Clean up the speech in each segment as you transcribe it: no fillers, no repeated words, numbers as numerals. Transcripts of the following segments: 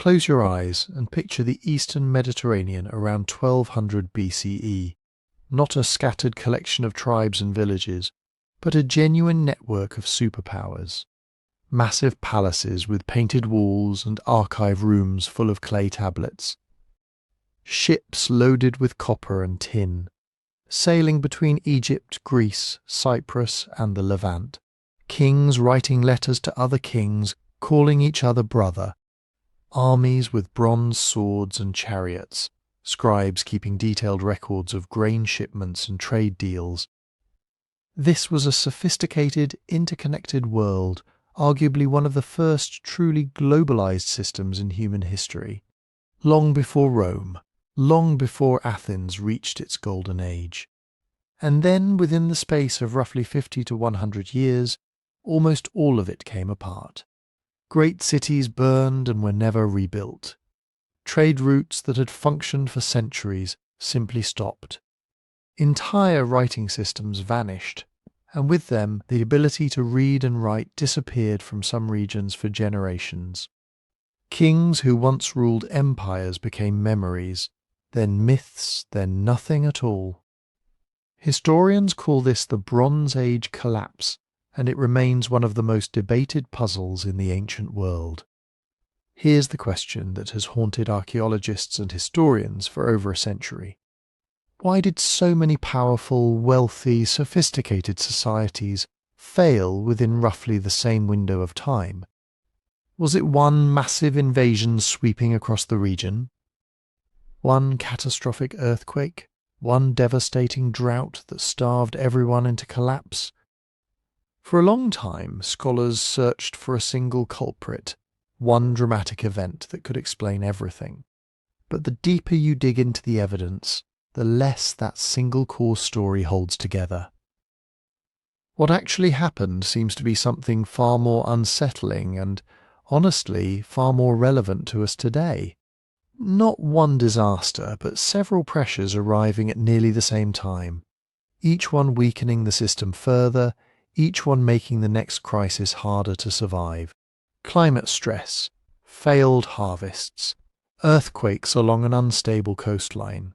Close your eyes and picture the Eastern Mediterranean around 1200 BCE, not a scattered collection of tribes and villages, but a genuine network of superpowers. Massive palaces with painted walls and archive rooms full of clay tablets. Ships loaded with copper and tin, sailing between Egypt, Greece, Cyprus and the Levant. Kings writing letters to other kings, calling each other brother. Armies with bronze swords and chariots. Scribes keeping detailed records of grain shipments and trade deals. This was a sophisticated, interconnected world, arguably one of the first truly globalized systems in human history. Long before Rome, long before Athens reached its golden age. And then, within the space of roughly 50 to 100 years, almost all of it came apart. Great cities burned and were never rebuilt. Trade routes that had functioned for centuries simply stopped. Entire writing systems vanished, and with them the ability to read and write disappeared from some regions for generations. Kings who once ruled empires became memories, then myths, then nothing at all. Historians call this the Bronze Age collapse, and it remains one of the most debated puzzles in the ancient world. Here's the question that has haunted archaeologists and historians for over a century. Why did so many powerful, wealthy, sophisticated societies fail within roughly the same window of time? Was it one massive invasion sweeping across the region? One catastrophic earthquake? One devastating drought that starved everyone into collapse? For a long time, scholars searched for a single culprit, one dramatic event that could explain everything. But the deeper you dig into the evidence, the less that single core story holds together. What actually happened seems to be something far more unsettling and, honestly, far more relevant to us today. Not one disaster, but several pressures arriving at nearly the same time, each one weakening the system further, each one making the next crisis harder to survive. Climate stress, failed harvests, earthquakes along an unstable coastline,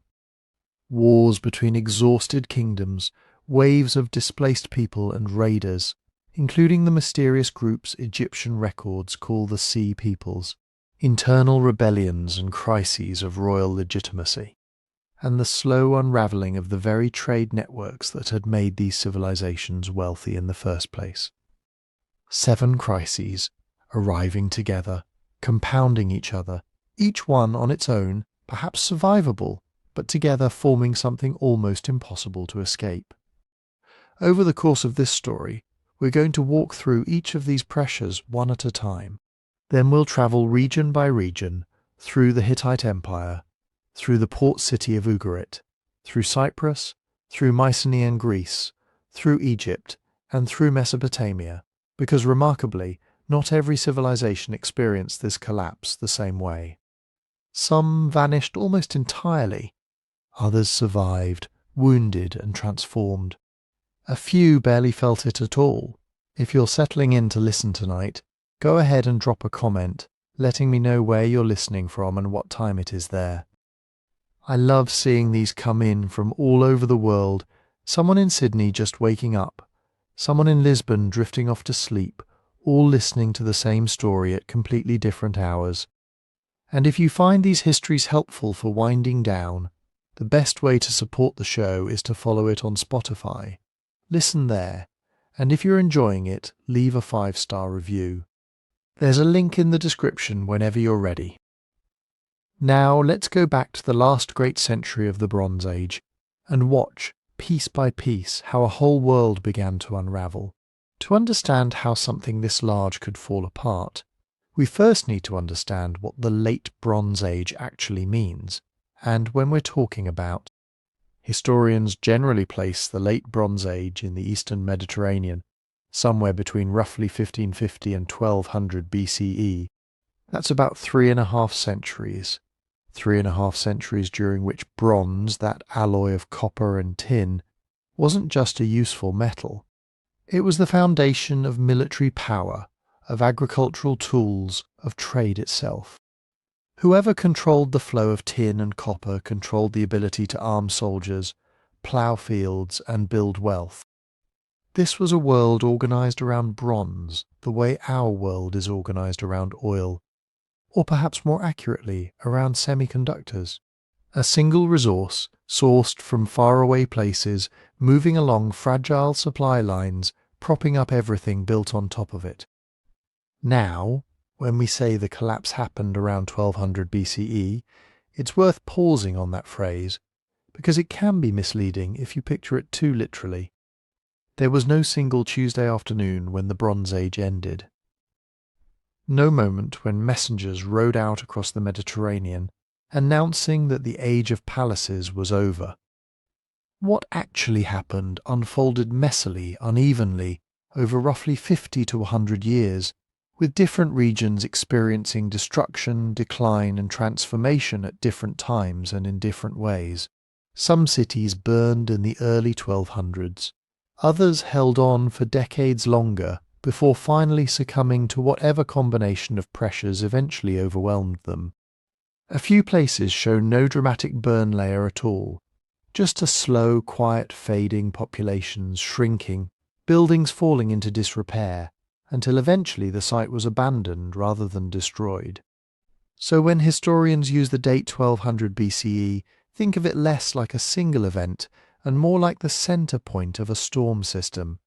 wars between exhausted kingdoms, waves of displaced people and raiders, including the mysterious groups Egyptian records call the Sea Peoples, internal rebellions and crises of royal legitimacy, and the slow unravelling of the very trade networks that had made these civilizations wealthy in the first place. 7 crises, arriving together, compounding each other, each one on its own, perhaps survivable, but together forming something almost impossible to escape. Over the course of this story, we're going to walk through each of these pressures one at a time. Then we'll travel region by region, through the Hittite Empire, through the port city of Ugarit, through Cyprus, through Mycenaean Greece, through Egypt, and through Mesopotamia, because remarkably, not every civilization experienced this collapse the same way. Some vanished almost entirely. Others survived, wounded and transformed. A few barely felt it at all. If you're settling in to listen tonight, go ahead and drop a comment, letting me know where you're listening from and what time it is there. I love seeing these come in from all over the world, someone in Sydney just waking up, someone in Lisbon drifting off to sleep, all listening to the same story at completely different hours. And if you find these histories helpful for winding down, the best way to support the show is to follow it on Spotify. Listen there, and if you're enjoying it, leave a 5-star review. There's a link in the description whenever you're ready. Now let's go back to the last great century of the Bronze Age and watch, piece by piece, how a whole world began to unravel. To understand how something this large could fall apart, we first need to understand what the Late Bronze Age actually means, and when we're talking about. Historians generally place the Late Bronze Age in the Eastern Mediterranean, somewhere between roughly 1550 and 1200 BCE. That's about 3.5 centuries. 3.5 centuries during which bronze, that alloy of copper and tin, wasn't just a useful metal. It was the foundation of military power, of agricultural tools, of trade itself. Whoever controlled the flow of tin and copper controlled the ability to arm soldiers, plough fields, and build wealth. This was a world organized around bronze, the way our world is organized around oil, or perhaps more accurately, around semiconductors. A single resource, sourced from faraway places, moving along fragile supply lines, propping up everything built on top of it. Now, when we say the collapse happened around 1200 BCE, it's worth pausing on that phrase, because it can be misleading if you picture it too literally. There was no single Tuesday afternoon when the Bronze Age ended. No moment when messengers rode out across the Mediterranean, announcing that the age of palaces was over. What actually happened unfolded messily, unevenly, over roughly 50 to 100 years, with different regions experiencing destruction, decline, and transformation at different times and in different ways. Some cities burned in the early 1200s. Others held on for decades longer before finally succumbing to whatever combination of pressures eventually overwhelmed them. A few places show no dramatic burn layer at all, just a slow, quiet fading, populations shrinking, buildings falling into disrepair, until eventually the site was abandoned rather than destroyed. So when historians use the date 1200 BCE, think of it less like a single event and more like the center point of a storm system,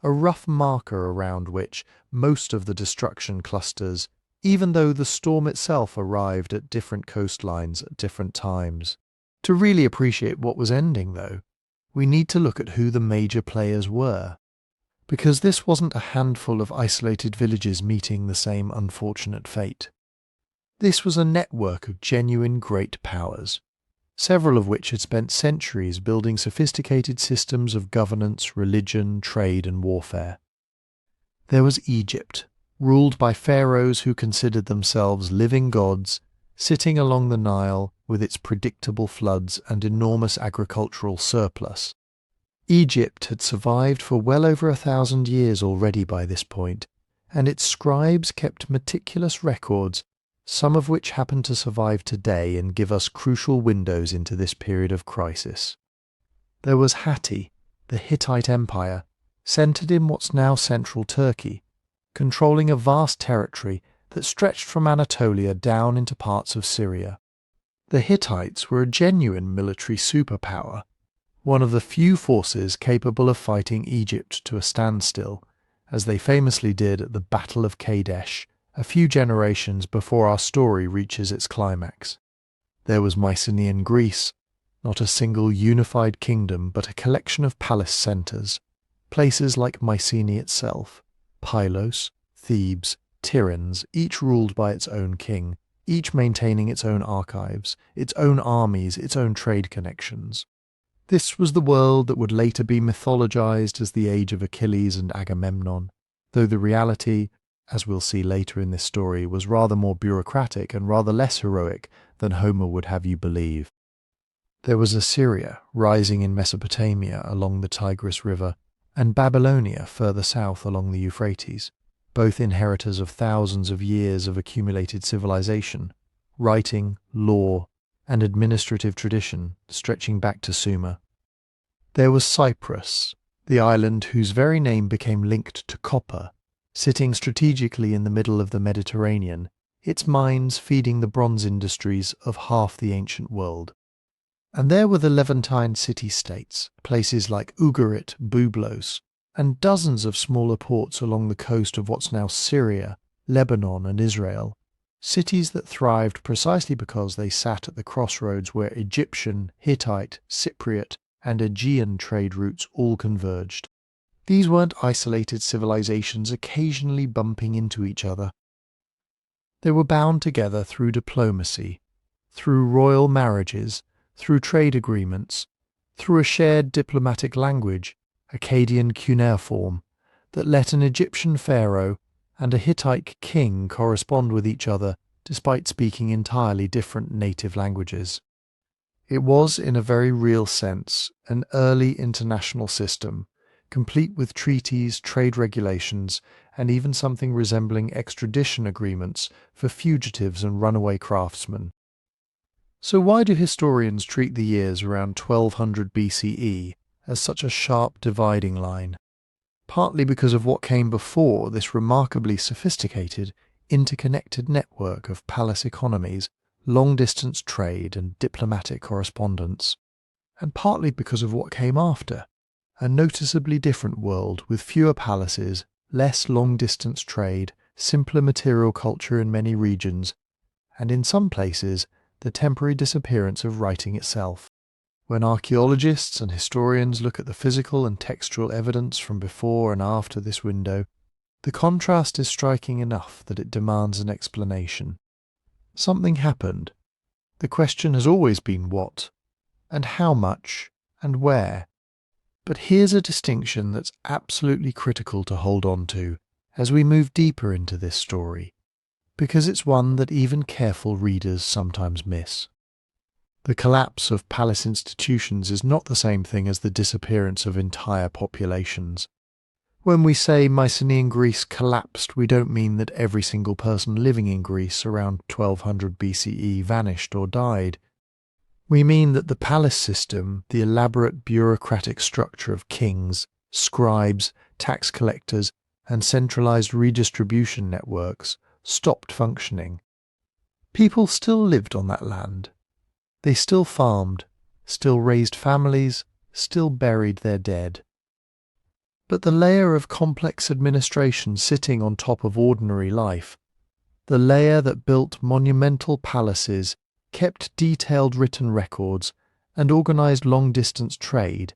a rough marker around which most of the destruction clusters, even though the storm itself arrived at different coastlines at different times. To really appreciate what was ending, though, we need to look at who the major players were, because this wasn't a handful of isolated villages meeting the same unfortunate fate. This was a network of genuine great powers, several of which had spent centuries building sophisticated systems of governance, religion, trade, and warfare. There was Egypt, ruled by pharaohs who considered themselves living gods, sitting along the Nile with its predictable floods and enormous agricultural surplus. Egypt had survived for well over 1,000 years already by this point, and its scribes kept meticulous records, some of which happen to survive today and give us crucial windows into this period of crisis. There was Hatti, the Hittite Empire, centered in what's now central Turkey, controlling a vast territory that stretched from Anatolia down into parts of Syria. The Hittites were a genuine military superpower, one of the few forces capable of fighting Egypt to a standstill, as they famously did at the Battle of Kadesh, a few generations before our story reaches its climax. There was Mycenaean Greece, not a single unified kingdom but a collection of palace centres, places like Mycenae itself, Pylos, Thebes, Tiryns, each ruled by its own king, each maintaining its own archives, its own armies, its own trade connections. This was the world that would later be mythologized as the age of Achilles and Agamemnon, though the reality, as we'll see later in this story, was rather more bureaucratic and rather less heroic than Homer would have you believe. There was Assyria, rising in Mesopotamia along the Tigris River, and Babylonia further south along the Euphrates, both inheritors of thousands of years of accumulated civilization, writing, law, and administrative tradition stretching back to Sumer. There was Cyprus, the island whose very name became linked to copper, sitting strategically in the middle of the Mediterranean, its mines feeding the bronze industries of half the ancient world. And there were the Levantine city-states, places like Ugarit, Byblos, and dozens of smaller ports along the coast of what's now Syria, Lebanon, and Israel, cities that thrived precisely because they sat at the crossroads where Egyptian, Hittite, Cypriot, and Aegean trade routes all converged. These weren't isolated civilizations occasionally bumping into each other. They were bound together through diplomacy, through royal marriages, through trade agreements, through a shared diplomatic language, Akkadian cuneiform, that let an Egyptian pharaoh and a Hittite king correspond with each other despite speaking entirely different native languages. It was, in a very real sense, an early international system, complete with treaties, trade regulations, and even something resembling extradition agreements for fugitives and runaway craftsmen. So why do historians treat the years around 1200 BCE as such a sharp dividing line? Partly because of what came before this remarkably sophisticated, interconnected network of palace economies, long-distance trade and diplomatic correspondence, and partly because of what came after, a noticeably different world with fewer palaces, less long-distance trade, simpler material culture in many regions, and in some places the temporary disappearance of writing itself. When archaeologists and historians look at the physical and textual evidence from before and after this window, the contrast is striking enough that it demands an explanation. Something happened. The question has always been what, and how much, and where. But here's a distinction that's absolutely critical to hold on to as we move deeper into this story, because it's one that even careful readers sometimes miss. The collapse of palace institutions is not the same thing as the disappearance of entire populations. When we say Mycenaean Greece collapsed, we don't mean that every single person living in Greece around 1200 BCE vanished or died. We mean that the palace system, the elaborate bureaucratic structure of kings, scribes, tax collectors, and centralized redistribution networks, stopped functioning. People still lived on that land. They still farmed, still raised families, still buried their dead. But the layer of complex administration sitting on top of ordinary life, the layer that built monumental palaces, kept detailed written records, and organized long-distance trade,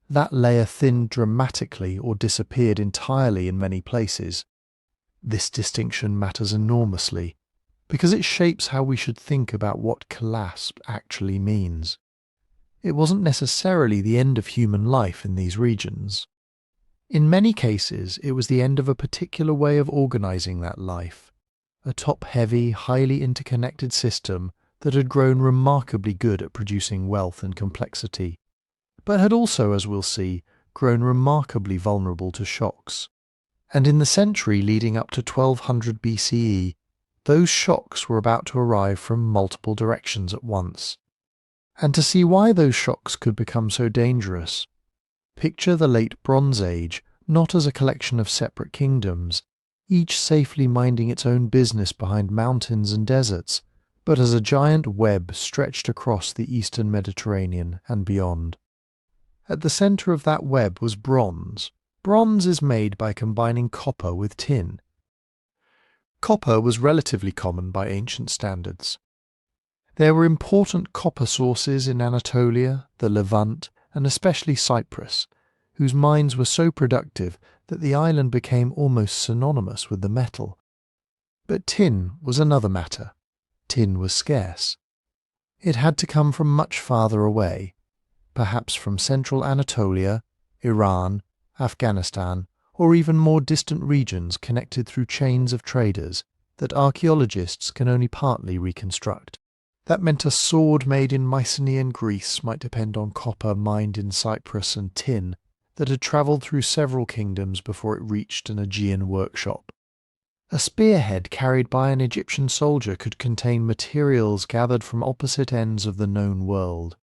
that layer thinned dramatically or disappeared entirely in many places. This distinction matters enormously, because it shapes how we should think about what collapse actually means. It wasn't necessarily the end of human life in these regions. In many cases, it was the end of a particular way of organizing that life, a top-heavy, highly interconnected system that had grown remarkably good at producing wealth and complexity, but had also, as we'll see, grown remarkably vulnerable to shocks. And in the century leading up to 1200 BCE, those shocks were about to arrive from multiple directions at once. And to see why those shocks could become so dangerous, picture the late Bronze Age not as a collection of separate kingdoms, each safely minding its own business behind mountains and deserts, but as a giant web stretched across the eastern Mediterranean and beyond. At the centre of that web was bronze. Bronze is made by combining copper with tin. Copper was relatively common by ancient standards. There were important copper sources in Anatolia, the Levant, and especially Cyprus, whose mines were so productive that the island became almost synonymous with the metal. But tin was another matter. Tin was scarce. It had to come from much farther away, perhaps from central Anatolia, Iran, Afghanistan, or even more distant regions connected through chains of traders that archaeologists can only partly reconstruct. That meant a sword made in Mycenaean Greece might depend on copper mined in Cyprus and tin that had travelled through several kingdoms before it reached an Aegean workshop. A spearhead carried by an Egyptian soldier could contain materials gathered from opposite ends of the known world.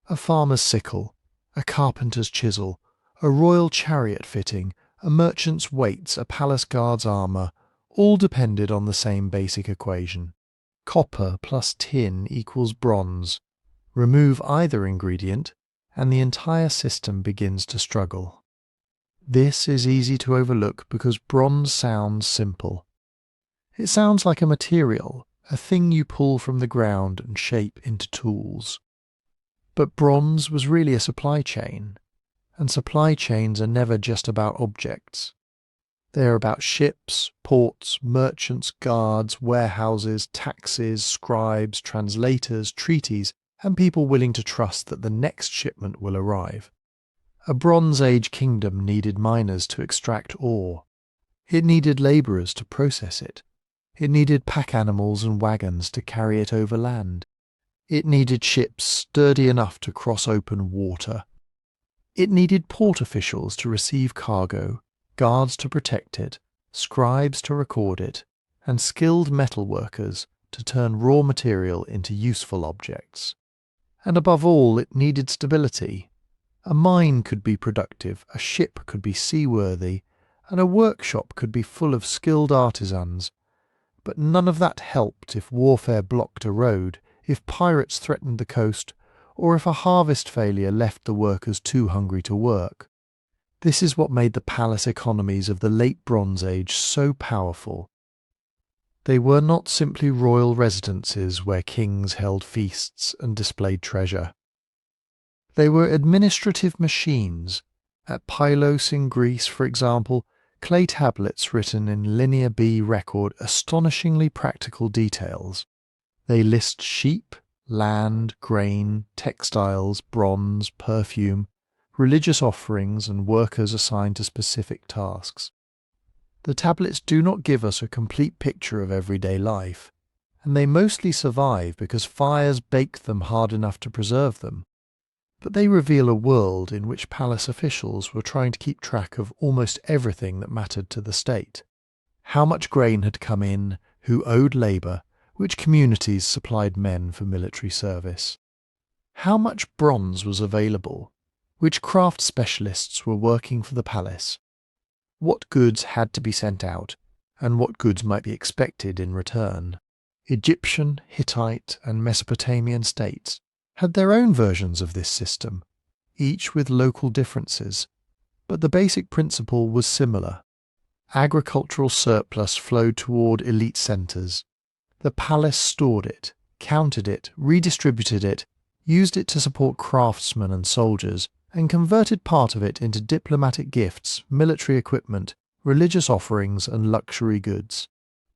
A farmer's sickle, a carpenter's chisel, a royal chariot fitting, a merchant's weights, a palace guard's armour, all depended on the same basic equation. Copper plus tin equals bronze. Remove either ingredient, and the entire system begins to struggle. This is easy to overlook because bronze sounds simple. It sounds like a material, a thing you pull from the ground and shape into tools. But bronze was really a supply chain, and supply chains are never just about objects. They are about ships, ports, merchants, guards, warehouses, taxes, scribes, translators, treaties, and people willing to trust that the next shipment will arrive. A Bronze Age kingdom needed miners to extract ore. It needed labourers to process it. It needed pack animals and wagons to carry it over land. It needed ships sturdy enough to cross open water. It needed port officials to receive cargo, guards to protect it, scribes to record it, and skilled metal workers to turn raw material into useful objects. And above all, it needed stability. A mine could be productive, a ship could be seaworthy, and a workshop could be full of skilled artisans. But none of that helped if warfare blocked a road, if pirates threatened the coast, or if a harvest failure left the workers too hungry to work. This is what made the palace economies of the Late Bronze Age so powerful. They were not simply royal residences where kings held feasts and displayed treasure. They were administrative machines. At Pylos in Greece, for example, clay tablets written in Linear B record astonishingly practical details. They list sheep, land, grain, textiles, bronze, perfume, religious offerings, and workers assigned to specific tasks. The tablets do not give us a complete picture of everyday life, and they mostly survive because fires baked them hard enough to preserve them. But they reveal a world in which palace officials were trying to keep track of almost everything that mattered to the state. How much grain had come in, who owed labour, which communities supplied men for military service. How much bronze was available, which craft specialists were working for the palace, what goods had to be sent out, and what goods might be expected in return. Egyptian, Hittite, and Mesopotamian states had their own versions of this system, each with local differences, but the basic principle was similar. Agricultural surplus flowed toward elite centres. The palace stored it, counted it, redistributed it, used it to support craftsmen and soldiers, and converted part of it into diplomatic gifts, military equipment, religious offerings, and luxury goods.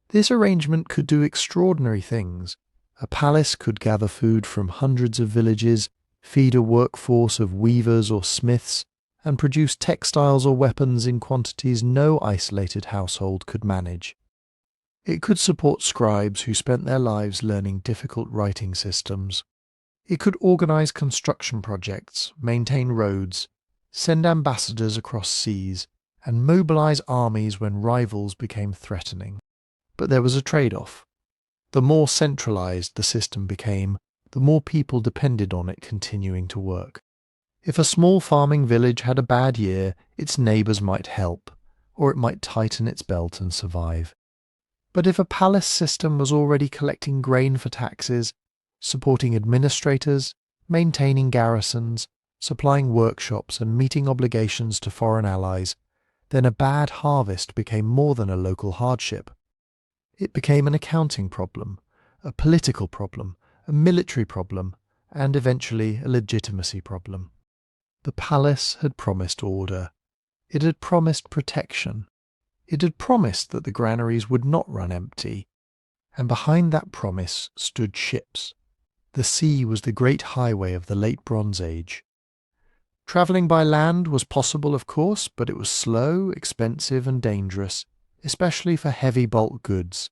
This arrangement could do extraordinary things. A palace could gather food from hundreds of villages, feed a workforce of weavers or smiths, and produce textiles or weapons in quantities no isolated household could manage. It could support scribes who spent their lives learning difficult writing systems. It could organize construction projects, maintain roads, send ambassadors across seas, and mobilize armies when rivals became threatening. But there was a trade-off. The more centralized the system became, the more people depended on it continuing to work. If a small farming village had a bad year, its neighbours might help, or it might tighten its belt and survive. But if a palace system was already collecting grain for taxes, supporting administrators, maintaining garrisons, supplying workshops and meeting obligations to foreign allies, then a bad harvest became more than a local hardship. It became an accounting problem, a political problem, a military problem, and eventually a legitimacy problem. The palace had promised order. It had promised protection. It had promised that the granaries would not run empty. And behind that promise stood ships. The sea was the great highway of the Late Bronze Age. Travelling by land was possible, of course, but it was slow, expensive, and dangerous, especially for heavy bulk goods.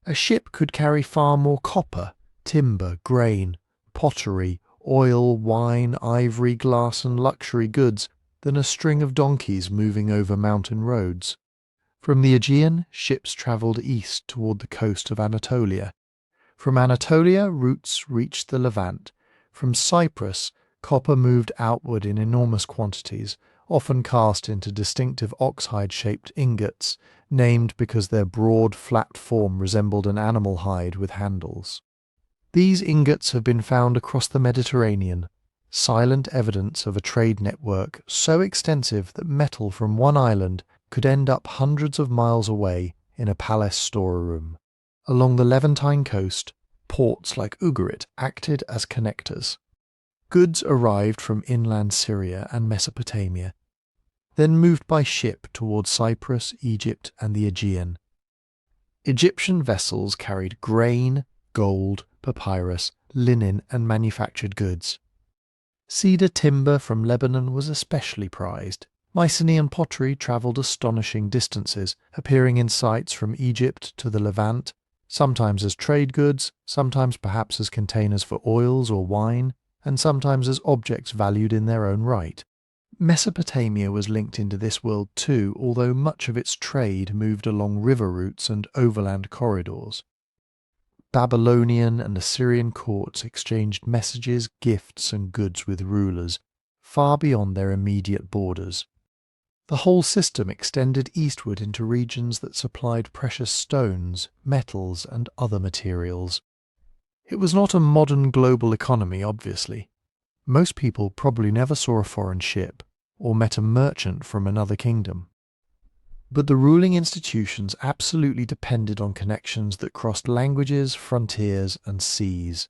A ship could carry far more copper, timber, grain, pottery, oil, wine, ivory, glass, and luxury goods than a string of donkeys moving over mountain roads. From the Aegean, ships travelled east toward the coast of Anatolia. From Anatolia, routes reached the Levant. From Cyprus, copper moved outward in enormous quantities, often cast into distinctive ox-hide-shaped ingots, named because their broad, flat form resembled an animal hide with handles. These ingots have been found across the Mediterranean, silent evidence of a trade network so extensive that metal from one island could end up hundreds of miles away in a palace storeroom. Along the Levantine coast, ports like Ugarit acted as connectors. Goods arrived from inland Syria and Mesopotamia, then moved by ship toward Cyprus, Egypt, and the Aegean. Egyptian vessels carried grain, gold, papyrus, linen, and manufactured goods. Cedar timber from Lebanon was especially prized. Mycenaean pottery travelled astonishing distances, appearing in sites from Egypt to the Levant, sometimes as trade goods, sometimes perhaps as containers for oils or wine, and sometimes as objects valued in their own right. Mesopotamia was linked into this world too, although much of its trade moved along river routes and overland corridors. Babylonian and Assyrian courts exchanged messages, gifts, and goods with rulers, far beyond their immediate borders. The whole system extended eastward into regions that supplied precious stones, metals, and other materials. It was not a modern global economy, obviously. Most people probably never saw a foreign ship or met a merchant from another kingdom. But the ruling institutions absolutely depended on connections that crossed languages, frontiers, and seas.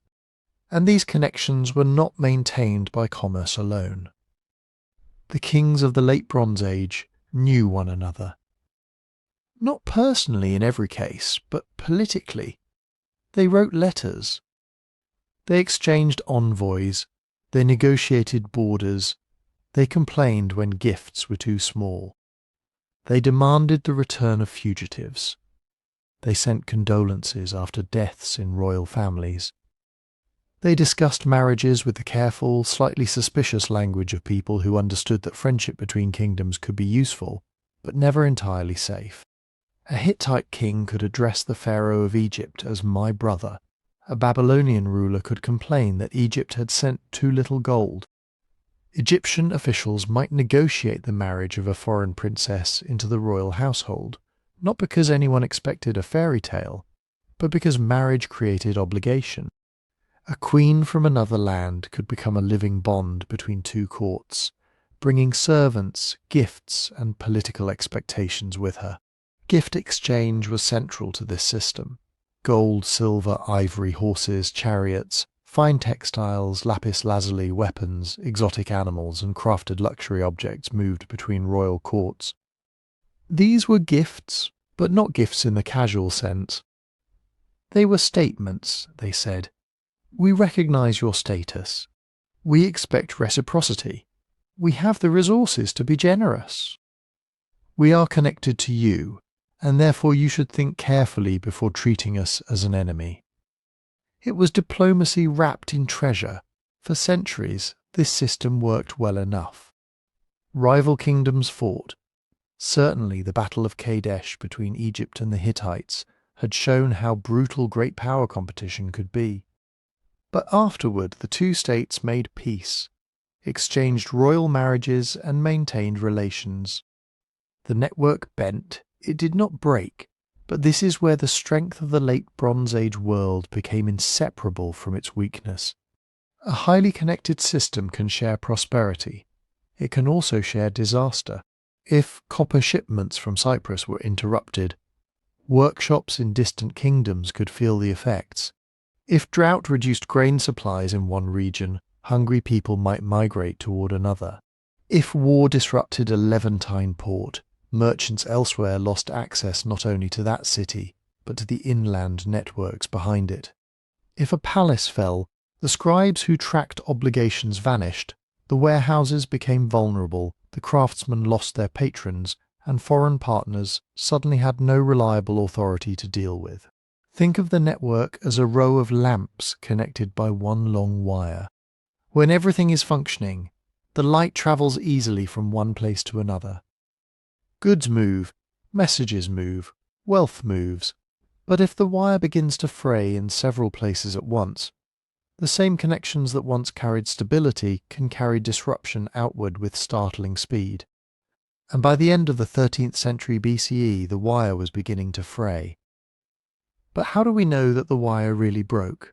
And these connections were not maintained by commerce alone. The kings of the Late Bronze Age knew one another. Not personally in every case, but politically. They wrote letters. They exchanged envoys. They negotiated borders. They complained when gifts were too small. They demanded the return of fugitives. They sent condolences after deaths in royal families. They discussed marriages with the careful, slightly suspicious language of people who understood that friendship between kingdoms could be useful, but never entirely safe. A Hittite king could address the pharaoh of Egypt as "my brother." A Babylonian ruler could complain that Egypt had sent too little gold. Egyptian officials might negotiate the marriage of a foreign princess into the royal household, not because anyone expected a fairy tale, but because marriage created obligation. A queen from another land could become a living bond between two courts, bringing servants, gifts, and political expectations with her. Gift exchange was central to this system. Gold, silver, ivory, horses, chariots, fine textiles, lapis lazuli, weapons, exotic animals, and crafted luxury objects moved between royal courts. These were gifts, but not gifts in the casual sense. They were statements, they said. We recognize your status. We expect reciprocity. We have the resources to be generous. We are connected to you, and therefore you should think carefully before treating us as an enemy. It was diplomacy wrapped in treasure. For centuries, this system worked well enough. Rival kingdoms fought. Certainly the Battle of Kadesh between Egypt and the Hittites had shown how brutal great power competition could be. But afterward the two states made peace, exchanged royal marriages, and maintained relations. The network bent. It did not break, but this is where the strength of the Late Bronze Age world became inseparable from its weakness. A highly connected system can share prosperity. It can also share disaster. If copper shipments from Cyprus were interrupted, workshops in distant kingdoms could feel the effects. If drought reduced grain supplies in one region, hungry people might migrate toward another. If war disrupted a Levantine port, merchants elsewhere lost access not only to that city, but to the inland networks behind it. If a palace fell, the scribes who tracked obligations vanished, the warehouses became vulnerable, the craftsmen lost their patrons, and foreign partners suddenly had no reliable authority to deal with. Think of the network as a row of lamps connected by one long wire. When everything is functioning, the light travels easily from one place to another. Goods move, messages move, wealth moves. But if the wire begins to fray in several places at once, the same connections that once carried stability can carry disruption outward with startling speed. And by the end of the 13th century BCE, the wire was beginning to fray. But how do we know that the wire really broke?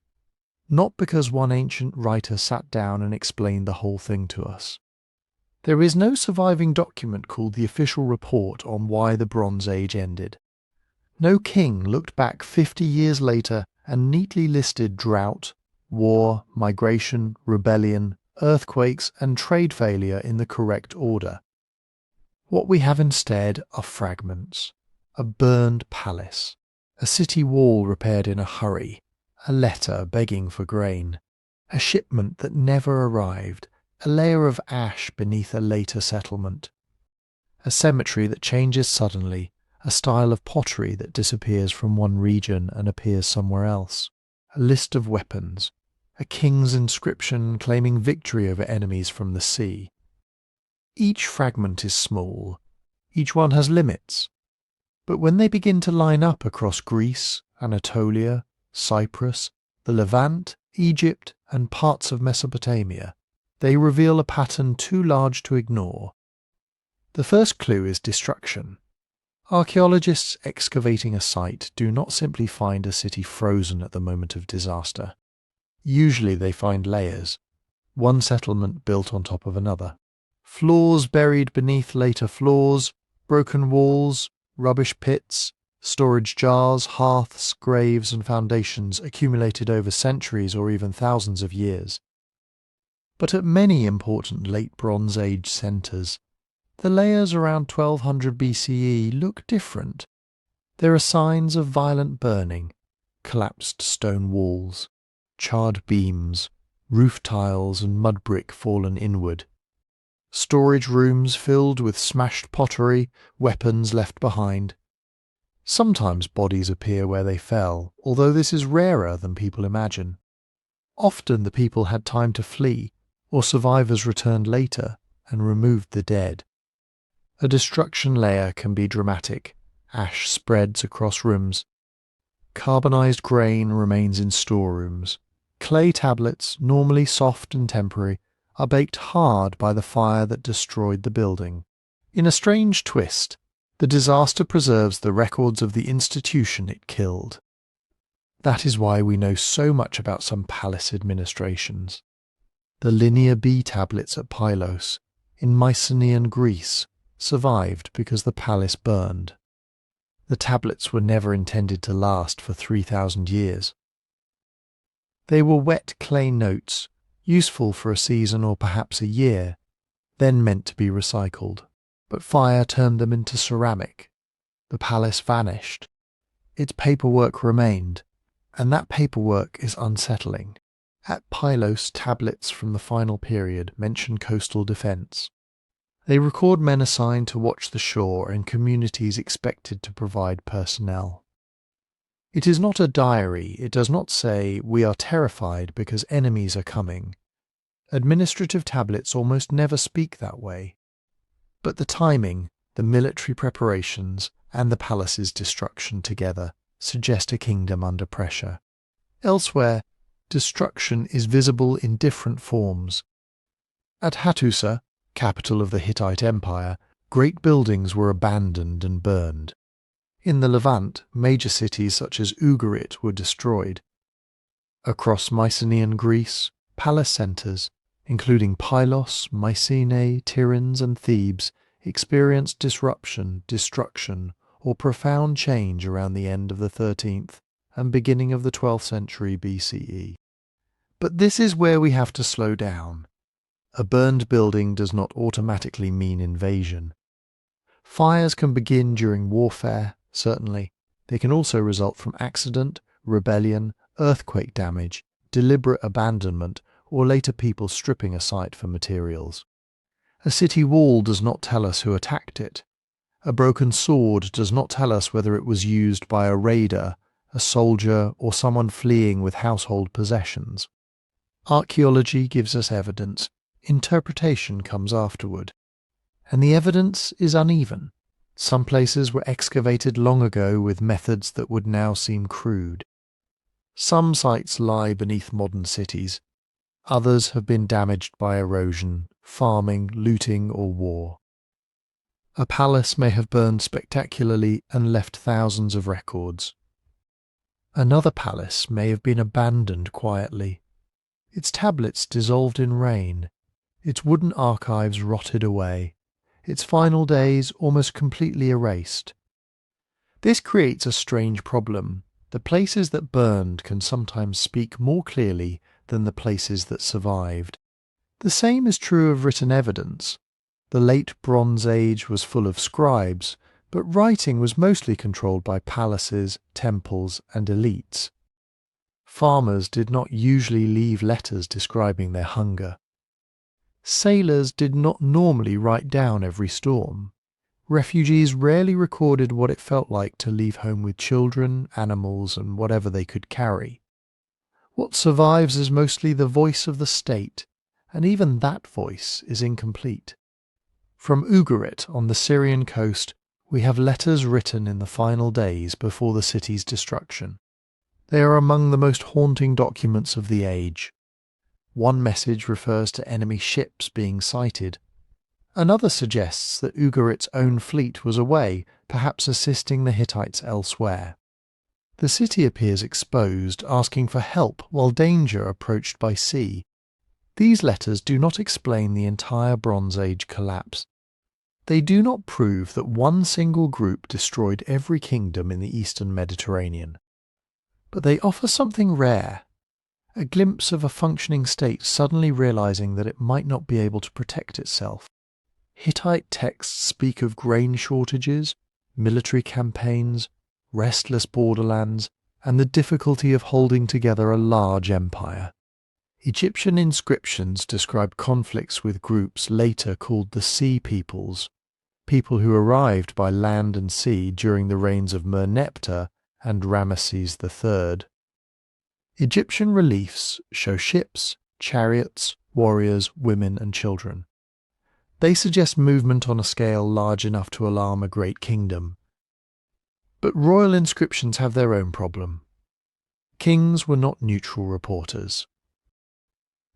Not because one ancient writer sat down and explained the whole thing to us. There is no surviving document called the Official Report on why the Bronze Age ended. No king looked back 50 years later and neatly listed drought, war, migration, rebellion, earthquakes, and trade failure in the correct order. What we have instead are fragments. A burned palace, a city wall repaired in a hurry, a letter begging for grain, a shipment that never arrived, a layer of ash beneath a later settlement, a cemetery that changes suddenly, a style of pottery that disappears from one region and appears somewhere else, a list of weapons, a king's inscription claiming victory over enemies from the sea. Each fragment is small. Each one has limits. But when they begin to line up across Greece, Anatolia, Cyprus, the Levant, Egypt, and parts of Mesopotamia, they reveal a pattern too large to ignore. The first clue is destruction. Archaeologists excavating a site do not simply find a city frozen at the moment of disaster. Usually they find layers, one settlement built on top of another. Floors buried beneath later floors, broken walls, rubbish pits, storage jars, hearths, graves and foundations accumulated over centuries or even thousands of years. But at many important Late Bronze Age centres, the layers around 1200 BCE look different. There are signs of violent burning, collapsed stone walls, charred beams, roof tiles and mud brick fallen inward. Storage rooms filled with smashed pottery, weapons left behind. Sometimes bodies appear where they fell, although this is rarer than people imagine. Often the people had time to flee, or survivors returned later and removed the dead. A destruction layer can be dramatic. Ash spreads across rooms. Carbonized grain remains in storerooms. Clay tablets, normally soft and temporary, are baked hard by the fire that destroyed the building. In a strange twist, the disaster preserves the records of the institution it killed. That is why we know so much about some palace administrations. The Linear B tablets at Pylos, in Mycenaean Greece, survived because the palace burned. The tablets were never intended to last for 3,000 years. They were wet clay notes, useful for a season or perhaps a year, then meant to be recycled. But fire turned them into ceramic. The palace vanished. Its paperwork remained, and that paperwork is unsettling. At Pylos, tablets from the final period mention coastal defence. They record men assigned to watch the shore and communities expected to provide personnel. It is not a diary. It does not say, "We are terrified because enemies are coming." Administrative tablets almost never speak that way. But the timing, the military preparations, and the palace's destruction together suggest a kingdom under pressure. Elsewhere, destruction is visible in different forms. At Hattusa, capital of the Hittite Empire, great buildings were abandoned and burned. In the Levant, major cities such as Ugarit were destroyed. Across Mycenaean Greece, palace centres, including Pylos, Mycenae, Tiryns and Thebes, experienced disruption, destruction, or profound change around the end of the 13th and beginning of the 12th century BCE. But this is where we have to slow down. A burned building does not automatically mean invasion. Fires can begin during warfare, certainly. They can also result from accident, rebellion, earthquake damage, deliberate abandonment, or later people stripping a site for materials. A city wall does not tell us who attacked it. A broken sword does not tell us whether it was used by a raider, a soldier, or someone fleeing with household possessions. Archaeology gives us evidence. Interpretation comes afterward. And the evidence is uneven. Some places were excavated long ago with methods that would now seem crude. Some sites lie beneath modern cities. Others have been damaged by erosion, farming, looting, or war. A palace may have burned spectacularly and left thousands of records. Another palace may have been abandoned quietly. Its tablets dissolved in rain. Its wooden archives rotted away. Its final days almost completely erased. This creates a strange problem. The places that burned can sometimes speak more clearly than the places that survived. The same is true of written evidence. The late Bronze Age was full of scribes, but writing was mostly controlled by palaces, temples, and elites. Farmers did not usually leave letters describing their hunger. Sailors did not normally write down every storm. Refugees rarely recorded what it felt like to leave home with children, animals, and whatever they could carry. What survives is mostly the voice of the state, and even that voice is incomplete. From Ugarit on the Syrian coast, we have letters written in the final days before the city's destruction. They are among the most haunting documents of the age. One message refers to enemy ships being sighted. Another suggests that Ugarit's own fleet was away, perhaps assisting the Hittites elsewhere. The city appears exposed, asking for help while danger approached by sea. These letters do not explain the entire Bronze Age collapse. They do not prove that one single group destroyed every kingdom in the eastern Mediterranean. But they offer something rare, a glimpse of a functioning state suddenly realizing that it might not be able to protect itself. Hittite texts speak of grain shortages, military campaigns, restless borderlands, and the difficulty of holding together a large empire. Egyptian inscriptions describe conflicts with groups later called the Sea Peoples, people who arrived by land and sea during the reigns of Merneptah and Ramesses III. Egyptian reliefs show ships, chariots, warriors, women and children. They suggest movement on a scale large enough to alarm a great kingdom. But royal inscriptions have their own problem. Kings were not neutral reporters.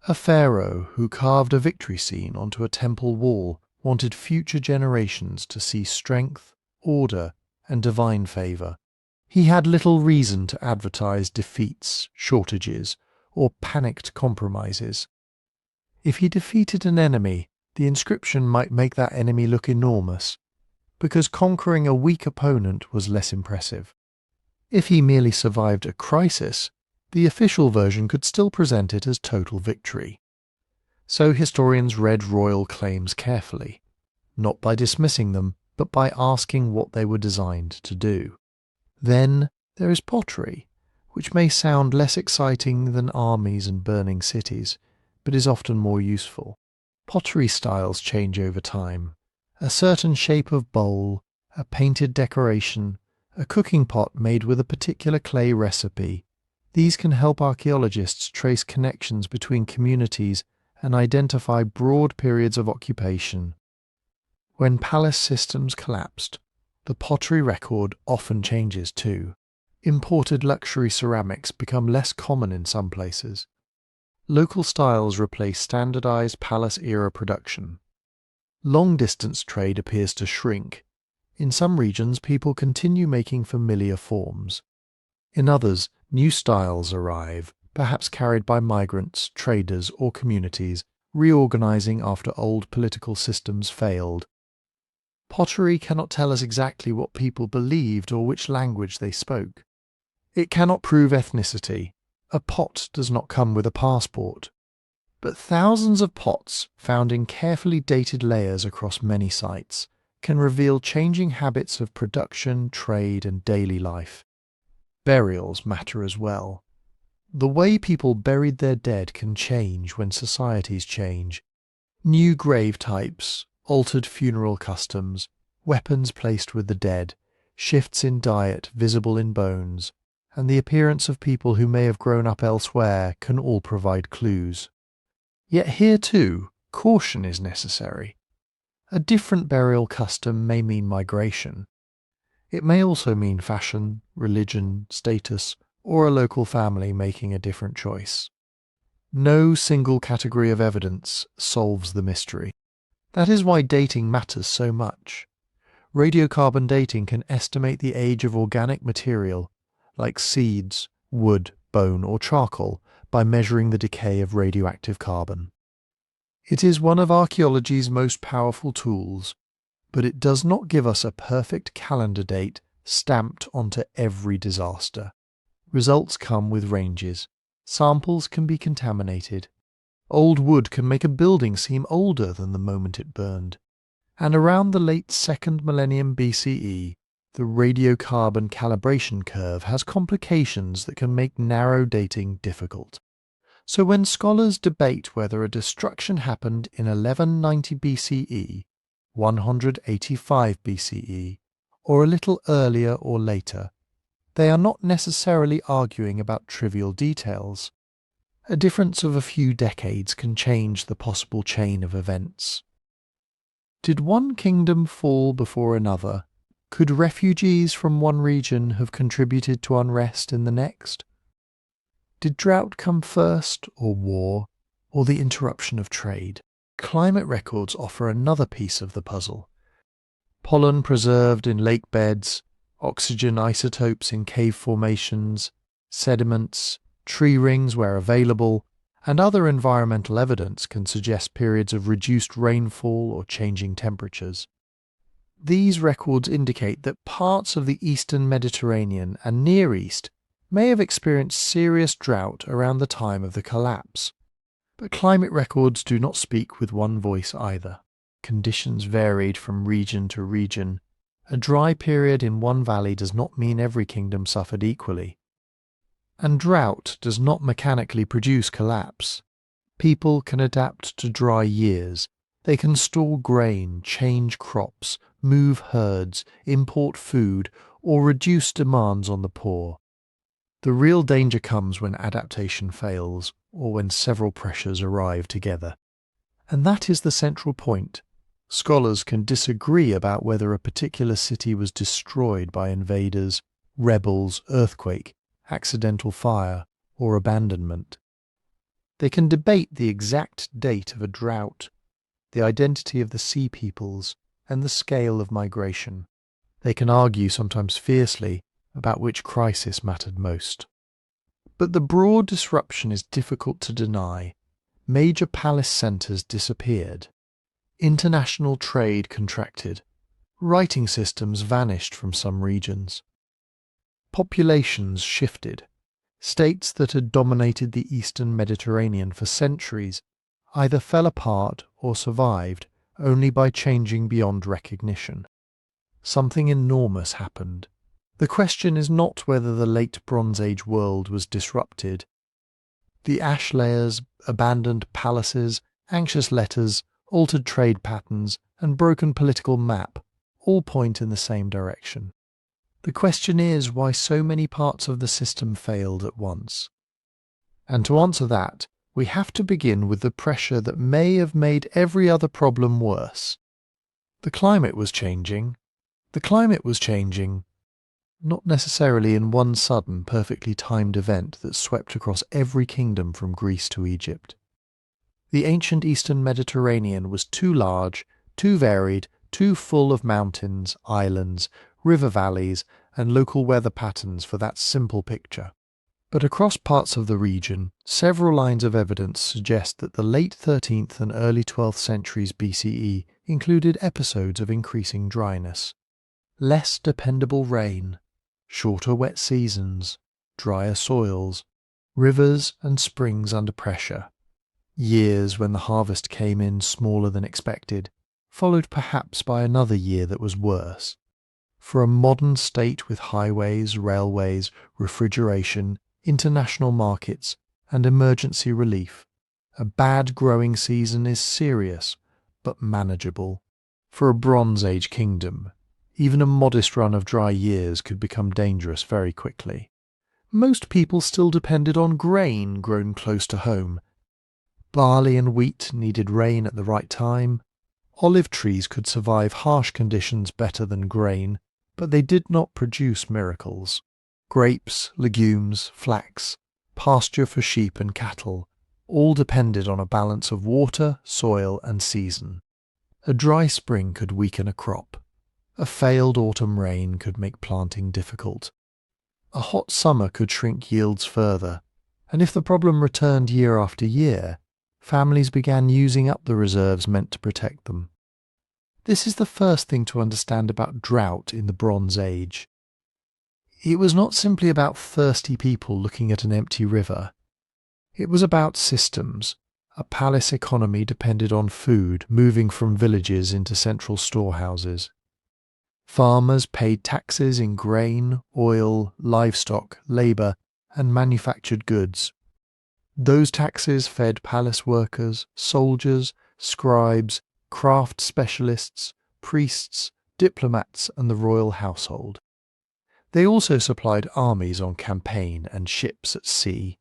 A pharaoh who carved a victory scene onto a temple wall wanted future generations to see strength, order, and divine favour. He had little reason to advertise defeats, shortages, or panicked compromises. If he defeated an enemy, the inscription might make that enemy look enormous, because conquering a weak opponent was less impressive. If he merely survived a crisis, the official version could still present it as total victory. So historians read royal claims carefully, not by dismissing them, but by asking what they were designed to do. Then there is pottery, which may sound less exciting than armies and burning cities, but is often more useful. Pottery styles change over time. A certain shape of bowl, a painted decoration, a cooking pot made with a particular clay recipe. These can help archaeologists trace connections between communities and identify broad periods of occupation. When palace systems collapsed, the pottery record often changes too. Imported luxury ceramics become less common in some places. Local styles replace standardized palace-era production. Long-distance trade appears to shrink. In some regions, people continue making familiar forms. In others, new styles arrive, perhaps carried by migrants, traders, or communities, reorganizing after old political systems failed. Pottery cannot tell us exactly what people believed or which language they spoke. It cannot prove ethnicity. A pot does not come with a passport. But thousands of pots found in carefully dated layers across many sites can reveal changing habits of production, trade, and daily life. Burials matter as well. The way people buried their dead can change when societies change. New grave types, altered funeral customs, weapons placed with the dead, shifts in diet visible in bones, and the appearance of people who may have grown up elsewhere can all provide clues. Yet here too, caution is necessary. A different burial custom may mean migration. It may also mean fashion, religion, status, or a local family making a different choice. No single category of evidence solves the mystery. That is why dating matters so much. Radiocarbon dating can estimate the age of organic material, like seeds, wood, bone, or charcoal, by measuring the decay of radioactive carbon. It is one of archaeology's most powerful tools, but it does not give us a perfect calendar date stamped onto every disaster. Results come with ranges. Samples can be contaminated. Old wood can make a building seem older than the moment it burned. And around the late 2nd millennium BCE, the radiocarbon calibration curve has complications that can make narrow dating difficult. So when scholars debate whether a destruction happened in 1190 BCE, 185 BCE, or a little earlier or later, they are not necessarily arguing about trivial details. A difference of a few decades can change the possible chain of events. Did one kingdom fall before another? Could refugees from one region have contributed to unrest in the next? Did drought come first, or war, or the interruption of trade? Climate records offer another piece of the puzzle. Pollen preserved in lake beds, oxygen isotopes in cave formations, sediments, tree rings where available, and other environmental evidence can suggest periods of reduced rainfall or changing temperatures. These records indicate that parts of the eastern Mediterranean and Near East may have experienced serious drought around the time of the collapse. But climate records do not speak with one voice either. Conditions varied from region to region. A dry period in one valley does not mean every kingdom suffered equally. And drought does not mechanically produce collapse. People can adapt to dry years. They can store grain, change crops, move herds, import food, or reduce demands on the poor. The real danger comes when adaptation fails, or when several pressures arrive together. And that is the central point. Scholars can disagree about whether a particular city was destroyed by invaders, rebels, earthquake, accidental fire, or abandonment. They can debate the exact date of a drought, the identity of the sea peoples, and the scale of migration. They can argue, sometimes fiercely, about which crisis mattered most. But the broad disruption is difficult to deny. Major palace centres disappeared. International trade contracted. Writing systems vanished from some regions. Populations shifted. States that had dominated the eastern Mediterranean for centuries either fell apart or survived only by changing beyond recognition. Something enormous happened. The question is not whether the late Bronze Age world was disrupted. The ash layers, abandoned palaces, anxious letters, altered trade patterns, and broken political map all point in the same direction. The question is why so many parts of the system failed at once. And to answer that, we have to begin with the pressure that may have made every other problem worse. The climate was changing. Not necessarily in one sudden, perfectly timed event that swept across every kingdom from Greece to Egypt. The ancient eastern Mediterranean was too large, too varied, too full of mountains, islands, river valleys, and local weather patterns for that simple picture. But across parts of the region, several lines of evidence suggest that the late 13th and early 12th centuries BCE included episodes of increasing dryness. Less dependable rain, shorter wet seasons, drier soils, rivers and springs under pressure. Years when the harvest came in smaller than expected, followed perhaps by another year that was worse. For a modern state with highways, railways, refrigeration, international markets, and emergency relief, a bad growing season is serious, but manageable. For a Bronze Age kingdom, even a modest run of dry years could become dangerous very quickly. Most people still depended on grain grown close to home. Barley and wheat needed rain at the right time. Olive trees could survive harsh conditions better than grain, but they did not produce miracles. Grapes, legumes, flax, pasture for sheep and cattle, all depended on a balance of water, soil, and season. A dry spring could weaken a crop. A failed autumn rain could make planting difficult. A hot summer could shrink yields further, and if the problem returned year after year, families began using up the reserves meant to protect them. This is the first thing to understand about drought in the Bronze Age. It was not simply about thirsty people looking at an empty river. It was about systems. A palace economy depended on food moving from villages into central storehouses. Farmers paid taxes in grain, oil, livestock, labour, and manufactured goods. Those taxes fed palace workers, soldiers, scribes, craft specialists, priests, diplomats, and the royal household. They also supplied armies on campaign and ships at sea.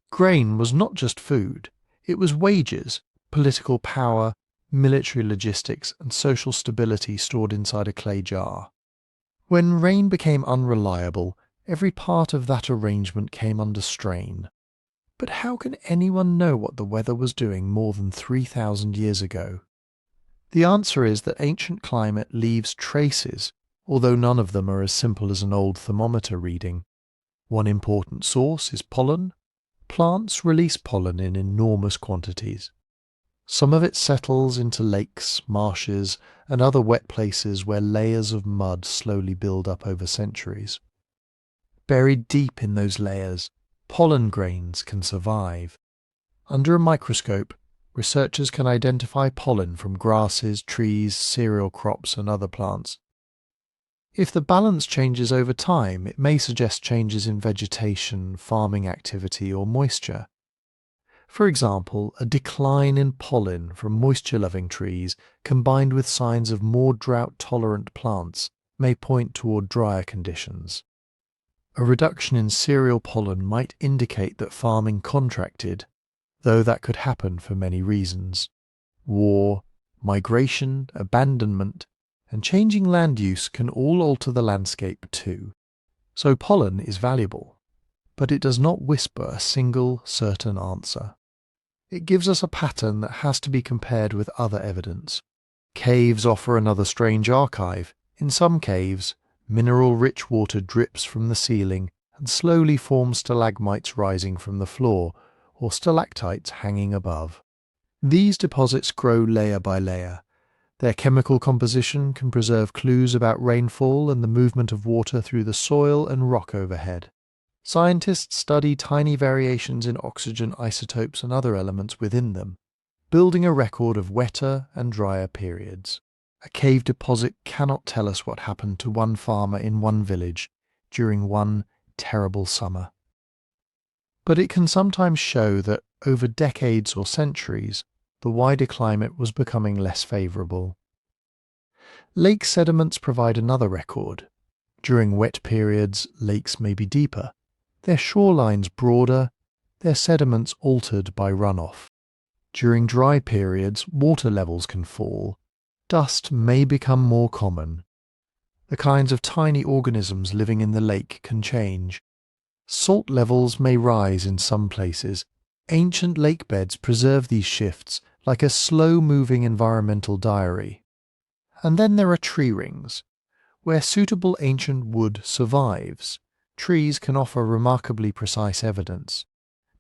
Grain was not just food, it was wages, political power, military logistics, and social stability stored inside a clay jar. When rain became unreliable, every part of that arrangement came under strain. But how can anyone know what the weather was doing more than 3,000 years ago? The answer is that ancient climate leaves traces, although none of them are as simple as an old thermometer reading. One important source is pollen. Plants release pollen in enormous quantities. Some of it settles into lakes, marshes, and other wet places where layers of mud slowly build up over centuries. Buried deep in those layers, pollen grains can survive. Under a microscope, researchers can identify pollen from grasses, trees, cereal crops, and other plants. If the balance changes over time, it may suggest changes in vegetation, farming activity, or moisture. For example, a decline in pollen from moisture-loving trees combined with signs of more drought-tolerant plants may point toward drier conditions. A reduction in cereal pollen might indicate that farming contracted, though that could happen for many reasons. War, migration, abandonment, and changing land use can all alter the landscape too. So pollen is valuable, but it does not whisper a single certain answer. It gives us a pattern that has to be compared with other evidence. Caves offer another strange archive. In some caves, mineral-rich water drips from the ceiling and slowly forms stalagmites rising from the floor, or stalactites hanging above. These deposits grow layer by layer. Their chemical composition can preserve clues about rainfall and the movement of water through the soil and rock overhead. Scientists study tiny variations in oxygen isotopes and other elements within them, building a record of wetter and drier periods. A cave deposit cannot tell us what happened to one farmer in one village during one terrible summer. But it can sometimes show that, over decades or centuries, the wider climate was becoming less favourable. Lake sediments provide another record. During wet periods, lakes may be deeper, their shorelines broader, their sediments altered by runoff. During dry periods, water levels can fall. Dust may become more common. The kinds of tiny organisms living in the lake can change. Salt levels may rise in some places. Ancient lake beds preserve these shifts like a slow-moving environmental diary. And then there are tree rings. Where suitable ancient wood survives, trees can offer remarkably precise evidence.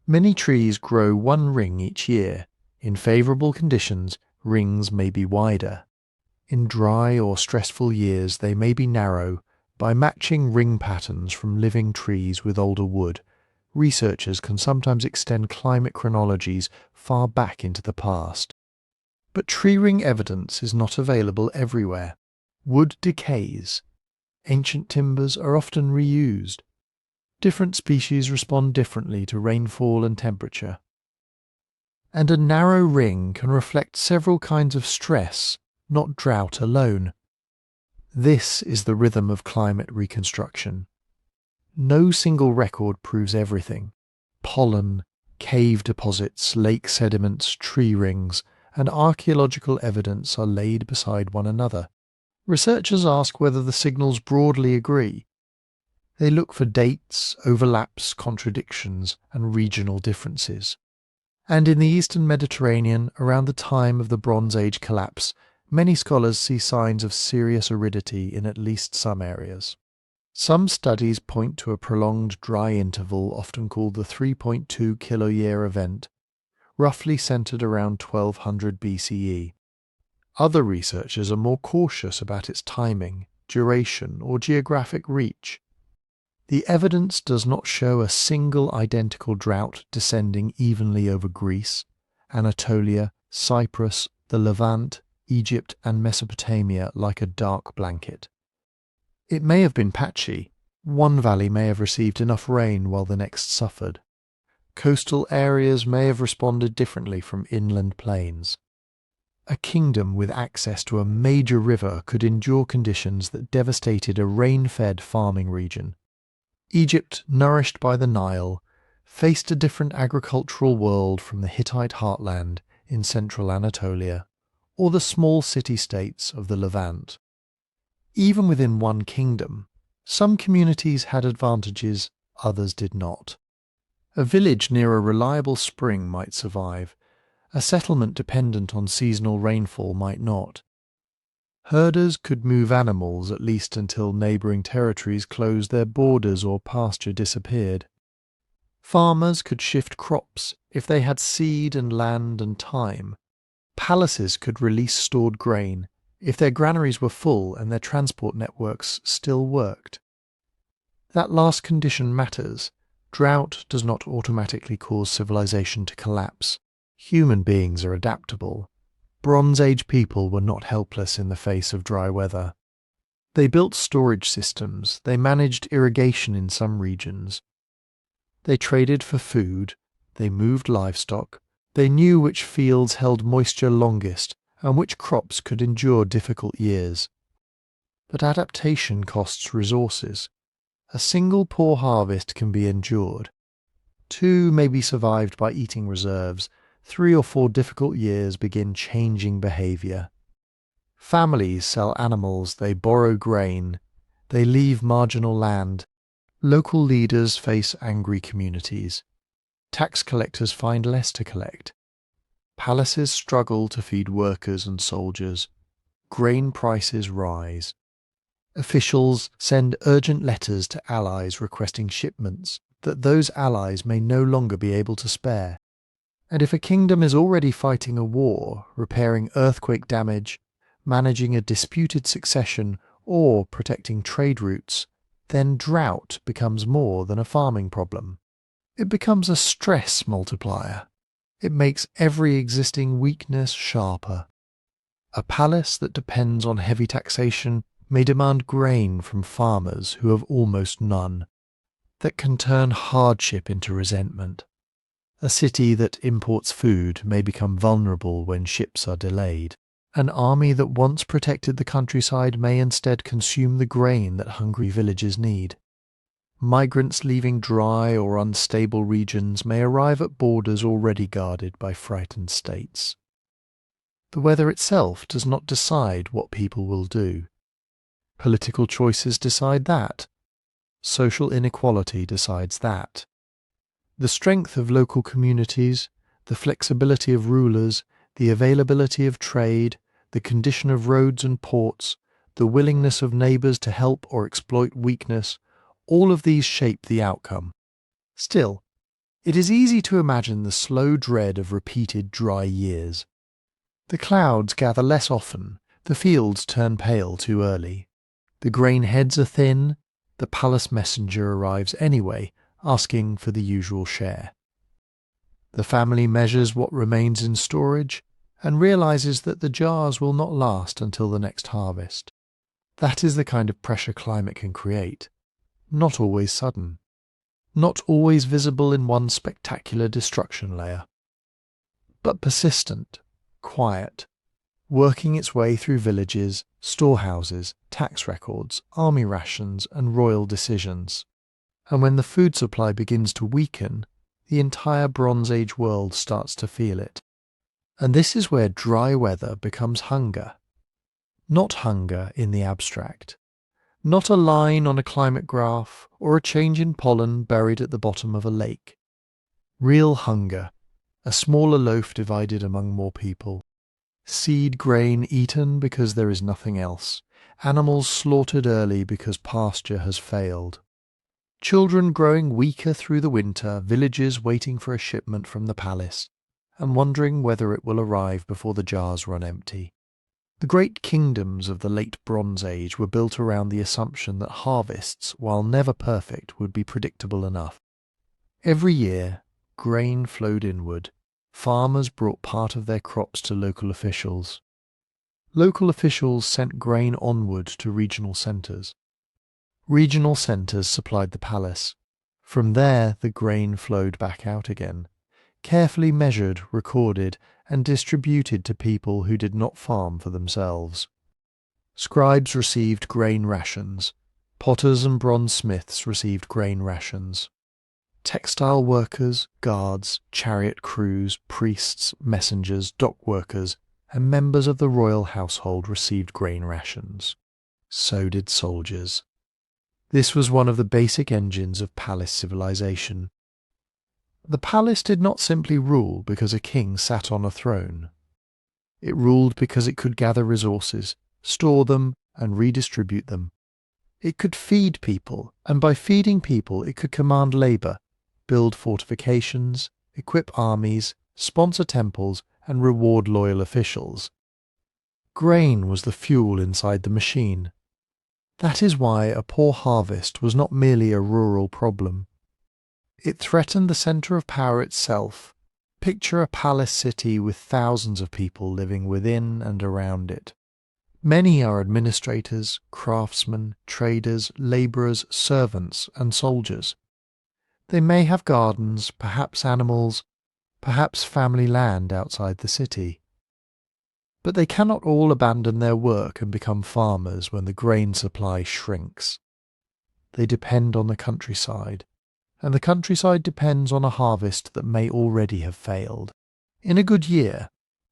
Many trees grow one ring each year. In favourable conditions, rings may be wider. In dry or stressful years, they may be narrow. By matching ring patterns from living trees with older wood, researchers can sometimes extend climate chronologies far back into the past. But tree ring evidence is not available everywhere. Wood decays. Ancient timbers are often reused. Different species respond differently to rainfall and temperature. And a narrow ring can reflect several kinds of stress, not drought alone. This is the rhythm of climate reconstruction. No single record proves everything. Pollen, cave deposits, lake sediments, tree rings, and archaeological evidence are laid beside one another. Researchers ask whether the signals broadly agree. They look for dates, overlaps, contradictions, and regional differences. And in the Eastern Mediterranean, around the time of the Bronze Age collapse, many scholars see signs of serious aridity in at least some areas. Some studies point to a prolonged dry interval, often called the 3.2 kiloyear event, roughly centered around 1200 BCE. Other researchers are more cautious about its timing, duration, or geographic reach. The evidence does not show a single identical drought descending evenly over Greece, Anatolia, Cyprus, the Levant, Egypt, and Mesopotamia like a dark blanket. It may have been patchy. One valley may have received enough rain while the next suffered. Coastal areas may have responded differently from inland plains. A kingdom with access to a major river could endure conditions that devastated a rain-fed farming region. Egypt, nourished by the Nile, faced a different agricultural world from the Hittite heartland in central Anatolia, or the small city-states of the Levant. Even within one kingdom, some communities had advantages, others did not. A village near a reliable spring might survive. A settlement dependent on seasonal rainfall might not. Herders could move animals at least until neighbouring territories closed their borders or pasture disappeared. Farmers could shift crops if they had seed and land and time. Palaces could release stored grain if their granaries were full and their transport networks still worked. That last condition matters. Drought does not automatically cause civilization to collapse. Human beings are adaptable. Bronze Age people were not helpless in the face of dry weather. They built storage systems, they managed irrigation in some regions. They traded for food, they moved livestock, they knew which fields held moisture longest and which crops could endure difficult years. But adaptation costs resources. A single poor harvest can be endured. 2 may be survived by eating reserves. 3 or 4 difficult years begin changing behaviour. Families sell animals, they borrow grain, they leave marginal land. Local leaders face angry communities. Tax collectors find less to collect. Palaces struggle to feed workers and soldiers. Grain prices rise. Officials send urgent letters to allies requesting shipments that those allies may no longer be able to spare. And if a kingdom is already fighting a war, repairing earthquake damage, managing a disputed succession, or protecting trade routes, then drought becomes more than a farming problem. It becomes a stress multiplier. It makes every existing weakness sharper. A palace that depends on heavy taxation may demand grain from farmers who have almost none. That can turn hardship into resentment. A city that imports food may become vulnerable when ships are delayed. An army that once protected the countryside may instead consume the grain that hungry villages need. Migrants leaving dry or unstable regions may arrive at borders already guarded by frightened states. The weather itself does not decide what people will do. Political choices decide that. Social inequality decides that. The strength of local communities, the flexibility of rulers, the availability of trade, the condition of roads and ports, the willingness of neighbours to help or exploit weakness, all of these shape the outcome. Still, it is easy to imagine the slow dread of repeated dry years. The clouds gather less often, the fields turn pale too early. The grain heads are thin, the palace messenger arrives anyway, asking for the usual share. The family measures what remains in storage and realizes that the jars will not last until the next harvest. That is the kind of pressure climate can create. Not always sudden. Not always visible in one spectacular destruction layer. But persistent, quiet, working its way through villages, storehouses, tax records, army rations, and royal decisions. And when the food supply begins to weaken, the entire Bronze Age world starts to feel it. And this is where dry weather becomes hunger. Not hunger in the abstract. Not a line on a climate graph or a change in pollen buried at the bottom of a lake. Real hunger, a smaller loaf divided among more people. Seed grain eaten because there is nothing else. Animals slaughtered early because pasture has failed. Children growing weaker through the winter, villages waiting for a shipment from the palace, and wondering whether it will arrive before the jars run empty. The great kingdoms of the late Bronze Age were built around the assumption that harvests, while never perfect, would be predictable enough. Every year, grain flowed inward. Farmers brought part of their crops to local officials. Local officials sent grain onward to regional centres. Regional centres supplied the palace. From there, the grain flowed back out again, carefully measured, recorded, and distributed to people who did not farm for themselves. Scribes received grain rations. Potters and bronzesmiths received grain rations. Textile workers, guards, chariot crews, priests, messengers, dock workers, and members of the royal household received grain rations. So did soldiers. This was one of the basic engines of palace civilization. The palace did not simply rule because a king sat on a throne. It ruled because it could gather resources, store them, and redistribute them. It could feed people, and by feeding people it could command labour, build fortifications, equip armies, sponsor temples, and reward loyal officials. Grain was the fuel inside the machine. That is why a poor harvest was not merely a rural problem. It threatened the centre of power itself. Picture a palace city with thousands of people living within and around it. Many are administrators, craftsmen, traders, labourers, servants, and soldiers. They may have gardens, perhaps animals, perhaps family land outside the city. But they cannot all abandon their work and become farmers when the grain supply shrinks. They depend on the countryside, and the countryside depends on a harvest that may already have failed. In a good year,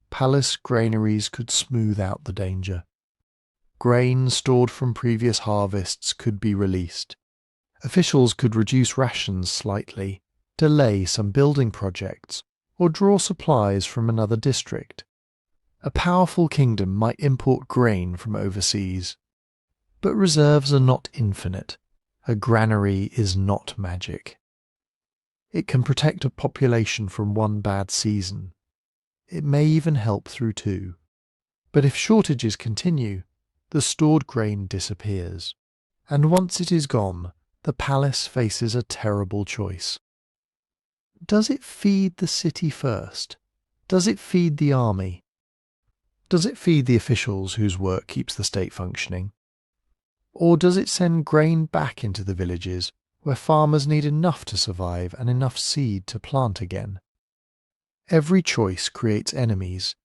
palace granaries could smooth out the danger. Grain stored from previous harvests could be released. Officials could reduce rations slightly, delay some building projects, or draw supplies from another district. A powerful kingdom might import grain from overseas. But reserves are not infinite. A granary is not magic. It can protect a population from one bad season. It may even help through two. But if shortages continue, the stored grain disappears. And once it is gone, the palace faces a terrible choice. Does it feed the city first? Does it feed the army? Does it feed the officials whose work keeps the state functioning? Or does it send grain back into the villages where farmers need enough to survive and enough seed to plant again? Every choice creates enemies.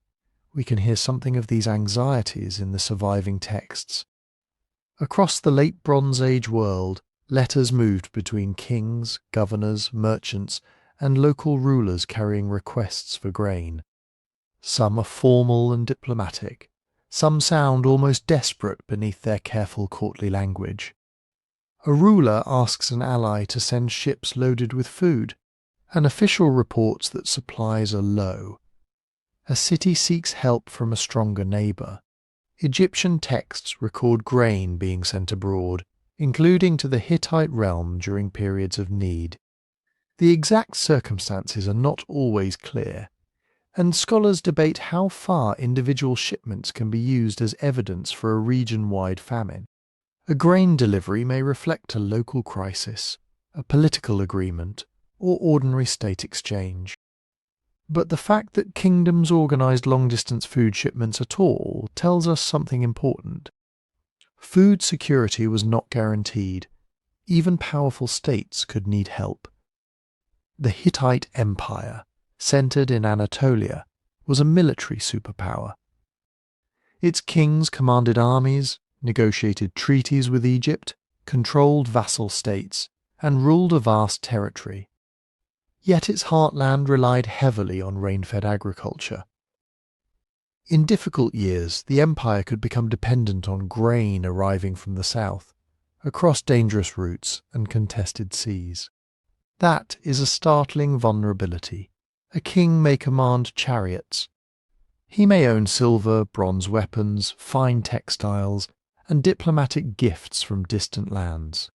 We can hear something of these anxieties in the surviving texts. Across the late Bronze Age world, letters moved between kings, governors, merchants, and local rulers carrying requests for grain. Some are formal and diplomatic. Some sound almost desperate beneath their careful courtly language. A ruler asks an ally to send ships loaded with food. An official reports that supplies are low. A city seeks help from a stronger neighbour. Egyptian texts record grain being sent abroad, including to the Hittite realm during periods of need. The exact circumstances are not always clear, and scholars debate how far individual shipments can be used as evidence for a region-wide famine. A grain delivery may reflect a local crisis, a political agreement, or ordinary state exchange. But the fact that kingdoms organised long-distance food shipments at all tells us something important. Food security was not guaranteed. Even powerful states could need help. The Hittite Empire, centred in Anatolia, was a military superpower. Its kings commanded armies, negotiated treaties with Egypt, controlled vassal states, and ruled a vast territory. Yet its heartland relied heavily on rain-fed agriculture. In difficult years, the empire could become dependent on grain arriving from the south, across dangerous routes and contested seas. That is a startling vulnerability. A king may command chariots. He may own silver, bronze weapons, fine textiles, and diplomatic gifts from distant lands.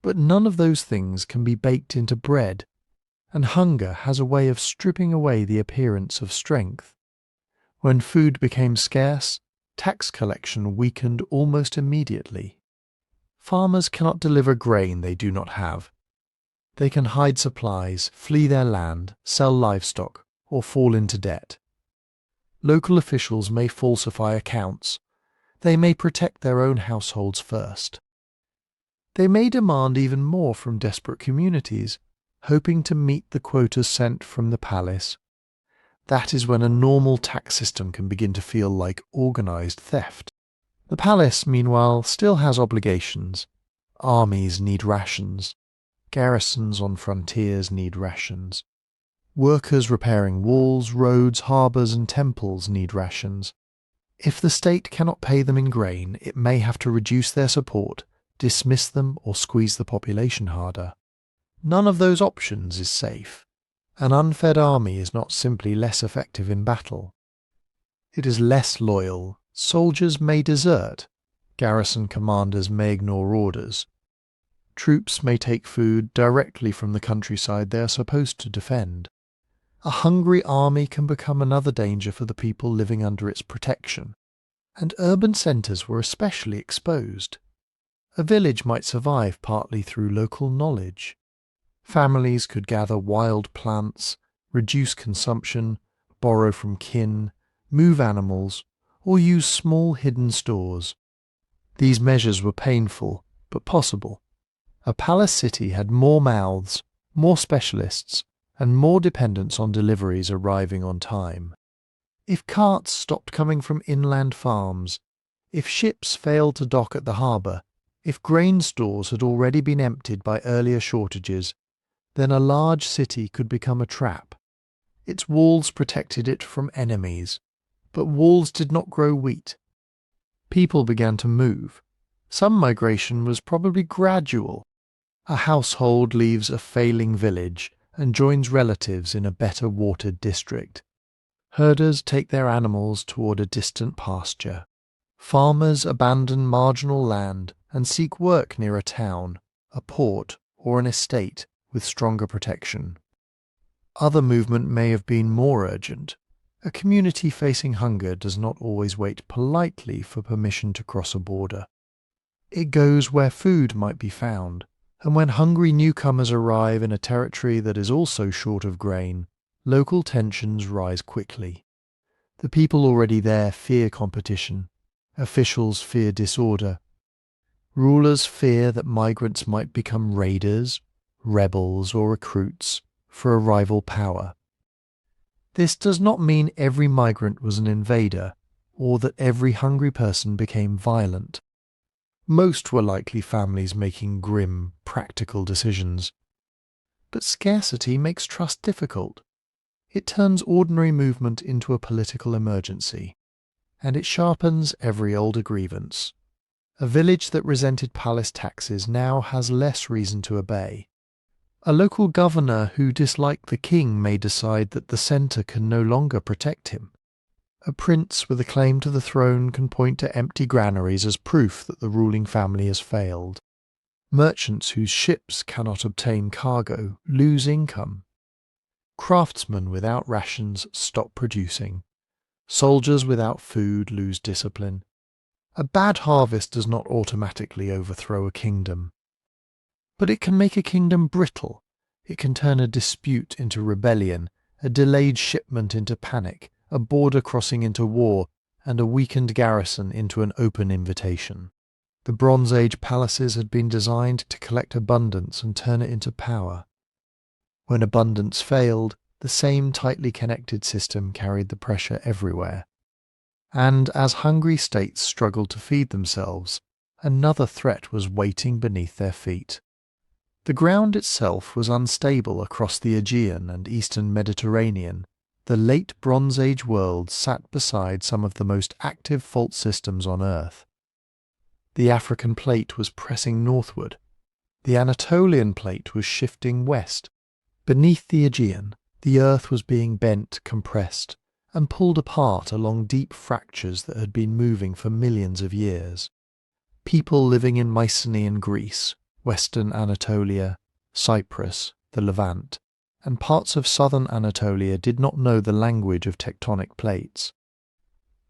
But none of those things can be baked into bread, and hunger has a way of stripping away the appearance of strength. When food became scarce, tax collection weakened almost immediately. Farmers cannot deliver grain they do not have. They can hide supplies, flee their land, sell livestock, or fall into debt. Local officials may falsify accounts. They may protect their own households first. They may demand even more from desperate communities, hoping to meet the quotas sent from the palace. That is when a normal tax system can begin to feel like organised theft. The palace, meanwhile, still has obligations. Armies need rations. Garrisons on frontiers need rations. Workers repairing walls, roads, harbours and temples need rations. If the state cannot pay them in grain, it may have to reduce their support, dismiss them or squeeze the population harder. None of those options is safe. An unfed army is not simply less effective in battle. It is less loyal. Soldiers may desert. Garrison commanders may ignore orders. Troops may take food directly from the countryside they are supposed to defend. A hungry army can become another danger for the people living under its protection. And urban centres were especially exposed. A village might survive partly through local knowledge. Families could gather wild plants, reduce consumption, borrow from kin, move animals, or use small hidden stores. These measures were painful, but possible. A palace city had more mouths, more specialists, and more dependence on deliveries arriving on time. If carts stopped coming from inland farms, if ships failed to dock at the harbour, if grain stores had already been emptied by earlier shortages, then a large city could become a trap. Its walls protected it from enemies, but walls did not grow wheat. People began to move. Some migration was probably gradual. A household leaves a failing village and joins relatives in a better watered district. Herders take their animals toward a distant pasture. Farmers abandon marginal land and seek work near a town, a port, or an estate with stronger protection. Other movement may have been more urgent. A community facing hunger does not always wait politely for permission to cross a border. It goes where food might be found, and when hungry newcomers arrive in a territory that is also short of grain, local tensions rise quickly. The people already there fear competition. Officials fear disorder. Rulers fear that migrants might become raiders, rebels or recruits for a rival power. This does not mean every migrant was an invader or that every hungry person became violent. Most were likely families making grim, practical decisions. But scarcity makes trust difficult. It turns ordinary movement into a political emergency, and it sharpens every older grievance. A village that resented palace taxes now has less reason to obey. A local governor who disliked the king may decide that the centre can no longer protect him. A prince with a claim to the throne can point to empty granaries as proof that the ruling family has failed. Merchants whose ships cannot obtain cargo lose income. Craftsmen without rations stop producing. Soldiers without food lose discipline. A bad harvest does not automatically overthrow a kingdom. But it can make a kingdom brittle. It can turn a dispute into rebellion, a delayed shipment into panic, a border crossing into war, and a weakened garrison into an open invitation. The Bronze Age palaces had been designed to collect abundance and turn it into power. When abundance failed, the same tightly connected system carried the pressure everywhere. And as hungry states struggled to feed themselves, another threat was waiting beneath their feet. The ground itself was unstable across the Aegean and eastern Mediterranean. The late Bronze Age world sat beside some of the most active fault systems on Earth. The African plate was pressing northward. The Anatolian plate was shifting west. Beneath the Aegean, the Earth was being bent, compressed, and pulled apart along deep fractures that had been moving for millions of years. People living in Mycenaean Greece, western Anatolia, Cyprus, the Levant, and parts of southern Anatolia did not know the language of tectonic plates.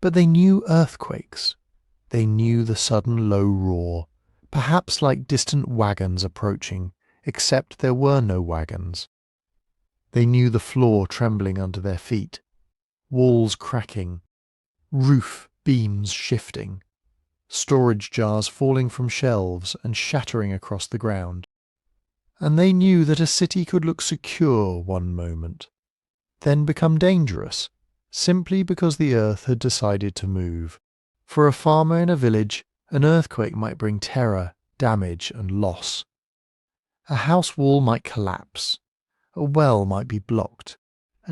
But they knew earthquakes. They knew the sudden low roar, perhaps like distant wagons approaching, except there were no wagons. They knew the floor trembling under their feet, walls cracking, roof beams shifting, storage jars falling from shelves and shattering across the ground. And they knew that a city could look secure one moment, then become dangerous, simply because the earth had decided to move. For a farmer in a village, an earthquake might bring terror, damage, and loss. A house wall might collapse. A well might be blocked.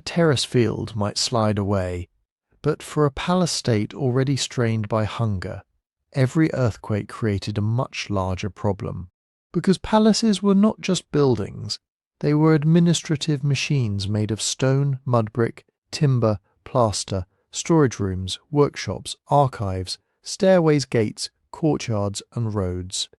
A terrace field might slide away, but for a palace state already strained by hunger, every earthquake created a much larger problem. Because palaces were not just buildings, they were administrative machines made of stone, mud brick, timber, plaster, storage rooms, workshops, archives, stairways, gates, courtyards, and roads.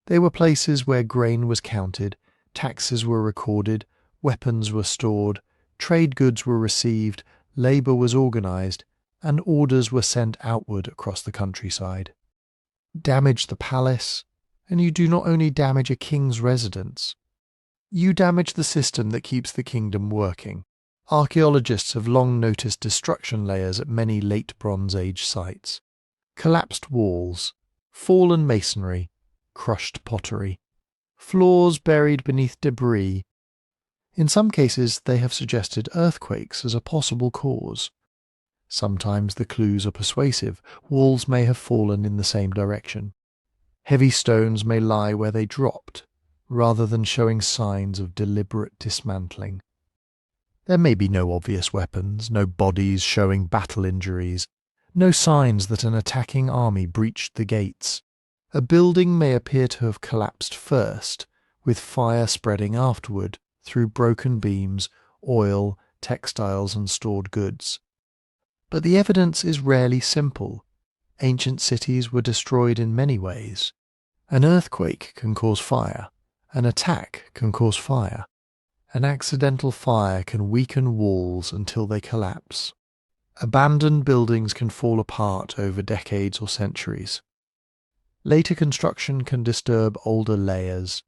They were places where grain was counted, taxes were recorded, weapons were stored, trade goods were received, labour was organised, and orders were sent outward across the countryside. Damage the palace, and you do not only damage a king's residence, you damage the system that keeps the kingdom working. Archaeologists have long noticed destruction layers at many late Bronze Age sites. Collapsed walls, fallen masonry, crushed pottery, floors buried beneath debris. In some cases, they have suggested earthquakes as a possible cause. Sometimes the clues are persuasive. Walls may have fallen in the same direction. Heavy stones may lie where they dropped, rather than showing signs of deliberate dismantling. There may be no obvious weapons, no bodies showing battle injuries, no signs that an attacking army breached the gates. A building may appear to have collapsed first, with fire spreading afterward through broken beams, oil, textiles, and stored goods. But the evidence is rarely simple. Ancient cities were destroyed in many ways. An earthquake can cause fire. An attack can cause fire. An accidental fire can weaken walls until they collapse. Abandoned buildings can fall apart over decades or centuries. Later construction can disturb older layers.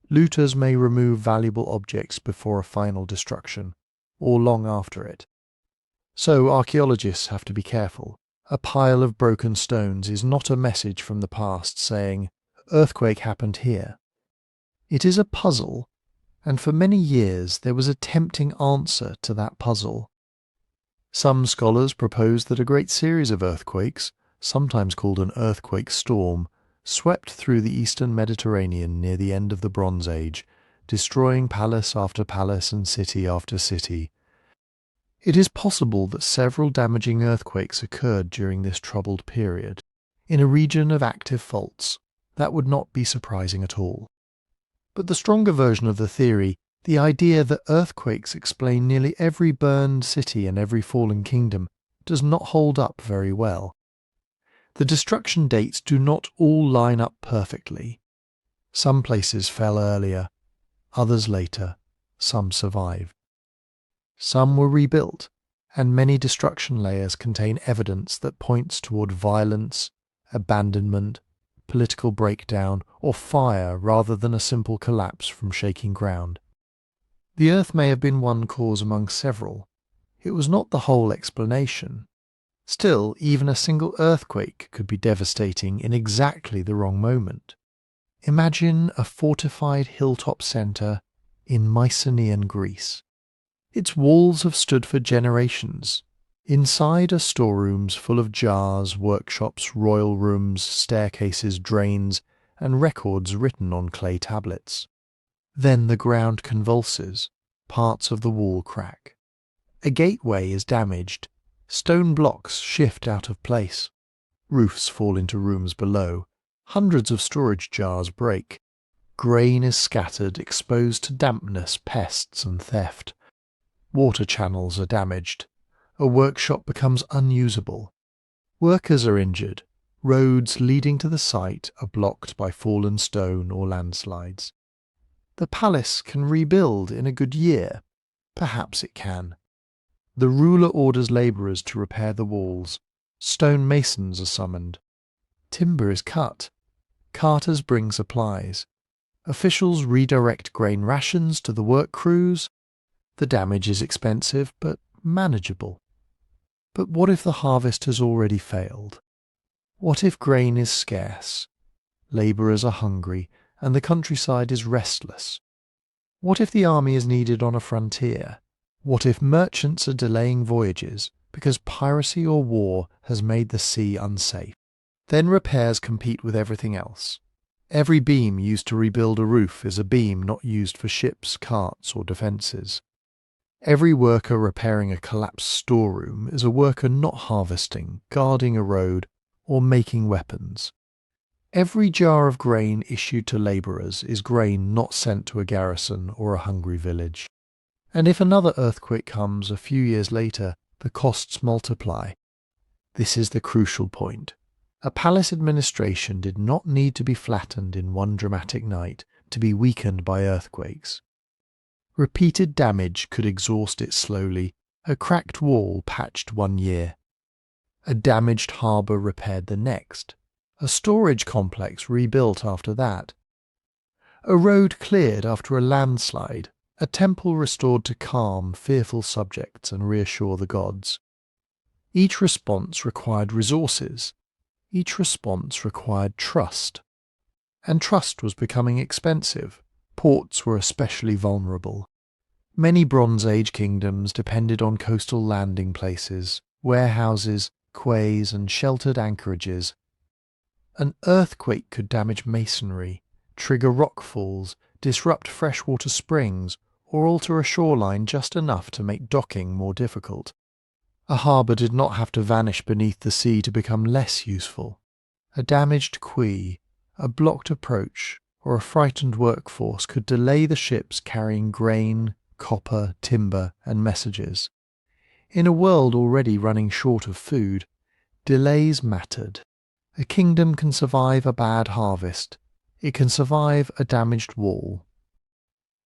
Looters may remove valuable objects before a final destruction, or long after it. So archaeologists have to be careful. A pile of broken stones is not a message from the past saying, "Earthquake happened here." It is a puzzle, and for many years there was a tempting answer to that puzzle. Some scholars propose that a great series of earthquakes, sometimes called an earthquake storm, swept through the eastern Mediterranean near the end of the Bronze Age, destroying palace after palace and city after city. It is possible that several damaging earthquakes occurred during this troubled period. In a region of active faults, that would not be surprising at all. But the stronger version of the theory, the idea that earthquakes explain nearly every burned city and every fallen kingdom, does not hold up very well. The destruction dates do not all line up perfectly. Some places fell earlier, others later, some survived. Some were rebuilt, and many destruction layers contain evidence that points toward violence, abandonment, political breakdown, or fire rather than a simple collapse from shaking ground. The earth may have been one cause among several. It was not the whole explanation. Still, even a single earthquake could be devastating in exactly the wrong moment. Imagine a fortified hilltop centre in Mycenaean Greece. Its walls have stood for generations. Inside are storerooms full of jars, workshops, royal rooms, staircases, drains, and records written on clay tablets. Then the ground convulses, parts of the wall crack. A gateway is damaged, stone blocks shift out of place, roofs fall into rooms below, hundreds of storage jars break, grain is scattered, exposed to dampness, pests, and theft. Water channels are damaged. A workshop becomes unusable. Workers are injured. Roads leading to the site are blocked by fallen stone or landslides. The palace can rebuild in a good year. Perhaps it can. The ruler orders labourers to repair the walls. Stone masons are summoned. Timber is cut. Carters bring supplies. Officials redirect grain rations to the work crews. The damage is expensive, but manageable. But what if the harvest has already failed? What if grain is scarce, labourers are hungry, and the countryside is restless? What if the army is needed on a frontier? What if merchants are delaying voyages because piracy or war has made the sea unsafe? Then repairs compete with everything else. Every beam used to rebuild a roof is a beam not used for ships, carts, or defences. Every worker repairing a collapsed storeroom is a worker not harvesting, guarding a road, or making weapons. Every jar of grain issued to labourers is grain not sent to a garrison or a hungry village. And if another earthquake comes a few years later, the costs multiply. This is the crucial point. A palace administration did not need to be flattened in one dramatic night to be weakened by earthquakes. Repeated damage could exhaust it slowly, a cracked wall patched 1 year, a damaged harbour repaired the next, a storage complex rebuilt after that, a road cleared after a landslide, a temple restored to calm fearful subjects and reassure the gods. Each response required resources. Each response required trust. And trust was becoming expensive. Ports were especially vulnerable. Many Bronze Age kingdoms depended on coastal landing places, warehouses, quays, and sheltered anchorages. An earthquake could damage masonry, trigger rockfalls, disrupt freshwater springs, or alter a shoreline just enough to make docking more difficult. A harbour did not have to vanish beneath the sea to become less useful. A damaged quay, a blocked approach, or a frightened workforce could delay the ships carrying grain, copper, timber, and messages. In a world already running short of food, delays mattered. A kingdom can survive a bad harvest. It can survive a damaged wall.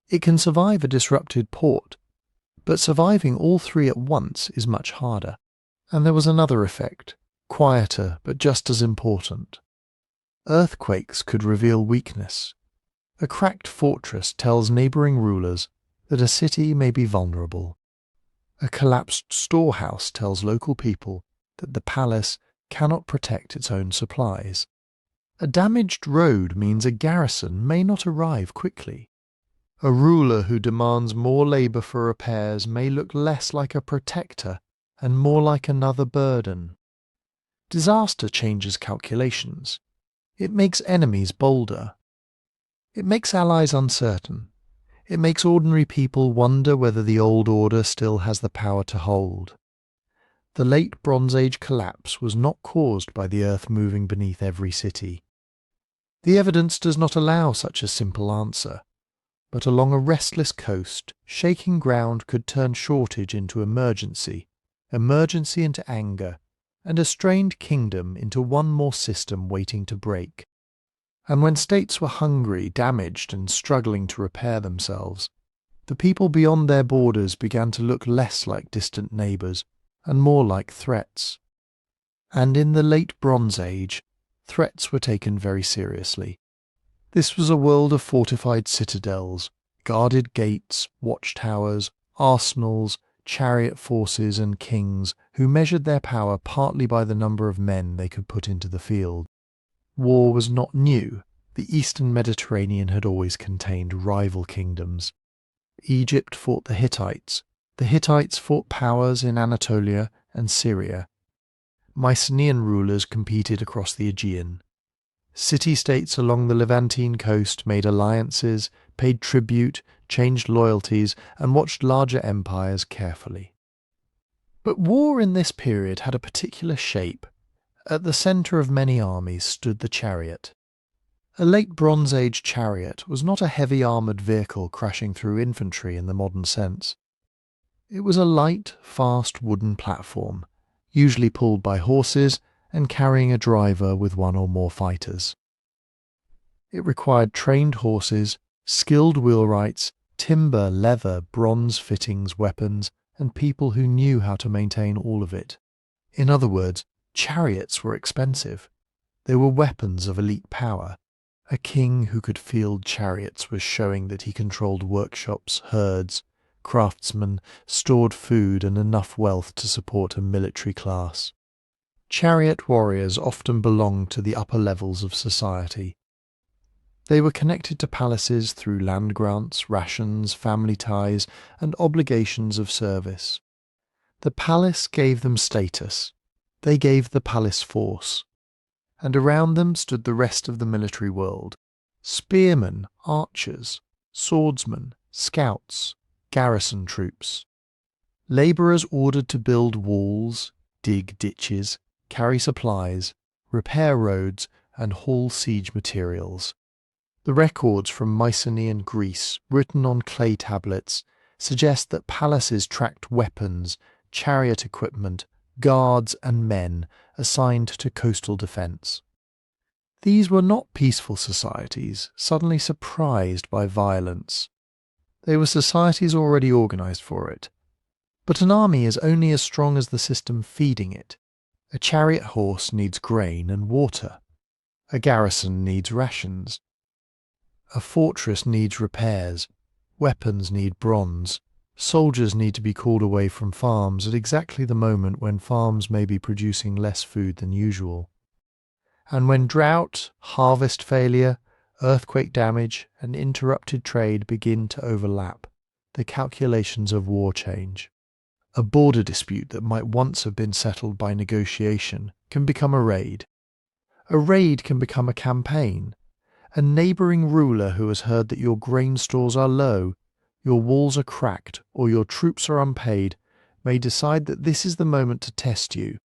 It can survive a disrupted port. But surviving all three at once is much harder. And there was another effect, quieter but just as important. Earthquakes could reveal weakness. A cracked fortress tells neighbouring rulers that a city may be vulnerable. A collapsed storehouse tells local people that the palace cannot protect its own supplies. A damaged road means a garrison may not arrive quickly. A ruler who demands more labour for repairs may look less like a protector and more like another burden. Disaster changes calculations. It makes enemies bolder. It makes allies uncertain. It makes ordinary people wonder whether the old order still has the power to hold. The late Bronze Age collapse was not caused by the earth moving beneath every city. The evidence does not allow such a simple answer. But along a restless coast, shaking ground could turn shortage into emergency, emergency into anger, and a strained kingdom into one more system waiting to break. And when states were hungry, damaged, and struggling to repair themselves, the people beyond their borders began to look less like distant neighbours and more like threats. And in the late Bronze Age, threats were taken very seriously. This was a world of fortified citadels, guarded gates, watchtowers, arsenals, chariot forces and kings who measured their power partly by the number of men they could put into the field. War was not new. The eastern Mediterranean had always contained rival kingdoms. Egypt fought the Hittites fought powers in Anatolia and Syria. Mycenaean rulers competed across the Aegean. City-states along the Levantine coast made alliances, paid tribute, changed loyalties, and watched larger empires carefully. But war in this period had a particular shape. At the centre of many armies stood the chariot. A late Bronze Age chariot was not a heavy armoured vehicle crashing through infantry in the modern sense. It was a light, fast wooden platform, usually pulled by horses and carrying a driver with one or more fighters. It required trained horses, skilled wheelwrights, timber, leather, bronze fittings, weapons, and people who knew how to maintain all of it. In other words, chariots were expensive. They were weapons of elite power. A king who could field chariots was showing that he controlled workshops, herds, craftsmen, stored food, and enough wealth to support a military class. Chariot warriors often belonged to the upper levels of society. They were connected to palaces through land grants, rations, family ties, and obligations of service. The palace gave them status. They gave the palace force. And around them stood the rest of the military world. Spearmen, archers, swordsmen, scouts, garrison troops. Labourers ordered to build walls, dig ditches, carry supplies, repair roads, and haul siege materials. The records from Mycenaean Greece, written on clay tablets, suggest that palaces tracked weapons, chariot equipment, guards, and men assigned to coastal defence. These were not peaceful societies, suddenly surprised by violence. They were societies already organised for it. But an army is only as strong as the system feeding it. A chariot horse needs grain and water. A garrison needs rations. A fortress needs repairs. Weapons need bronze. Soldiers need to be called away from farms at exactly the moment when farms may be producing less food than usual. And when drought, harvest failure, earthquake damage, and interrupted trade begin to overlap, the calculations of war change. A border dispute that might once have been settled by negotiation can become a raid. A raid can become a campaign. A neighbouring ruler who has heard that your grain stores are low, your walls are cracked, or your troops are unpaid, may decide that this is the moment to test you.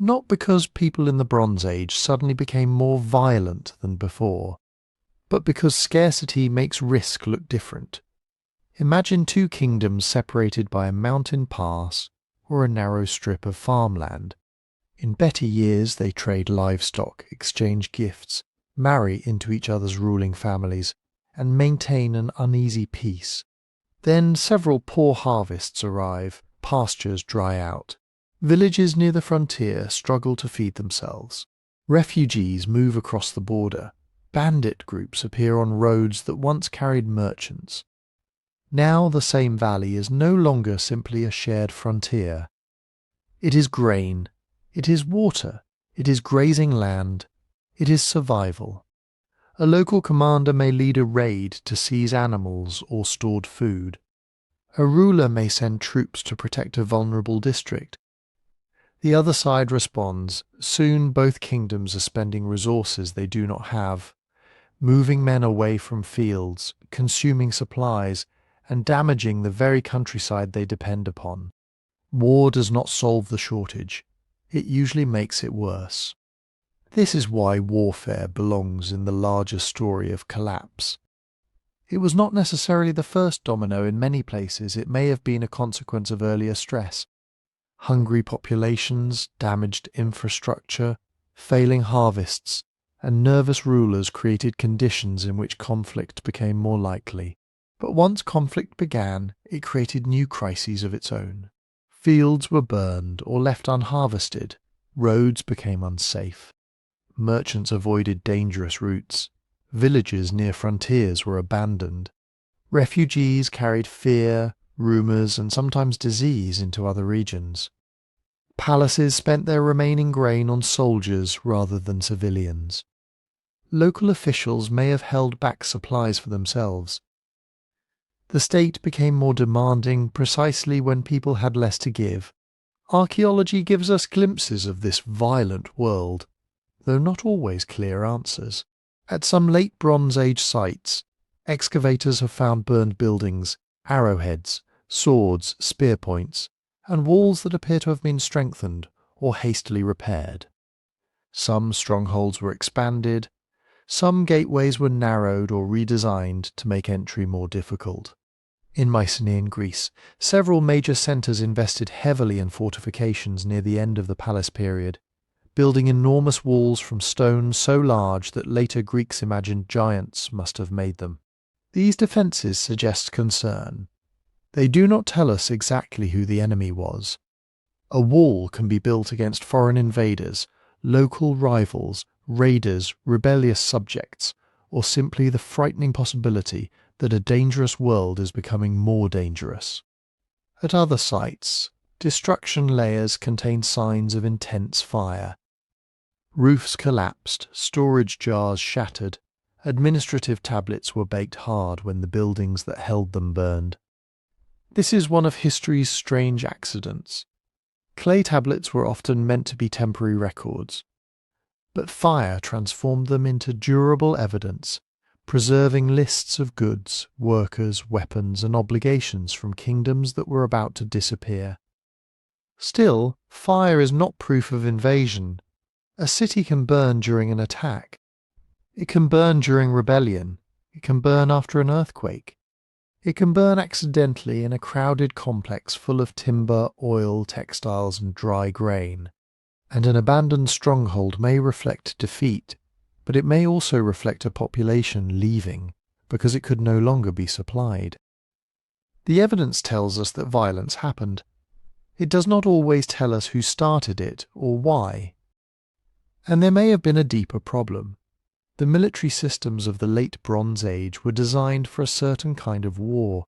Not because people in the Bronze Age suddenly became more violent than before, but because scarcity makes risk look different. Imagine two kingdoms separated by a mountain pass or a narrow strip of farmland. In better years they trade livestock, exchange gifts, marry into each other's ruling families, and maintain an uneasy peace. Then several poor harvests arrive, pastures dry out. Villages near the frontier struggle to feed themselves. Refugees move across the border. Bandit groups appear on roads that once carried merchants. Now the same valley is no longer simply a shared frontier. It is grain, it is water, it is grazing land, it is survival. A local commander may lead a raid to seize animals or stored food. A ruler may send troops to protect a vulnerable district. The other side responds. Soon both kingdoms are spending resources they do not have, moving men away from fields, consuming supplies, and damaging the very countryside they depend upon. War does not solve the shortage. It usually makes it worse. This is why warfare belongs in the larger story of collapse. It was not necessarily the first domino in many places. It may have been a consequence of earlier stress. Hungry populations, damaged infrastructure, failing harvests, and nervous rulers created conditions in which conflict became more likely. But once conflict began, it created new crises of its own. Fields were burned or left unharvested. Roads became unsafe. Merchants avoided dangerous routes. Villages near frontiers were abandoned. Refugees carried fear, rumours, and sometimes disease into other regions. Palaces spent their remaining grain on soldiers rather than civilians. Local officials may have held back supplies for themselves. The state became more demanding precisely when people had less to give. Archaeology gives us glimpses of this violent world, though not always clear answers. At some late Bronze Age sites, excavators have found burned buildings, arrowheads, swords, spear points, and walls that appear to have been strengthened or hastily repaired. Some strongholds were expanded, some gateways were narrowed or redesigned to make entry more difficult. In Mycenaean Greece, several major centres invested heavily in fortifications near the end of the palace period, building enormous walls from stone so large that later Greeks imagined giants must have made them. These defences suggest concern. They do not tell us exactly who the enemy was. A wall can be built against foreign invaders, local rivals, raiders, rebellious subjects, or simply the frightening possibility that a dangerous world is becoming more dangerous. At other sites, destruction layers contain signs of intense fire. Roofs collapsed, storage jars shattered, administrative tablets were baked hard when the buildings that held them burned. This is one of history's strange accidents. Clay tablets were often meant to be temporary records, but fire transformed them into durable evidence, preserving lists of goods, workers, weapons, and obligations from kingdoms that were about to disappear. Still, fire is not proof of invasion. A city can burn during an attack. It can burn during rebellion. It can burn after an earthquake. It can burn accidentally in a crowded complex full of timber, oil, textiles, and dry grain. And an abandoned stronghold may reflect defeat, but it may also reflect a population leaving because it could no longer be supplied. The evidence tells us that violence happened. It does not always tell us who started it or why. And there may have been a deeper problem. The military systems of the late Bronze Age were designed for a certain kind of war.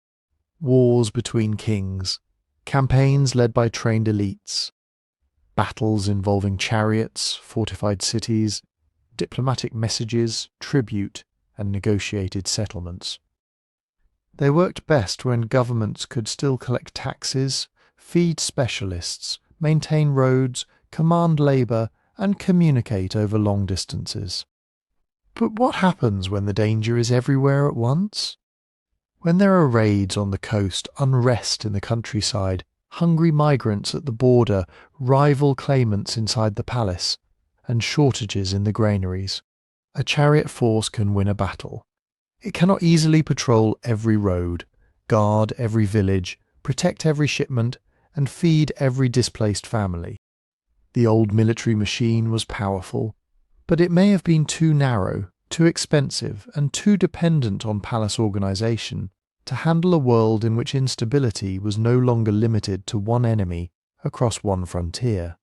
Wars between kings, campaigns led by trained elites, battles involving chariots, fortified cities, diplomatic messages, tribute, and negotiated settlements. They worked best when governments could still collect taxes, feed specialists, maintain roads, command labour, and communicate over long distances. But what happens when the danger is everywhere at once? When there are raids on the coast, unrest in the countryside, hungry migrants at the border, rival claimants inside the palace, and shortages in the granaries, a chariot force can win a battle. It cannot easily patrol every road, guard every village, protect every shipment, and feed every displaced family. The old military machine was powerful, but it may have been too narrow, too expensive, and too dependent on palace organisation to handle a world in which instability was no longer limited to one enemy across one frontier.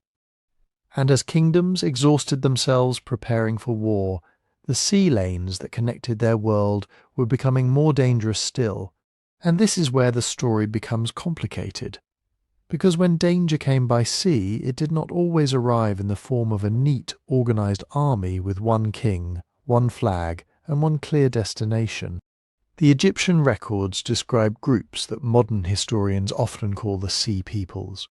And as kingdoms exhausted themselves preparing for war, the sea lanes that connected their world were becoming more dangerous still, and this is where the story becomes complicated. Because when danger came by sea, it did not always arrive in the form of a neat, organised army with one king, one flag, and one clear destination. The Egyptian records describe groups that modern historians often call the Sea Peoples.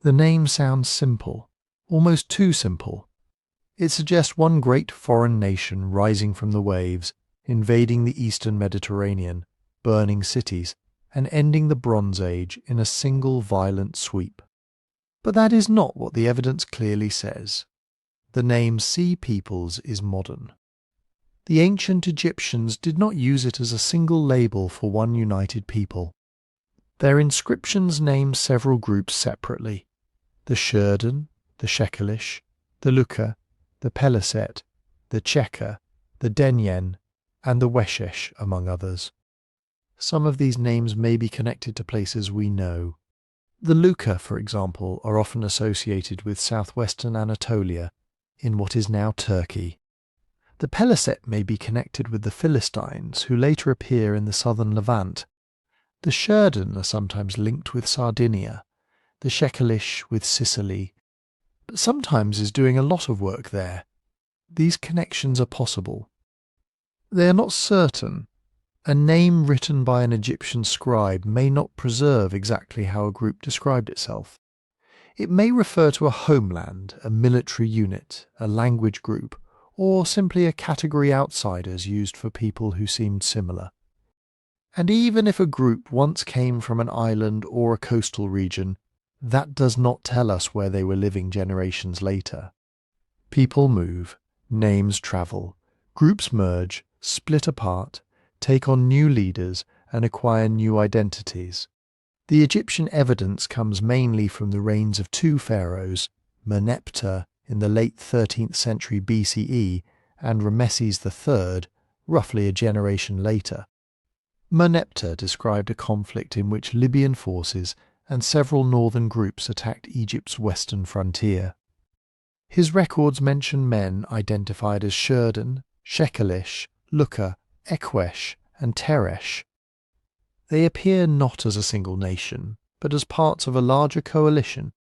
The name sounds simple, almost too simple. It suggests one great foreign nation rising from the waves, invading the eastern Mediterranean, burning cities, and ending the Bronze Age in a single violent sweep. But that is not what the evidence clearly says. The name Sea Peoples is modern. The ancient Egyptians did not use it as a single label for one united people. Their inscriptions name several groups separately: the Sherden, the Shekelish, the Luka, the Peliset, the Cheka, the Denyen, and the Weshesh, among others. Some of these names may be connected to places we know. The Luka, for example, are often associated with southwestern Anatolia, in what is now Turkey. The Peliset may be connected with the Philistines, who later appear in the southern Levant. The Sherden are sometimes linked with Sardinia, the Shekelish with Sicily, but sometimes is doing a lot of work there. These connections are possible. They are not certain. A name written by an Egyptian scribe may not preserve exactly how a group described itself. It may refer to a homeland, a military unit, a language group, or simply a category outsiders used for people who seemed similar. And even if a group once came from an island or a coastal region, that does not tell us where they were living generations later. People move, names travel, groups merge, split apart, take on new leaders, and acquire new identities. The Egyptian evidence comes mainly from the reigns of two pharaohs, Merneptah in the late 13th century BCE and Rameses III, roughly a generation later. Merneptah described a conflict in which Libyan forces and several northern groups attacked Egypt's western frontier. His records mention men identified as Sherden, Shekelish, Luka, Ekwesh, and Teresh. They appear not as a single nation, but as parts of a larger coalition.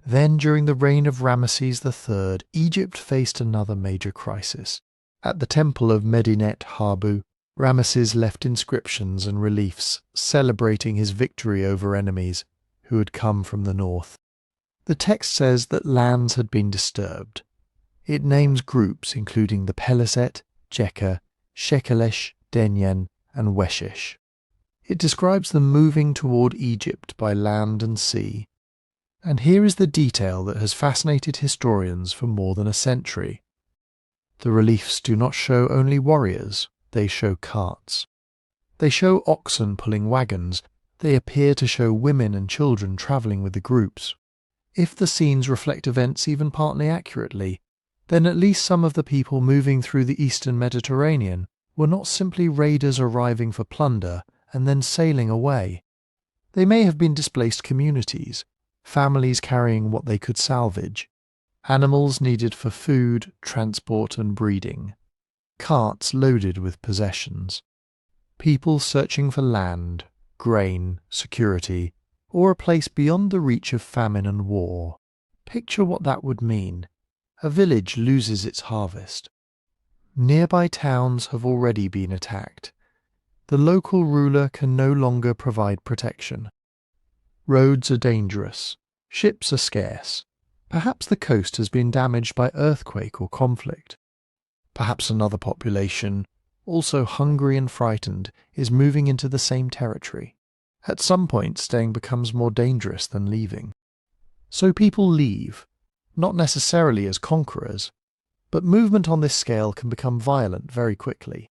Then, during the reign of Ramesses III, Egypt faced another major crisis. At the temple of Medinet Habu, Ramesses left inscriptions and reliefs celebrating his victory over enemies who had come from the north. The text says that lands had been disturbed. It names groups including the Peliset, Cheka, Shekelesh, Denyen, and Weshish. It describes them moving toward Egypt by land and sea. And here is the detail that has fascinated historians for more than a century. The reliefs do not show only warriors, they show carts. They show oxen pulling wagons, they appear to show women and children travelling with the groups. If the scenes reflect events even partly accurately, then at least some of the people moving through the eastern Mediterranean were not simply raiders arriving for plunder and then sailing away. They may have been displaced communities, families carrying what they could salvage, animals needed for food, transport and breeding, carts loaded with possessions, people searching for land, grain, security, or a place beyond the reach of famine and war. Picture what that would mean. A village loses its harvest. Nearby towns have already been attacked. The local ruler can no longer provide protection. Roads are dangerous. Ships are scarce. Perhaps the coast has been damaged by earthquake or conflict. Perhaps another population, also hungry and frightened, is moving into the same territory. At some point, staying becomes more dangerous than leaving. So people leave, not necessarily as conquerors, but movement on this scale can become violent very quickly.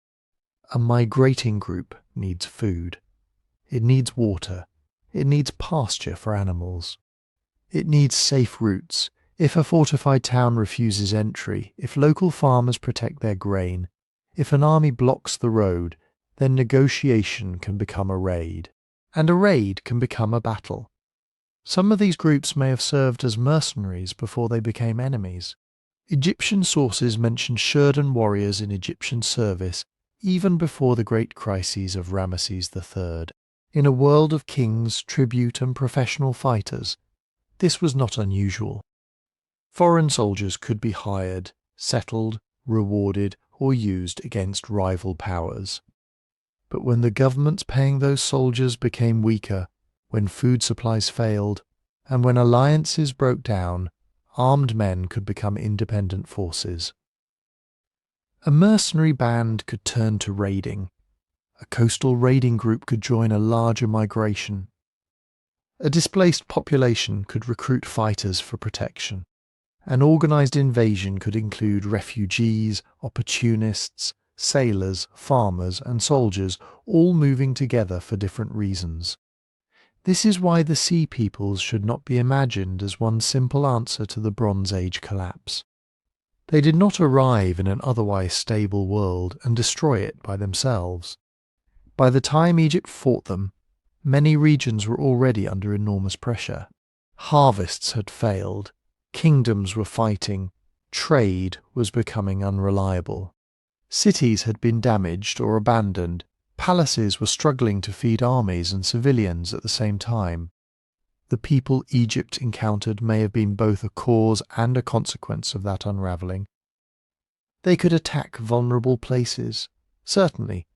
A migrating group needs food. It needs water. It needs pasture for animals. It needs safe routes. If a fortified town refuses entry, if local farmers protect their grain, if an army blocks the road, then negotiation can become a raid. And a raid can become a battle. Some of these groups may have served as mercenaries before they became enemies. Egyptian sources mention Shurdan warriors in Egyptian service even before the great crises of Ramesses III. In a world of kings, tribute and professional fighters, this was not unusual. Foreign soldiers could be hired, settled, rewarded, or used against rival powers. But when the governments paying those soldiers became weaker, when food supplies failed, and when alliances broke down, armed men could become independent forces. A mercenary band could turn to raiding. A coastal raiding group could join a larger migration. A displaced population could recruit fighters for protection. An organised invasion could include refugees, opportunists, sailors, farmers and soldiers, all moving together for different reasons. This is why the Sea Peoples should not be imagined as one simple answer to the Bronze Age collapse. They did not arrive in an otherwise stable world and destroy it by themselves. By the time Egypt fought them, many regions were already under enormous pressure. Harvests had failed, kingdoms were fighting, trade was becoming unreliable. Cities had been damaged or abandoned, palaces were struggling to feed armies and civilians at the same time. The people Egypt encountered may have been both a cause and a consequence of that unravelling. They could attack vulnerable places, certainly.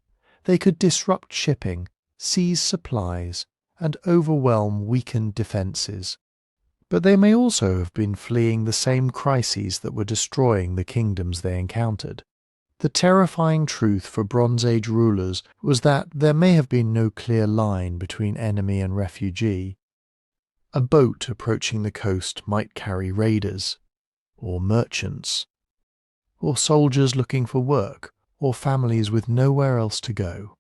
They could disrupt shipping, seize supplies, and overwhelm weakened defences. But they may also have been fleeing the same crises that were destroying the kingdoms they encountered. The terrifying truth for Bronze Age rulers was that there may have been no clear line between enemy and refugee. A boat approaching the coast might carry raiders, or merchants, or soldiers looking for work, or families with nowhere else to go.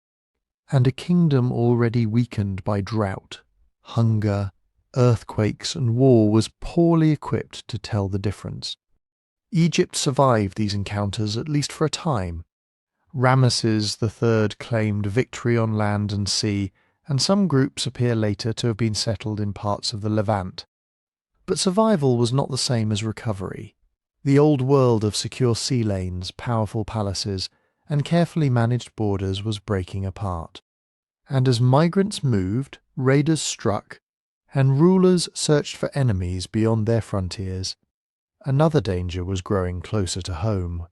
And a kingdom already weakened by drought, hunger, earthquakes and war was poorly equipped to tell the difference. Egypt survived these encounters at least for a time. Ramesses III claimed victory on land and sea, and some groups appear later to have been settled in parts of the Levant. But survival was not the same as recovery. The old world of secure sea lanes, powerful palaces, and carefully managed borders was breaking apart. And as migrants moved, raiders struck, and rulers searched for enemies beyond their frontiers, another danger was growing closer to home.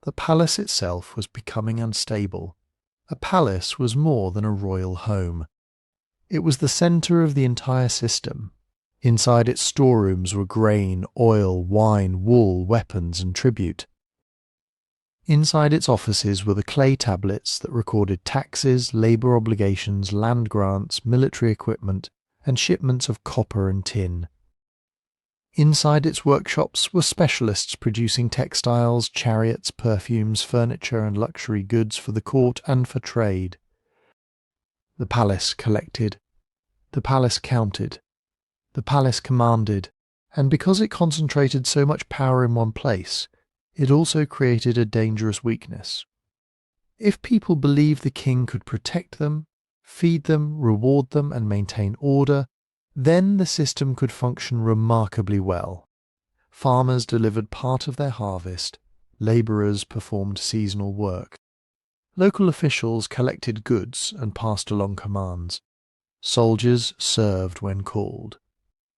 The palace itself was becoming unstable. A palace was more than a royal home. It was the centre of the entire system. Inside its storerooms were grain, oil, wine, wool, weapons and tribute. Inside its offices were the clay tablets that recorded taxes, labour obligations, land grants, military equipment, and shipments of copper and tin. Inside its workshops were specialists producing textiles, chariots, perfumes, furniture, and luxury goods for the court and for trade. The palace collected. The palace counted. The palace commanded. And because it concentrated so much power in one place, it also created a dangerous weakness. If people believed the king could protect them, feed them, reward them, and maintain order, then the system could function remarkably well. Farmers delivered part of their harvest, labourers performed seasonal work. Local officials collected goods and passed along commands. Soldiers served when called.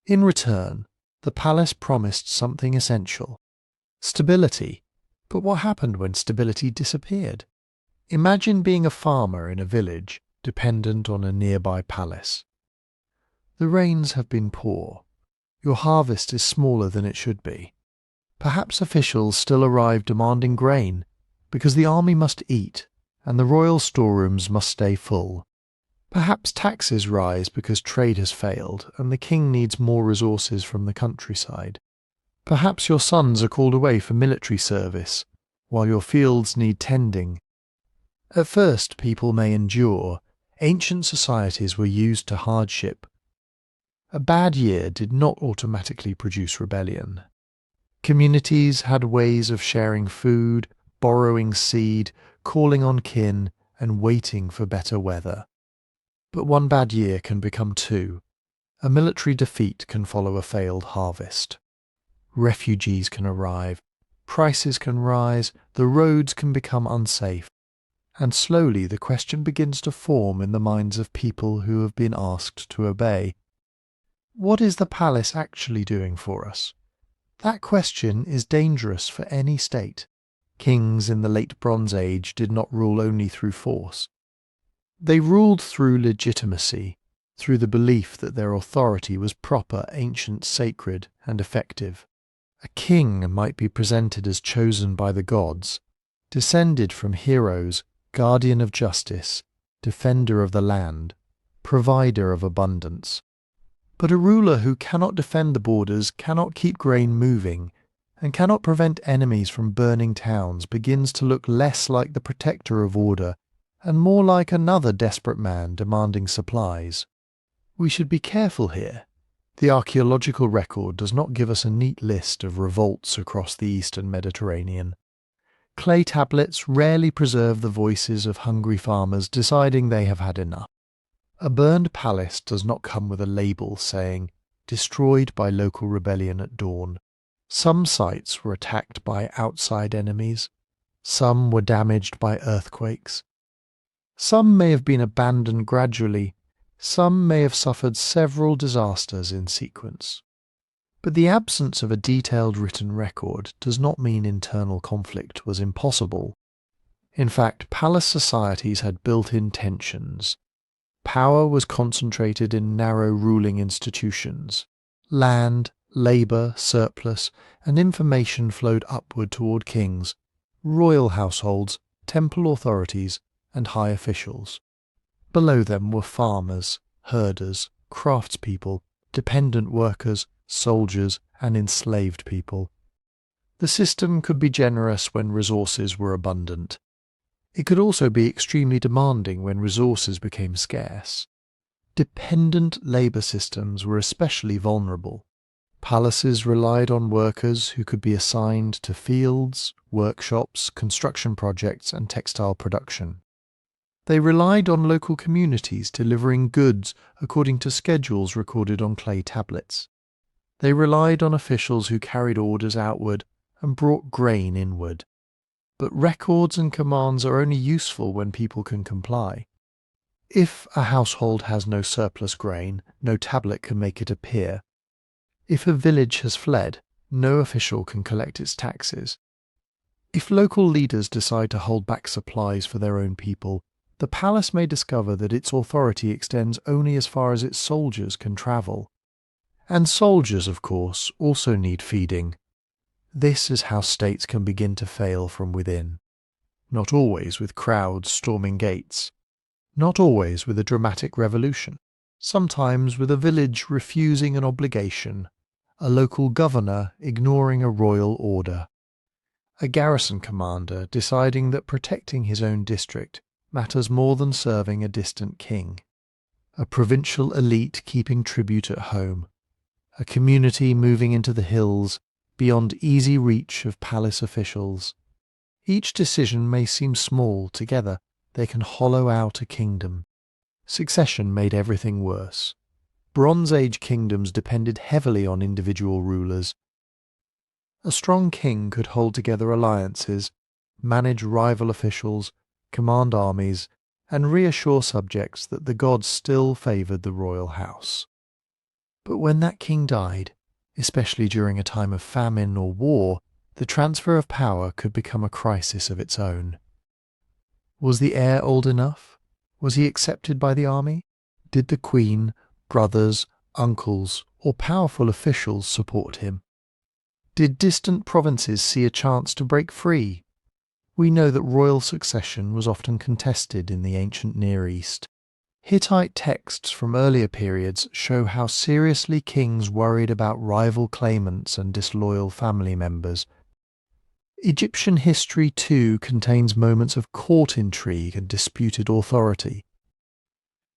In return, the palace promised something essential: stability. But what happened when stability disappeared? Imagine being a farmer in a village dependent on a nearby palace. The rains have been poor. Your harvest is smaller than it should be. Perhaps officials still arrive demanding grain because the army must eat and the royal storerooms must stay full. Perhaps taxes rise because trade has failed and the king needs more resources from the countryside. Perhaps your sons are called away for military service, while your fields need tending. At first people may endure. Ancient societies were used to hardship. A bad year did not automatically produce rebellion. Communities had ways of sharing food, borrowing seed, calling on kin, and waiting for better weather. But one bad year can become two. A military defeat can follow a failed harvest. Refugees can arrive, prices can rise, the roads can become unsafe, and slowly the question begins to form in the minds of people who have been asked to obey. What is the palace actually doing for us? That question is dangerous for any state. Kings in the late Bronze Age did not rule only through force. They ruled through legitimacy, through the belief that their authority was proper, ancient, sacred, and effective. A king might be presented as chosen by the gods, descended from heroes, guardian of justice, defender of the land, provider of abundance. But a ruler who cannot defend the borders, cannot keep grain moving, and cannot prevent enemies from burning towns begins to look less like the protector of order and more like another desperate man demanding supplies. We should be careful here. The archaeological record does not give us a neat list of revolts across the eastern Mediterranean. Clay tablets rarely preserve the voices of hungry farmers deciding they have had enough. A burned palace does not come with a label saying, "Destroyed by local rebellion at dawn." Some sites were attacked by outside enemies. Some were damaged by earthquakes. Some may have been abandoned gradually. Some may have suffered several disasters in sequence. But the absence of a detailed written record does not mean internal conflict was impossible. In fact, palace societies had built-in tensions. Power was concentrated in narrow ruling institutions. Land, labour, surplus, and information flowed upward toward kings, royal households, temple authorities, and high officials. Below them were farmers, herders, craftspeople, dependent workers, soldiers, and enslaved people. The system could be generous when resources were abundant. It could also be extremely demanding when resources became scarce. Dependent labour systems were especially vulnerable. Palaces relied on workers who could be assigned to fields, workshops, construction projects, and textile production. They relied on local communities delivering goods according to schedules recorded on clay tablets. They relied on officials who carried orders outward and brought grain inward. But records and commands are only useful when people can comply. If a household has no surplus grain, no tablet can make it appear. If a village has fled, no official can collect its taxes. If local leaders decide to hold back supplies for their own people, the palace may discover that its authority extends only as far as its soldiers can travel. And soldiers, of course, also need feeding. This is how states can begin to fail from within. not always with crowds storming gates, not always with a dramatic revolution, sometimes with a village refusing an obligation, a local governor ignoring a royal order, a garrison commander deciding that protecting his own district matters more than serving a distant king, a provincial elite keeping tribute at home, a community moving into the hills beyond easy reach of palace officials. Each decision may seem small. Together they can hollow out a kingdom. Succession made everything worse. Bronze Age kingdoms depended heavily on individual rulers. A strong king could hold together alliances, manage rival officials, command armies, and reassure subjects that the gods still favoured the royal house. But when that king died, especially during a time of famine or war, the transfer of power could become a crisis of its own. Was the heir old enough? Was he accepted by the army? Did the queen, brothers, uncles, or powerful officials support him? Did distant provinces see a chance to break free? We know that royal succession was often contested in the ancient Near East. Hittite texts from earlier periods show how seriously kings worried about rival claimants and disloyal family members. Egyptian history too contains moments of court intrigue and disputed authority.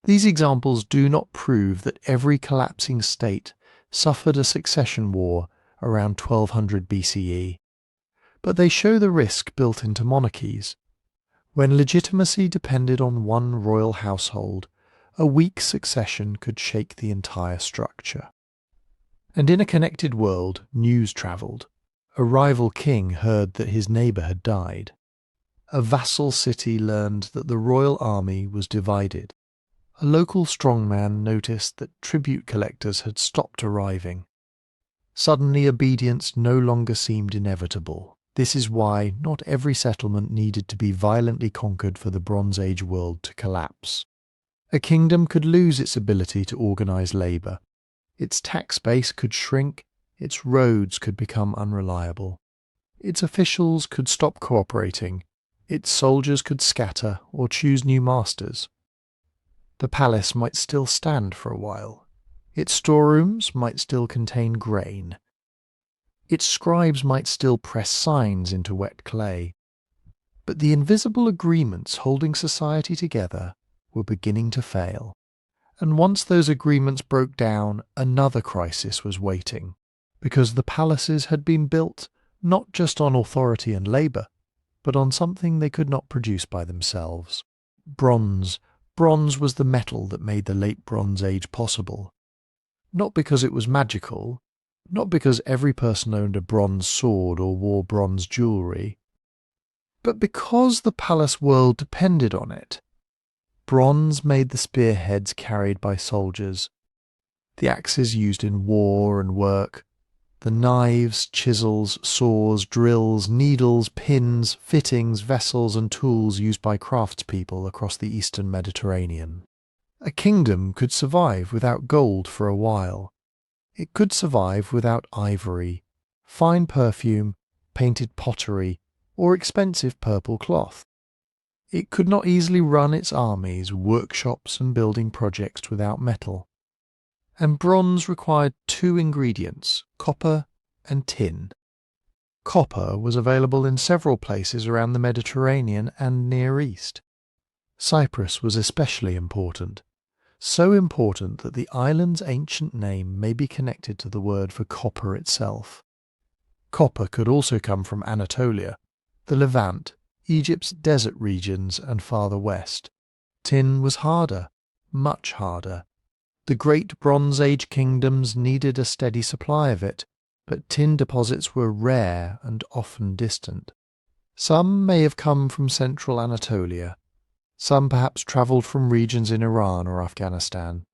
These examples do not prove that every collapsing state suffered a succession war around 1200 BCE, but they show the risk built into monarchies. When legitimacy depended on one royal household, a weak succession could shake the entire structure. And in a connected world, news travelled. A rival king heard that his neighbour had died. A vassal city learned that the royal army was divided. A local strongman noticed that tribute collectors had stopped arriving. Suddenly obedience no longer seemed inevitable. This is why not every settlement needed to be violently conquered for the Bronze Age world to collapse. A kingdom could lose its ability to organise labour. Its tax base could shrink, its roads could become unreliable. Its officials could stop cooperating, its soldiers could scatter or choose new masters. The palace might still stand for a while. Its storerooms might still contain grain. Its scribes might still press signs into wet clay. But the invisible agreements holding society together were beginning to fail. And once those agreements broke down, another crisis was waiting, because the palaces had been built not just on authority and labour, but on something they could not produce by themselves. Bronze. Bronze was the metal that made the late Bronze Age possible. Not because it was magical, not because every person owned a bronze sword or wore bronze jewellery, but because the palace world depended on it. Bronze made the spearheads carried by soldiers, the axes used in war and work, the knives, chisels, saws, drills, needles, pins, fittings, vessels and tools used by craftspeople across the eastern Mediterranean. A kingdom could survive without gold for a while. It could survive without ivory, fine perfume, painted pottery, or expensive purple cloth. It could not easily run its armies, workshops and building projects without metal. And bronze required two ingredients, copper and tin. Copper was available in several places around the Mediterranean and Near East. Cyprus was especially important, so important that the island's ancient name may be connected to the word for copper itself. Copper could also come from Anatolia, the Levant, Egypt's desert regions and farther west. Tin was harder, much harder. The great Bronze Age kingdoms needed a steady supply of it, but tin deposits were rare and often distant. Some may have come from central Anatolia. Some perhaps travelled from regions in Iran or Afghanistan.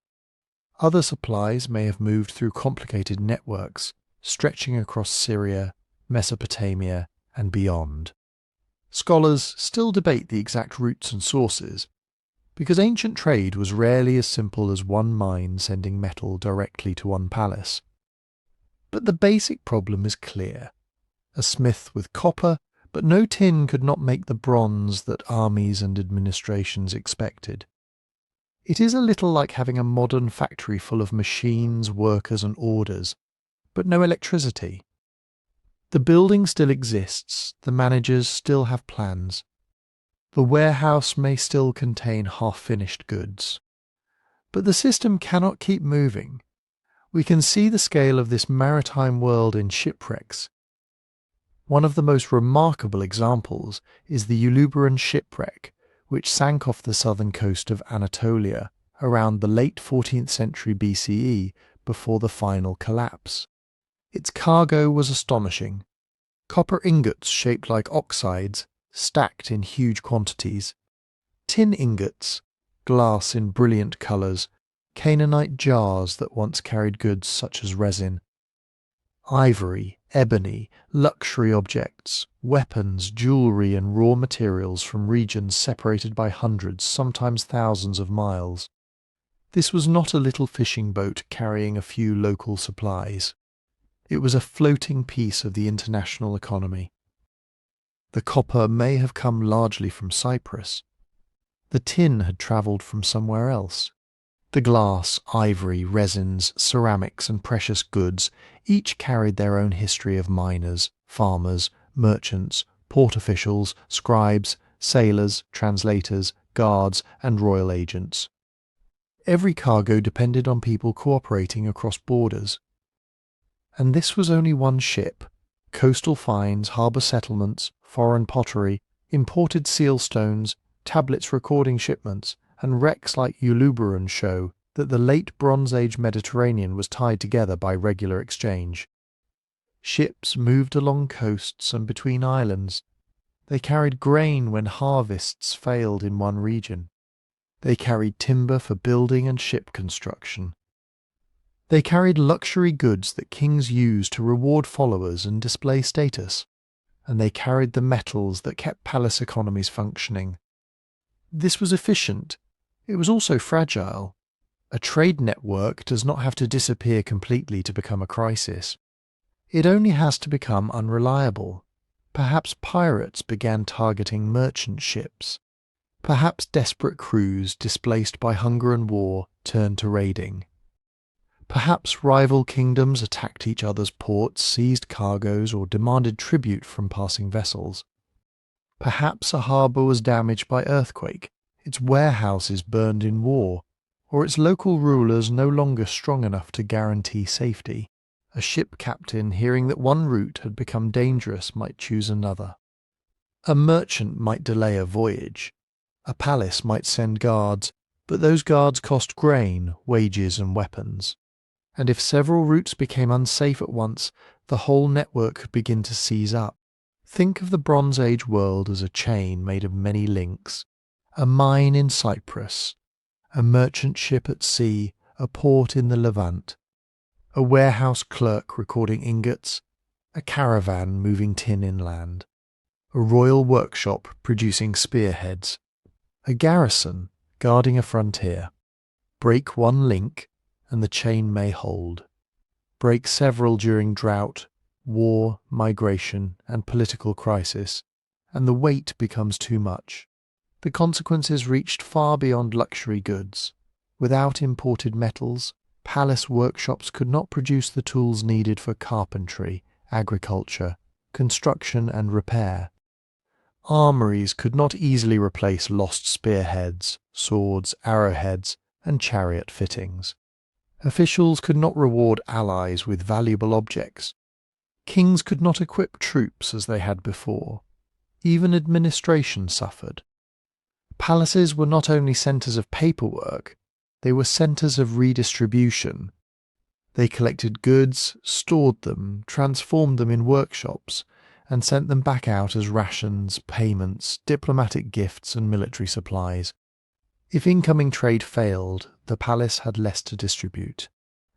Other supplies may have moved through complicated networks, stretching across Syria, Mesopotamia, and beyond. Scholars still debate the exact routes and sources, because ancient trade was rarely as simple as one mine sending metal directly to one palace. But the basic problem is clear. A smith with copper But no tin could not make the bronze that armies and administrations expected. It is a little like having a modern factory full of machines, workers and orders, but no electricity. The building still exists, the managers still have plans. The warehouse may still contain half-finished goods. But the system cannot keep moving. We can see the scale of this maritime world in shipwrecks. One of the most remarkable examples is the Ulubaran shipwreck, which sank off the southern coast of Anatolia around the late 14th century BCE before the final collapse. Its cargo was astonishing. Copper ingots shaped like oxides, stacked in huge quantities. Tin ingots, glass in brilliant colours, Canaanite jars that once carried goods such as resin. Ivory, ebony, luxury objects, weapons, jewellery and raw materials from regions separated by hundreds, sometimes thousands of miles. This was not a little fishing boat carrying a few local supplies. It was a floating piece of the international economy. The copper may have come largely from Cyprus. The tin had travelled from somewhere else. The glass, ivory, resins, ceramics and precious goods each carried their own history of miners, farmers, merchants, port officials, scribes, sailors, translators, guards and royal agents. Every cargo depended on people cooperating across borders. And this was only one ship. Coastal finds, harbour settlements, foreign pottery, imported seal stones, tablets recording shipments, and wrecks like Ulubaran show that the late Bronze Age Mediterranean was tied together by regular exchange. Ships moved along coasts and between islands. They carried grain when harvests failed in one region. They carried timber for building and ship construction. They carried luxury goods that kings used to reward followers and display status, and they carried the metals that kept palace economies functioning. This was efficient. It was also fragile. A trade network does not have to disappear completely to become a crisis. It only has to become unreliable. Perhaps pirates began targeting merchant ships. Perhaps desperate crews, displaced by hunger and war, turned to raiding. Perhaps rival kingdoms attacked each other's ports, seized cargoes, or demanded tribute from passing vessels. Perhaps a harbour was damaged by earthquake, its warehouses burned in war, or its local rulers no longer strong enough to guarantee safety. A ship captain, hearing that one route had become dangerous, might choose another. A merchant might delay a voyage. A palace might send guards, but those guards cost grain, wages and weapons. And if several routes became unsafe at once, the whole network could begin to seize up. Think of the Bronze Age world as a chain made of many links. A mine in Cyprus, a merchant ship at sea, a port in the Levant, a warehouse clerk recording ingots, a caravan moving tin inland, a royal workshop producing spearheads, a garrison guarding a frontier. Break one link, and the chain may hold. Break several during drought, war, migration, and political crisis, and the weight becomes too much. The consequences reached far beyond luxury goods. Without imported metals, palace workshops could not produce the tools needed for carpentry, agriculture, construction, and repair. Armories could not easily replace lost spearheads, swords, arrowheads, and chariot fittings. Officials could not reward allies with valuable objects. Kings could not equip troops as they had before. Even administration suffered. Palaces were not only centres of paperwork, they were centres of redistribution. They collected goods, stored them, transformed them in workshops, and sent them back out as rations, payments, diplomatic gifts and military supplies. If incoming trade failed, the palace had less to distribute.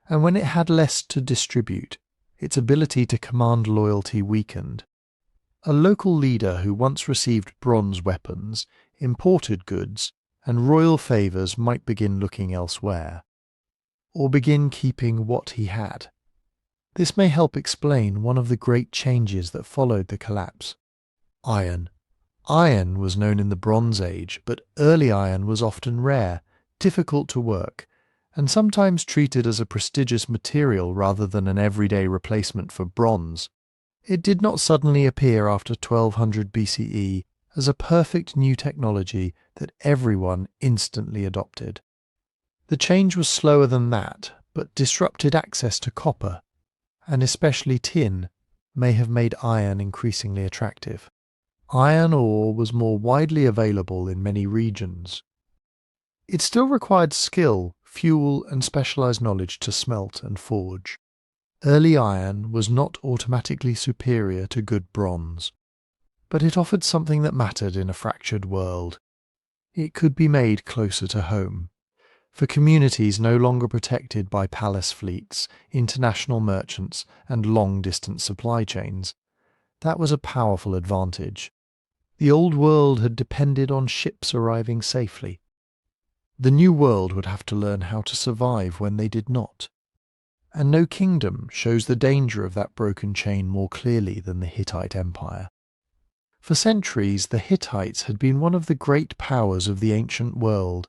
And when it had less to distribute, its ability to command loyalty weakened. A local leader who once received bronze weapons, imported goods, and royal favours might begin looking elsewhere, or begin keeping what he had. This may help explain one of the great changes that followed the collapse. Iron. Iron was known in the Bronze Age, but early iron was often rare, difficult to work, and sometimes treated as a prestigious material rather than an everyday replacement for bronze. It did not suddenly appear after 1200 BCE as a perfect new technology that everyone instantly adopted. The change was slower than that, but disrupted access to copper, and especially tin, may have made iron increasingly attractive. Iron ore was more widely available in many regions. It still required skill, fuel, and specialized knowledge to smelt and forge. Early iron was not automatically superior to good bronze, but it offered something that mattered in a fractured world. It could be made closer to home. For communities no longer protected by palace fleets, international merchants, and long-distance supply chains, that was a powerful advantage. The old world had depended on ships arriving safely. The new world would have to learn how to survive when they did not. And no kingdom shows the danger of that broken chain more clearly than the Hittite Empire. For centuries, the Hittites had been one of the great powers of the ancient world.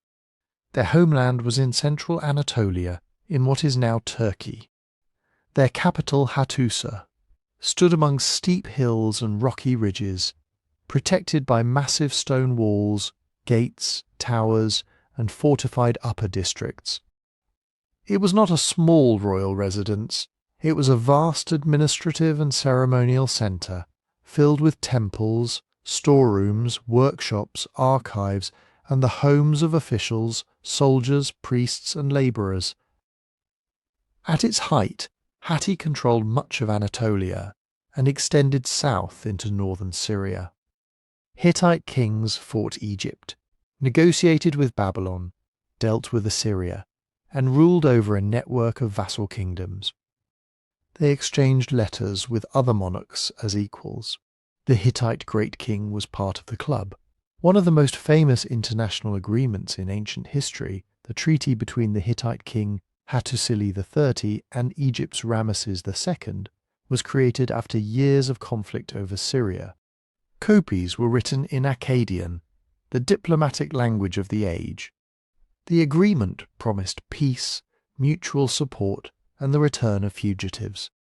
Their homeland was in central Anatolia, in what is now Turkey. Their capital, Hattusa, stood among steep hills and rocky ridges, protected by massive stone walls, gates, towers, and fortified upper districts. It was not a small royal residence, it was a vast administrative and ceremonial centre, filled with temples, storerooms, workshops, archives, and the homes of officials, soldiers, priests, and labourers. At its height, Hatti controlled much of Anatolia and extended south into northern Syria. Hittite kings fought Egypt, negotiated with Babylon, dealt with Assyria, and ruled over a network of vassal kingdoms. They exchanged letters with other monarchs as equals. The Hittite Great King was part of the club. One of the most famous international agreements in ancient history, the treaty between the Hittite king Hattusili III and Egypt's Ramesses II, was created after years of conflict over Syria. Copies were written in Akkadian, the diplomatic language of the age. The agreement promised peace, mutual support, and the return of fugitives.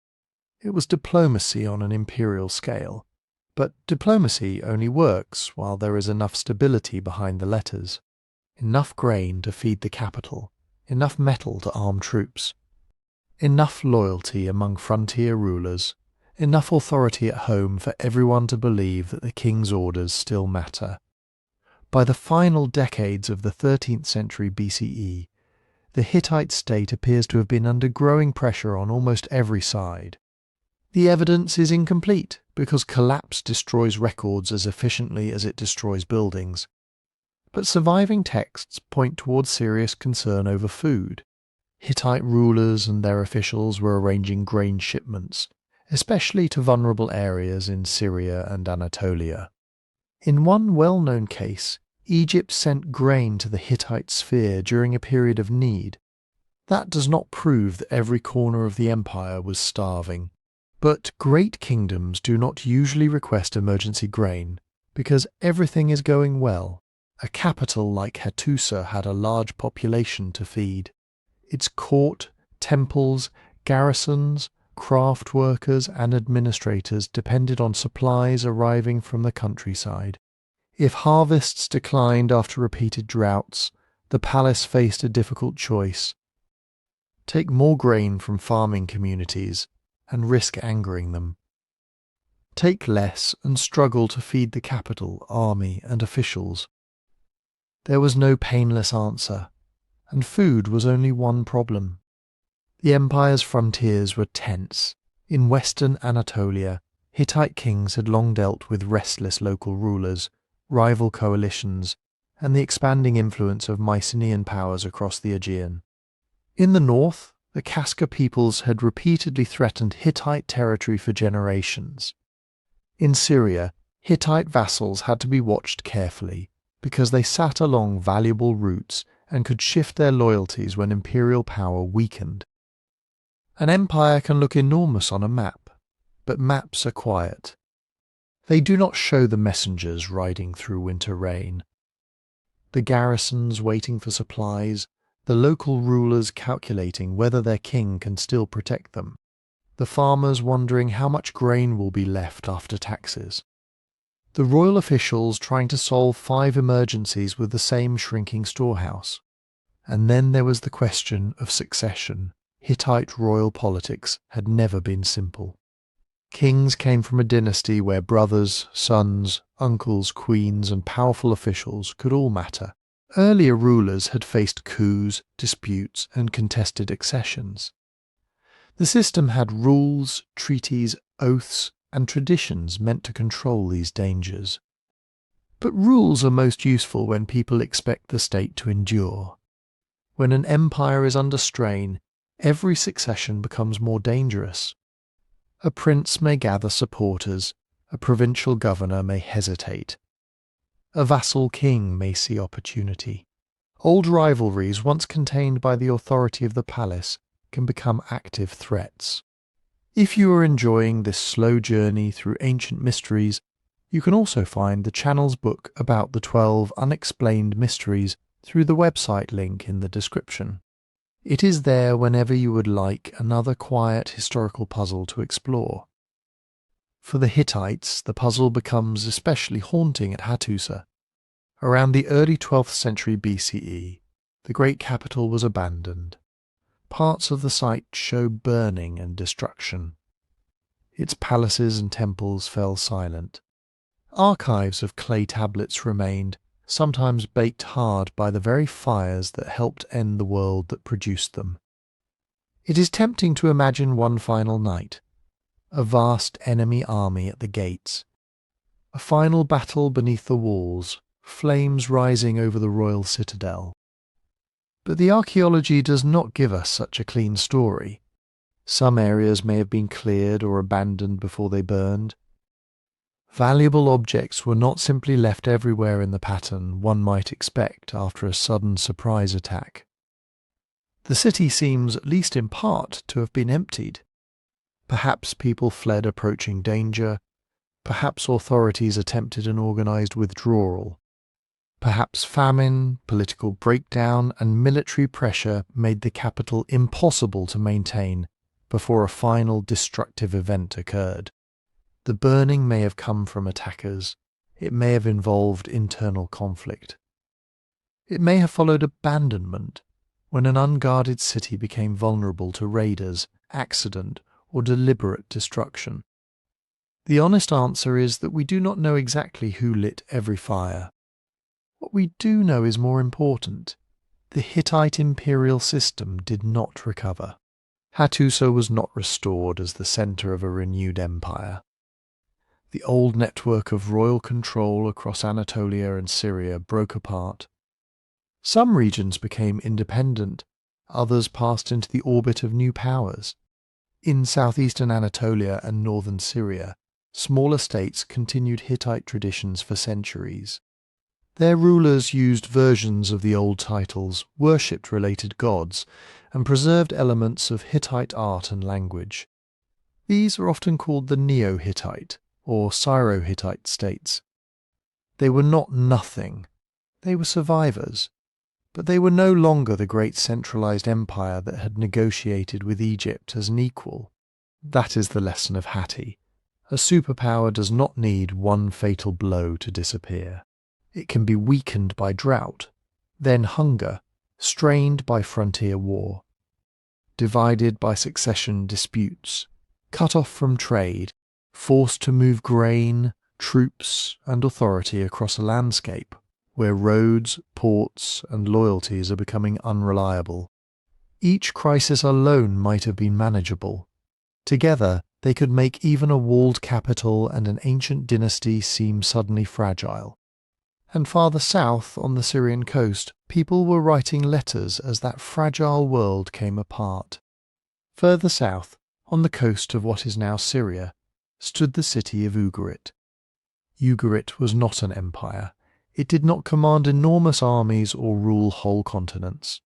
It was diplomacy on an imperial scale. But diplomacy only works while there is enough stability behind the letters. Enough grain to feed the capital, enough metal to arm troops, enough loyalty among frontier rulers, enough authority at home for everyone to believe that the king's orders still matter. By the final decades of the 13th century BCE, the Hittite state appears to have been under growing pressure on almost every side. The evidence is incomplete because collapse destroys records as efficiently as it destroys buildings. But surviving texts point towards serious concern over food. Hittite rulers and their officials were arranging grain shipments, especially to vulnerable areas in Syria and Anatolia. In one well-known case, Egypt sent grain to the Hittite sphere during a period of need. That does not prove that every corner of the empire was starving. But great kingdoms do not usually request emergency grain because everything is going well. A capital like Hattusa had a large population to feed. Its court, temples, garrisons, craft workers and administrators depended on supplies arriving from the countryside. If harvests declined after repeated droughts, the palace faced a difficult choice. Take more grain from farming communities and risk angering them. Take less and struggle to feed the capital, army, and officials. There was no painless answer, and food was only one problem. The empire's frontiers were tense. In western Anatolia, Hittite kings had long dealt with restless local rulers, rival coalitions, and the expanding influence of Mycenaean powers across the Aegean. In the north, the Kaska peoples had repeatedly threatened Hittite territory for generations. In Syria, Hittite vassals had to be watched carefully because they sat along valuable routes and could shift their loyalties when imperial power weakened. An empire can look enormous on a map, but maps are quiet. They do not show the messengers riding through winter rain, the garrisons waiting for supplies, the local rulers calculating whether their king can still protect them, the farmers wondering how much grain will be left after taxes, the royal officials trying to solve 5 emergencies with the same shrinking storehouse. And then there was the question of succession. Hittite royal politics had never been simple. Kings came from a dynasty where brothers, sons, uncles, queens, and powerful officials could all matter. Earlier rulers had faced coups, disputes, and contested accessions. The system had rules, treaties, oaths, and traditions meant to control these dangers. But rules are most useful when people expect the state to endure. When an empire is under strain, every succession becomes more dangerous. A prince may gather supporters, a provincial governor may hesitate. A vassal king may see opportunity. Old rivalries, once contained by the authority of the palace, can become active threats. If you are enjoying this slow journey through ancient mysteries, you can also find the channel's book about the 12 unexplained mysteries through the website link in the description. It is there whenever you would like another quiet historical puzzle to explore. For the Hittites, the puzzle becomes especially haunting at Hattusa. Around the early 12th century BCE, the great capital was abandoned. Parts of the site show burning and destruction. Its palaces and temples fell silent. Archives of clay tablets remained, sometimes baked hard by the very fires that helped end the world that produced them. It is tempting to imagine one final night, a vast enemy army at the gates, a final battle beneath the walls, flames rising over the royal citadel. But the archaeology does not give us such a clean story. Some areas may have been cleared or abandoned before they burned. Valuable objects were not simply left everywhere in the pattern one might expect after a sudden surprise attack. The city seems, at least in part, to have been emptied. Perhaps people fled approaching danger. Perhaps authorities attempted an organized withdrawal. Perhaps famine, political breakdown, and military pressure made the capital impossible to maintain before a final destructive event occurred. The burning may have come from attackers. It may have involved internal conflict. It may have followed abandonment, when an unguarded city became vulnerable to raiders, accident, or deliberate destruction. The honest answer is that we do not know exactly who lit every fire. What we do know is more important. The Hittite imperial system did not recover. Hattusa was not restored as the centre of a renewed empire. The old network of royal control across Anatolia and Syria broke apart. Some regions became independent, others passed into the orbit of new powers. In southeastern Anatolia and northern Syria, smaller states continued Hittite traditions for centuries. Their rulers used versions of the old titles, worshipped related gods, and preserved elements of Hittite art and language. These are often called the Neo-Hittite or Syro-Hittite states. They were not nothing. They were survivors. But they were no longer the great centralized empire that had negotiated with Egypt as an equal. That is the lesson of Hatti. A superpower does not need one fatal blow to disappear. It can be weakened by drought, then hunger, strained by frontier war, divided by succession disputes, cut off from trade, forced to move grain, troops, and authority across a landscape where roads, ports, and loyalties are becoming unreliable. Each crisis alone might have been manageable. Together, they could make even a walled capital and an ancient dynasty seem suddenly fragile. And farther south, on the Syrian coast, people were writing letters as that fragile world came apart. Further south, on the coast of what is now Syria, stood the city of Ugarit. Ugarit was not an empire. It did not command enormous armies or rule whole continents.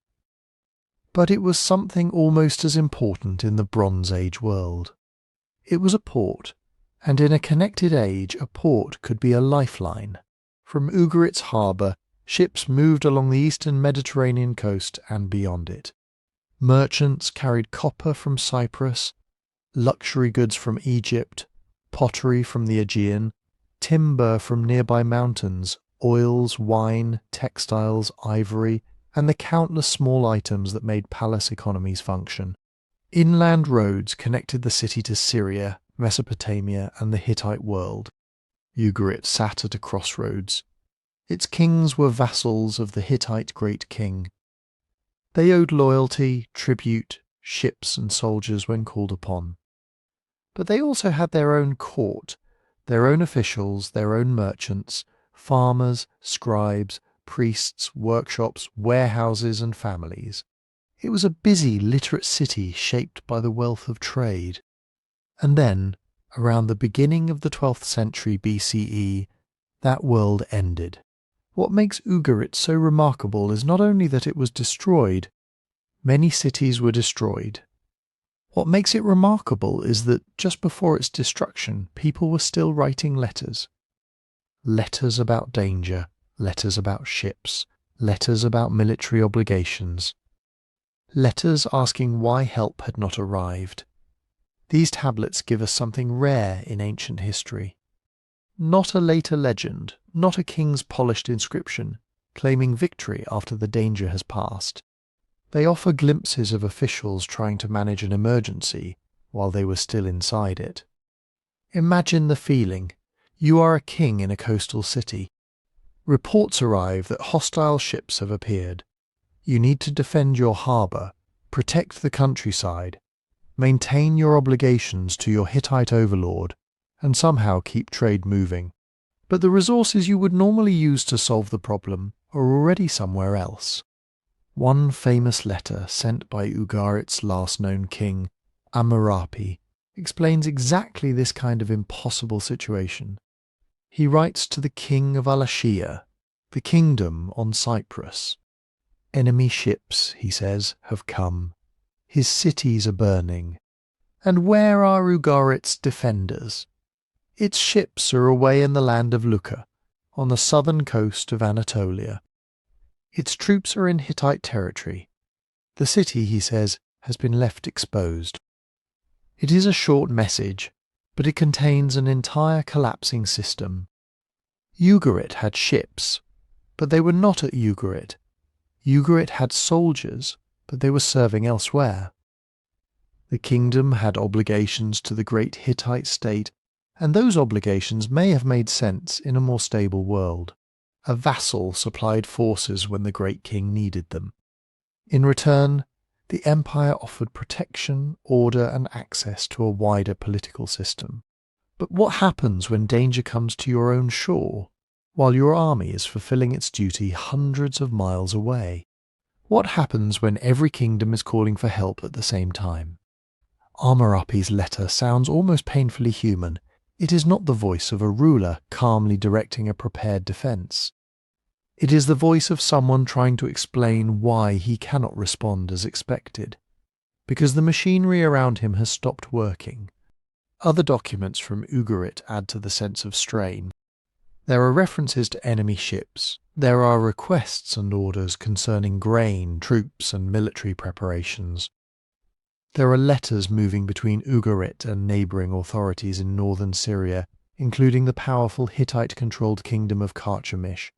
But it was something almost as important in the Bronze Age world. It was a port, And in a connected age, a port could be a lifeline. From Ugarit's harbour, ships moved along the eastern Mediterranean coast and beyond it. Merchants carried copper from Cyprus, luxury goods from Egypt, pottery from the Aegean, timber from nearby mountains, oils, wine, textiles, ivory, and the countless small items that made palace economies function. Inland roads connected the city to Syria, Mesopotamia, and the Hittite world. Ugarit sat at a crossroads. Its kings were vassals of the Hittite great king. They owed loyalty, tribute, ships and soldiers when called upon. But they also had their own court, their own officials, their own merchants, farmers, scribes, priests, workshops, warehouses and families. It was a busy, literate city shaped by the wealth of trade. And then, around the beginning of the 12th century BCE, that world ended. What makes Ugarit so remarkable is not only that it was destroyed. Many cities were destroyed. What makes it remarkable is that just before its destruction, people were still writing letters. Letters about danger, letters about ships, letters about military obligations. Letters asking why help had not arrived. These tablets give us something rare in ancient history. Not a later legend, not a king's polished inscription, claiming victory after the danger has passed. They offer glimpses of officials trying to manage an emergency while they were still inside it. Imagine the feeling. You are a king in a coastal city. Reports arrive that hostile ships have appeared. You need to defend your harbour, protect the countryside, maintain your obligations to your Hittite overlord, and somehow keep trade moving. But the resources you would normally use to solve the problem are already somewhere else. One famous letter sent by Ugarit's last known king, Amurapi, explains exactly this kind of impossible situation. He writes to the king of Al-Ashia, the kingdom on Cyprus. Enemy ships, he says, have come. His cities are burning. And where are Ugarit's defenders? Its ships are away in the land of Lucca, on the southern coast of Anatolia. Its troops are in Hittite territory. The city, he says, has been left exposed. It is a short message, but it contains an entire collapsing system. Ugarit had ships, but they were not at Ugarit. Ugarit had soldiers, but they were serving elsewhere. The kingdom had obligations to the great Hittite state, and those obligations may have made sense in a more stable world. A vassal supplied forces when the great king needed them. In return, the empire offered protection, order, and access to a wider political system. But what happens when danger comes to your own shore, while your army is fulfilling its duty hundreds of miles away? What happens when every kingdom is calling for help at the same time? Amurapi's letter sounds almost painfully human. It is not the voice of a ruler calmly directing a prepared defense. It is the voice of someone trying to explain why he cannot respond as expected, because the machinery around him has stopped working. Other documents from Ugarit add to the sense of strain. There are references to enemy ships. There are requests and orders concerning grain, troops, and military preparations. There are letters moving between Ugarit and neighbouring authorities in northern Syria, including the powerful Hittite-controlled kingdom of Carchemish.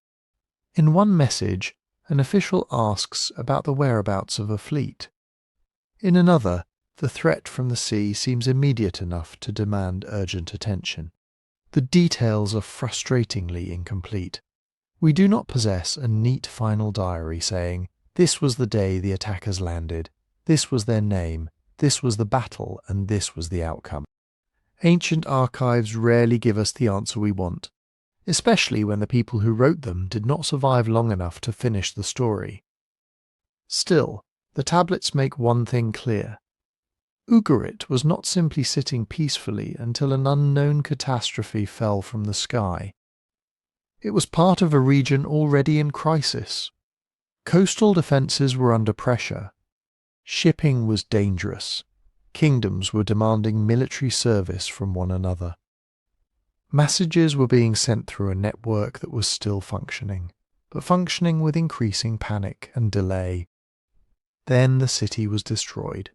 In one message, an official asks about the whereabouts of a fleet. In another, the threat from the sea seems immediate enough to demand urgent attention. The details are frustratingly incomplete. We do not possess a neat final diary saying, this was the day the attackers landed, this was their name, this was the battle, and this was the outcome. Ancient archives rarely give us the answer we want, especially when the people who wrote them did not survive long enough to finish the story. Still, the tablets make one thing clear. Ugarit was not simply sitting peacefully until an unknown catastrophe fell from the sky. It was part of a region already in crisis. Coastal defences were under pressure. Shipping was dangerous. Kingdoms were demanding military service from one another. Messages were being sent through a network that was still functioning, but functioning with increasing panic and delay. Then the city was destroyed.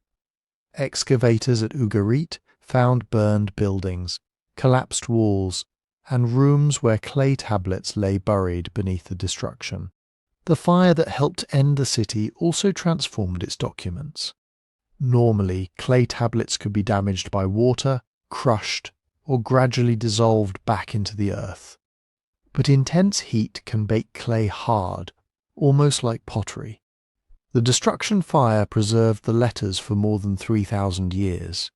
Excavators at Ugarit found burned buildings, collapsed walls, and rooms where clay tablets lay buried beneath the destruction. The fire that helped end the city also transformed its documents. Normally, clay tablets could be damaged by water, crushed, or gradually dissolved back into the earth. But intense heat can bake clay hard, almost like pottery. The destruction fire preserved the letters for more than 3,000 years.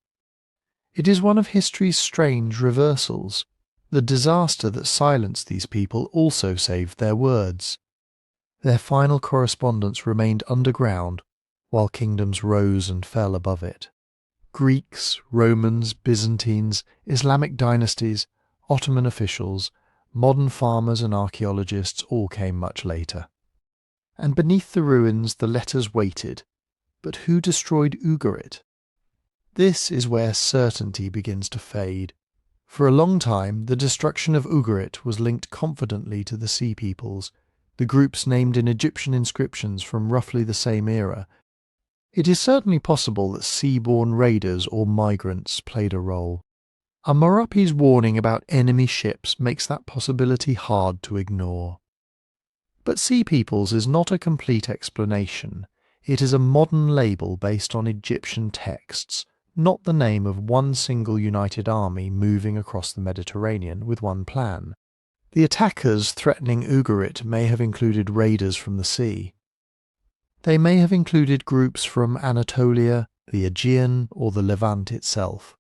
It is one of history's strange reversals. The disaster that silenced these people also saved their words. Their final correspondence remained underground, while kingdoms rose and fell above it. Greeks, Romans, Byzantines, Islamic dynasties, Ottoman officials, modern farmers and archaeologists all came much later. And beneath the ruins the letters waited. But who destroyed Ugarit? This is where certainty begins to fade. For a long time, the destruction of Ugarit was linked confidently to the Sea Peoples, the groups named in Egyptian inscriptions from roughly the same era. It is certainly possible that sea-borne raiders or migrants played a role. Hammurapi's warning about enemy ships makes that possibility hard to ignore. But Sea Peoples is not a complete explanation. It is a modern label based on Egyptian texts, not the name of one single united army moving across the Mediterranean with one plan. The attackers threatening Ugarit may have included raiders from the sea. They may have included groups from Anatolia, the Aegean, or the Levant itself.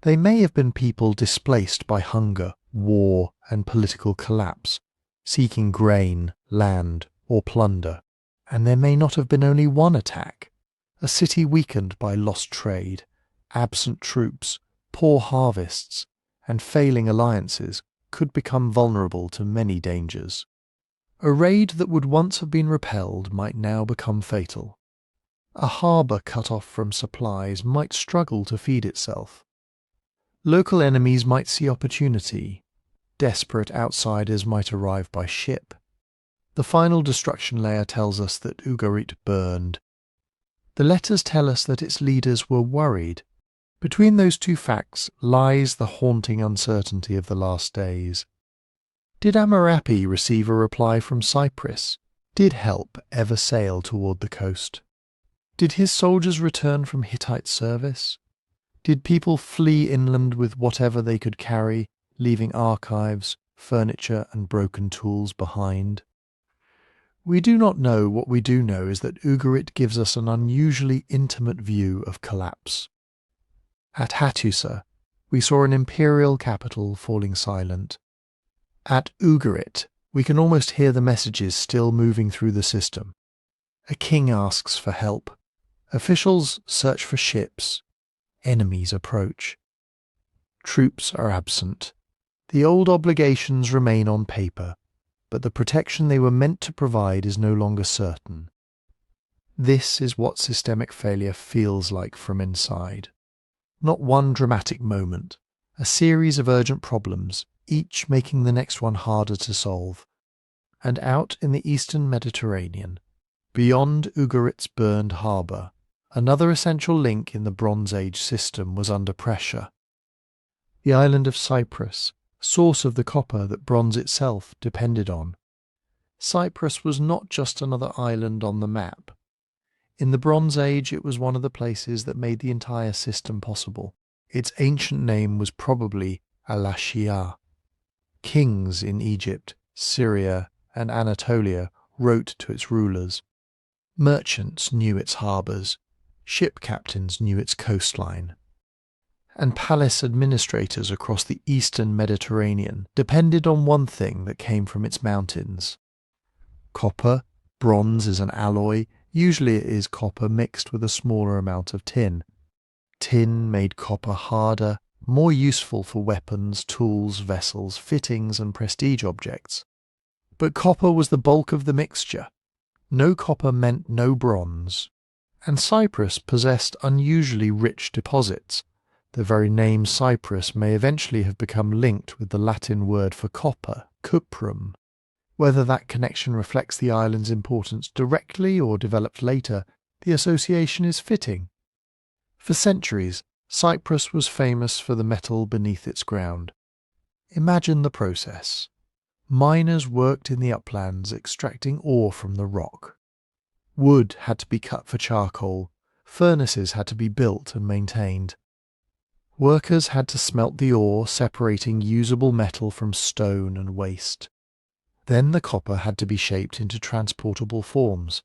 They may have been people displaced by hunger, war, and political collapse, seeking grain, land, or plunder. And there may not have been only one attack. A city weakened by lost trade, absent troops, poor harvests, and failing alliances could become vulnerable to many dangers. A raid that would once have been repelled might now become fatal. A harbour cut off from supplies might struggle to feed itself. Local enemies might see opportunity. Desperate outsiders might arrive by ship. The final destruction layer tells us that Ugarit burned. The letters tell us that its leaders were worried. Between those two facts lies the haunting uncertainty of the last days. Did Hammurapi receive a reply from Cyprus? Did help ever sail toward the coast? Did his soldiers return from Hittite service? Did people flee inland with whatever they could carry, leaving archives, furniture, and broken tools behind? We do not know. What we do know is that Ugarit gives us an unusually intimate view of collapse. At Hattusa, we saw an imperial capital falling silent. At Ugarit, we can almost hear the messages still moving through the system. A king asks for help. Officials search for ships. Enemies approach. Troops are absent. The old obligations remain on paper, but the protection they were meant to provide is no longer certain. This is what systemic failure feels like from inside. Not one dramatic moment, a series of urgent problems, each making the next one harder to solve. And out in the eastern Mediterranean, beyond Ugarit's burned harbour, another essential link in the Bronze Age system was under pressure. The island of Cyprus, source of the copper that bronze itself depended on. Cyprus was not just another island on the map. In the Bronze Age, it was one of the places that made the entire system possible. Its ancient name was probably Al-Ashiyah. Kings in Egypt, Syria, and Anatolia wrote to its rulers. Merchants knew its harbours. Ship captains knew its coastline. And palace administrators across the eastern Mediterranean depended on one thing that came from its mountains. Copper. Bronze is an alloy. Usually it is copper mixed with a smaller amount of tin. Tin made copper harder, more useful for weapons, tools, vessels, fittings, and prestige objects. But copper was the bulk of the mixture. No copper meant no bronze. And Cyprus possessed unusually rich deposits. The very name Cyprus may eventually have become linked with the Latin word for copper, cuprum. Whether that connection reflects the island's importance directly or developed later, the association is fitting. For centuries, Cyprus was famous for the metal beneath its ground. Imagine the process. Miners worked in the uplands extracting ore from the rock. Wood had to be cut for charcoal, furnaces had to be built and maintained. Workers had to smelt the ore, separating usable metal from stone and waste. Then the copper had to be shaped into transportable forms.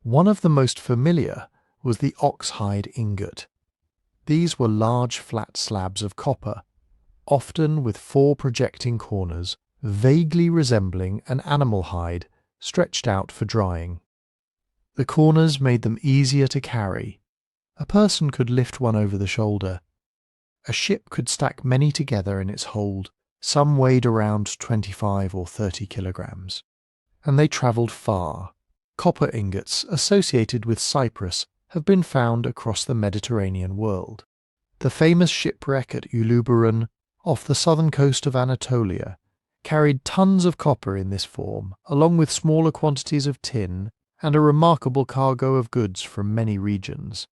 One of the most familiar was the oxhide ingot. These were large flat slabs of copper, often with 4 projecting corners, vaguely resembling an animal hide, stretched out for drying. The corners made them easier to carry. A person could lift one over the shoulder. A ship could stack many together in its hold. Some weighed around 25 or 30 kilograms. And they travelled far. Copper ingots associated with Cyprus have been found across the Mediterranean world. The famous shipwreck at Uluburun, off the southern coast of Anatolia, carried tons of copper in this form, along with smaller quantities of tin and a remarkable cargo of goods from many regions.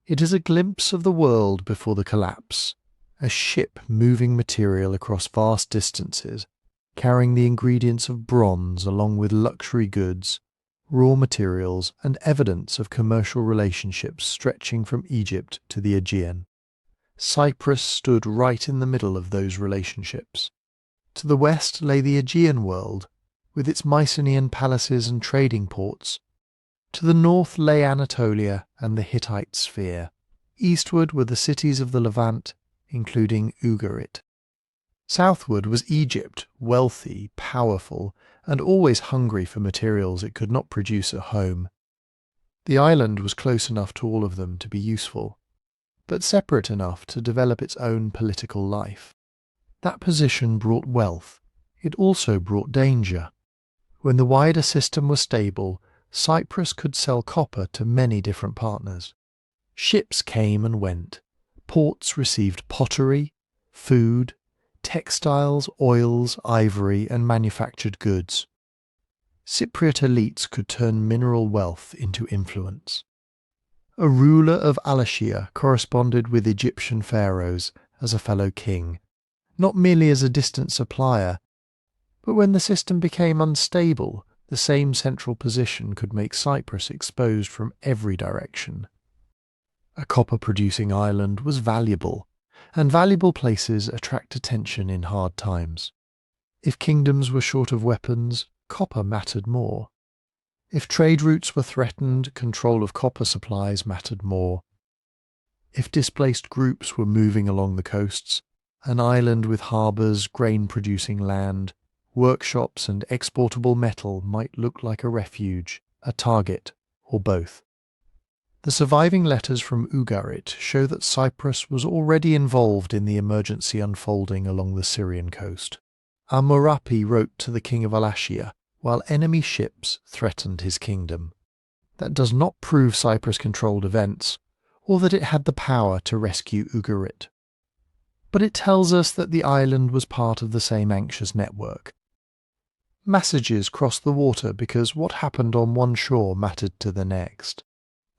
It is a glimpse of the world before the collapse, a ship moving material across vast distances, carrying the ingredients of bronze along with luxury goods, raw materials, and evidence of commercial relationships stretching from Egypt to the Aegean. Cyprus stood right in the middle of those relationships. To the west lay the Aegean world, with its Mycenaean palaces and trading ports. To the north lay Anatolia and the Hittite sphere. Eastward were the cities of the Levant, including Ugarit. Southward was Egypt, wealthy, powerful, and always hungry for materials it could not produce at home. The island was close enough to all of them to be useful, but separate enough to develop its own political life. That position brought wealth. It also brought danger. When the wider system was stable, Cyprus could sell copper to many different partners. Ships came and went. Ports received pottery, food, textiles, oils, ivory, and manufactured goods. Cypriot elites could turn mineral wealth into influence. A ruler of Al-Ashir corresponded with Egyptian pharaohs as a fellow king, not merely as a distant supplier, but when the system became unstable, the same central position could make Cyprus exposed from every direction. A copper-producing island was valuable, and valuable places attract attention in hard times. If kingdoms were short of weapons, copper mattered more. If trade routes were threatened, control of copper supplies mattered more. If displaced groups were moving along the coasts, an island with harbours, grain-producing land, workshops and exportable metal might look like a refuge, a target, or both. The surviving letters from Ugarit show that Cyprus was already involved in the emergency unfolding along the Syrian coast. Al-Murapi wrote to the king of Al-Ashir while enemy ships threatened his kingdom. That does not prove Cyprus controlled events, or that it had the power to rescue Ugarit. But it tells us that the island was part of the same anxious network. Messages crossed the water because what happened on one shore mattered to the next.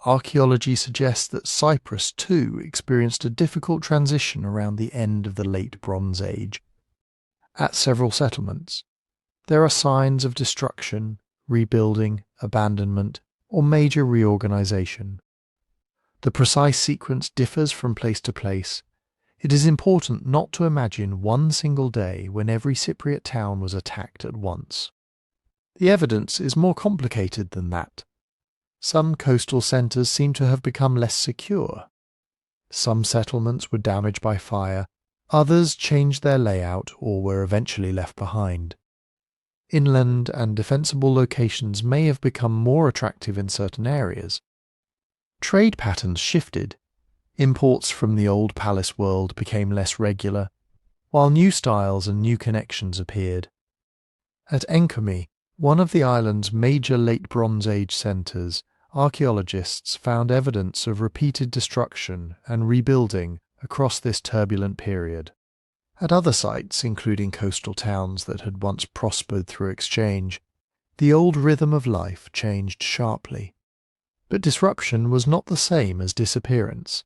Archaeology suggests that Cyprus, too, experienced a difficult transition around the end of the Late Bronze Age. At several settlements, there are signs of destruction, rebuilding, abandonment, or major reorganization. The precise sequence differs from place to place. It is important not to imagine one single day when every Cypriot town was attacked at once. The evidence is more complicated than that. Some coastal centres seem to have become less secure. Some settlements were damaged by fire, others changed their layout or were eventually left behind. Inland and defensible locations may have become more attractive in certain areas. Trade patterns shifted. Imports from the old palace world became less regular, while new styles and new connections appeared. At Enkomi, one of the island's major Late Bronze Age centres, archaeologists found evidence of repeated destruction and rebuilding across this turbulent period. At other sites, including coastal towns that had once prospered through exchange, the old rhythm of life changed sharply. But disruption was not the same as disappearance.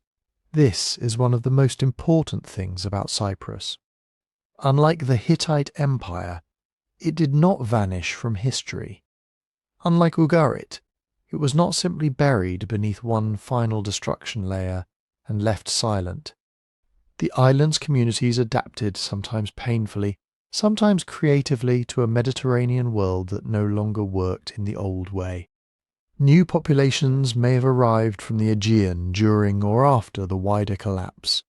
This is one of the most important things about Cyprus. Unlike the Hittite Empire, it did not vanish from history. Unlike Ugarit, it was not simply buried beneath one final destruction layer and left silent. The island's communities adapted, sometimes painfully, sometimes creatively, to a Mediterranean world that no longer worked in the old way. New populations may have arrived from the Aegean during or after the wider collapse.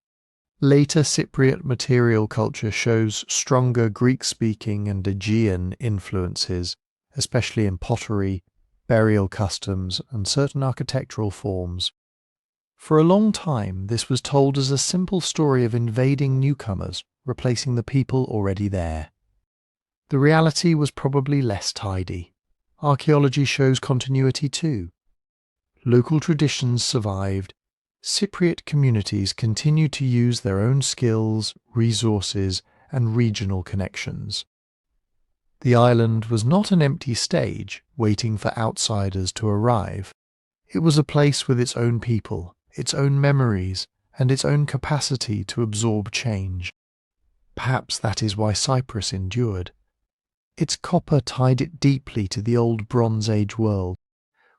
Later Cypriot material culture shows stronger Greek-speaking and Aegean influences, especially in pottery, burial customs, and certain architectural forms. For a long time, this was told as a simple story of invading newcomers, replacing the people already there. The reality was probably less tidy. Archaeology shows continuity too. Local traditions survived. Cypriot communities continued to use their own skills, resources, and regional connections. The island was not an empty stage waiting for outsiders to arrive. It was a place with its own people, its own memories, and its own capacity to absorb change. Perhaps that is why Cyprus endured. Its copper tied it deeply to the old Bronze Age world.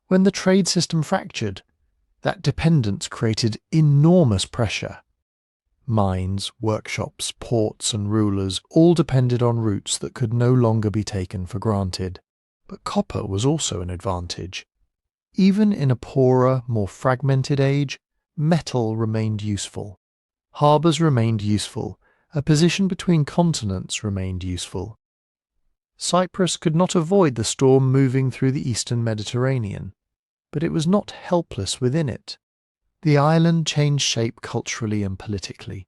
When the trade system fractured, that dependence created enormous pressure. Mines, workshops, ports, and rulers all depended on routes that could no longer be taken for granted. But copper was also an advantage. Even in a poorer, more fragmented age, metal remained useful. Harbours remained useful. A position between continents remained useful. Cyprus could not avoid the storm moving through the eastern Mediterranean, but it was not helpless within it. The island changed shape culturally and politically.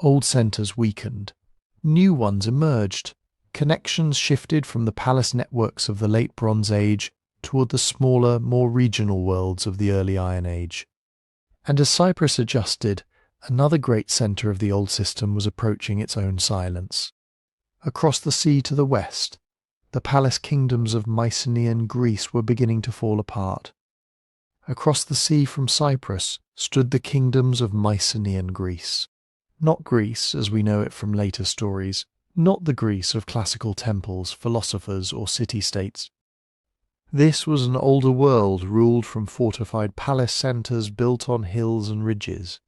Old centres weakened. New ones emerged. Connections shifted from the palace networks of the late Bronze Age toward the smaller, more regional worlds of the early Iron Age. And as Cyprus adjusted, another great centre of the old system was approaching its own silence. Across the sea to the west, the palace kingdoms of Mycenaean Greece were beginning to fall apart. Across the sea from Cyprus stood the kingdoms of Mycenaean Greece. Not Greece as we know it from later stories, not the Greece of classical temples, philosophers, or city-states. This was an older world ruled from fortified palace centres built on hills and ridges.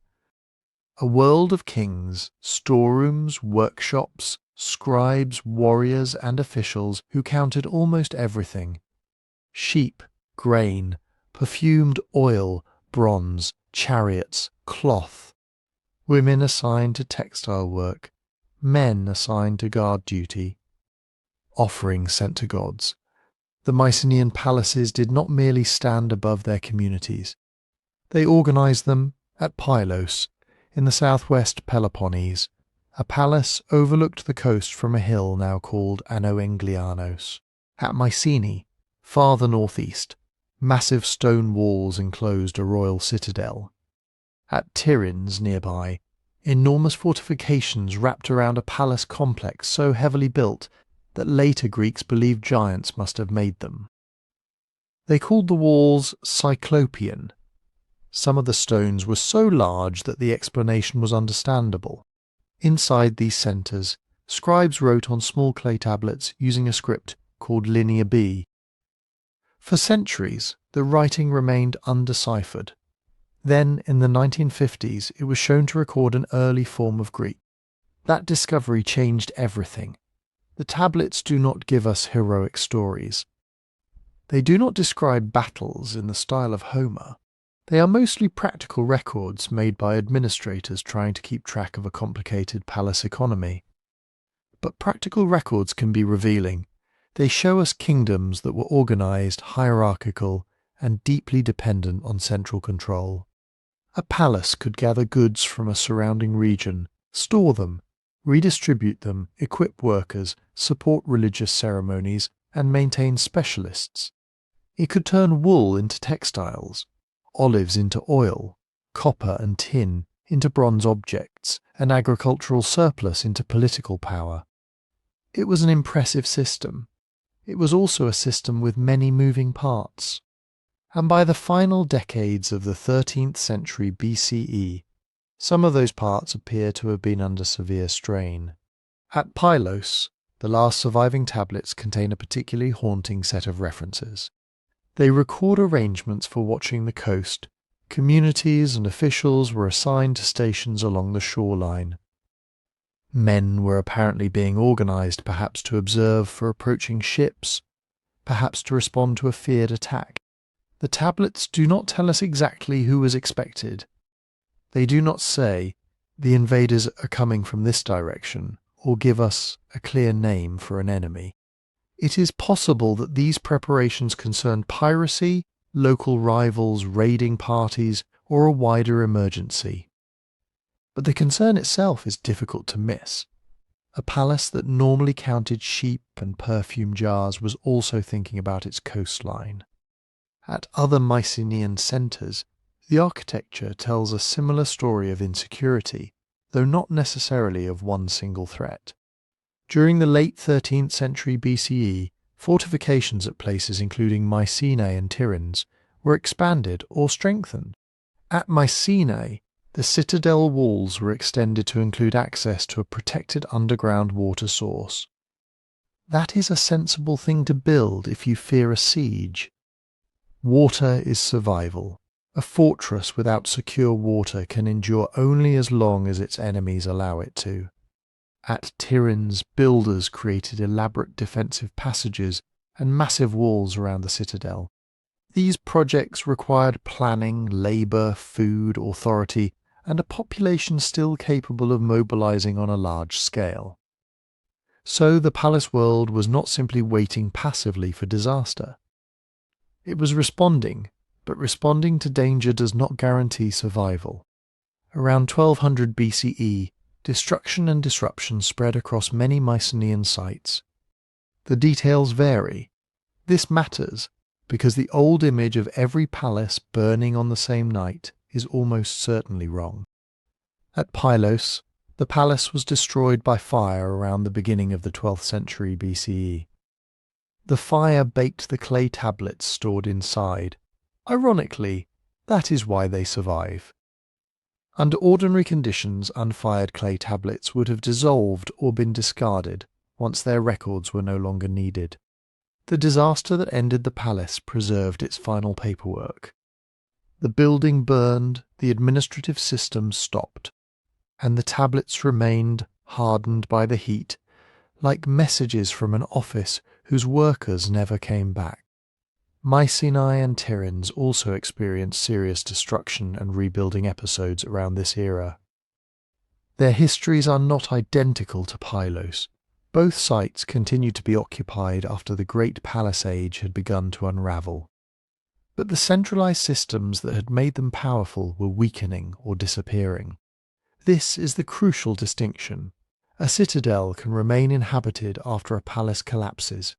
A world of kings, storerooms, workshops, scribes, warriors, and officials who counted almost everything. Sheep, grain, perfumed oil, bronze, chariots, cloth. Women assigned to textile work, men assigned to guard duty. Offerings sent to gods. The Mycenaean palaces did not merely stand above their communities. They organised them at Pylos, in the southwest Peloponnese. A palace overlooked the coast from a hill now called Anoenglianos. At Mycenae, farther northeast, massive stone walls enclosed a royal citadel. At Tiryns nearby, enormous fortifications wrapped around a palace complex so heavily built that later Greeks believed giants must have made them. They called the walls Cyclopean. Some of the stones were so large that the explanation was understandable. Inside these centres, scribes wrote on small clay tablets using a script called Linear B. For centuries, the writing remained undeciphered. Then, in the 1950s, it was shown to record an early form of Greek. That discovery changed everything. The tablets do not give us heroic stories. They do not describe battles in the style of Homer. They are mostly practical records made by administrators trying to keep track of a complicated palace economy. But practical records can be revealing. They show us kingdoms that were organised, hierarchical, and deeply dependent on central control. A palace could gather goods from a surrounding region, store them, redistribute them, equip workers, support religious ceremonies, and maintain specialists. It could turn wool into textiles, olives into oil, copper and tin into bronze objects, and agricultural surplus into political power. It was an impressive system. It was also a system with many moving parts. And by the final decades of the 13th century BCE, some of those parts appear to have been under severe strain. At Pylos, the last surviving tablets contain a particularly haunting set of references. They record arrangements for watching the coast. Communities and officials were assigned to stations along the shoreline. Men were apparently being organised, perhaps to observe for approaching ships, perhaps to respond to a feared attack. The tablets do not tell us exactly who was expected. They do not say, the invaders are coming from this direction, or give us a clear name for an enemy. It is possible that these preparations concerned piracy, local rivals, raiding parties, or a wider emergency. But the concern itself is difficult to miss. A palace that normally counted sheep and perfume jars was also thinking about its coastline. At other Mycenaean centres, the architecture tells a similar story of insecurity, though not necessarily of one single threat. During the late 13th century BCE, fortifications at places including Mycenae and Tiryns were expanded or strengthened. At Mycenae, the citadel walls were extended to include access to a protected underground water source. That is a sensible thing to build if you fear a siege. Water is survival. A fortress without secure water can endure only as long as its enemies allow it to. At Tiryns, builders created elaborate defensive passages and massive walls around the citadel. These projects required planning, labour, food, authority, and a population still capable of mobilising on a large scale. So the palace world was not simply waiting passively for disaster. It was responding, but responding to danger does not guarantee survival. Around 1200 BCE, destruction and disruption spread across many Mycenaean sites. The details vary. This matters because the old image of every palace burning on the same night is almost certainly wrong. At Pylos, the palace was destroyed by fire around the beginning of the 12th century BCE. The fire baked the clay tablets stored inside. Ironically, that is why they survive. Under ordinary conditions, unfired clay tablets would have dissolved or been discarded once their records were no longer needed. The disaster that ended the palace preserved its final paperwork. The building burned, the administrative system stopped, and the tablets remained, hardened by the heat, like messages from an office whose workers never came back. Mycenae and Tiryns also experienced serious destruction and rebuilding episodes around this era. Their histories are not identical to Pylos. Both sites continued to be occupied after the Great Palace Age had begun to unravel. But the centralized systems that had made them powerful were weakening or disappearing. This is the crucial distinction. A citadel can remain inhabited after a palace collapses.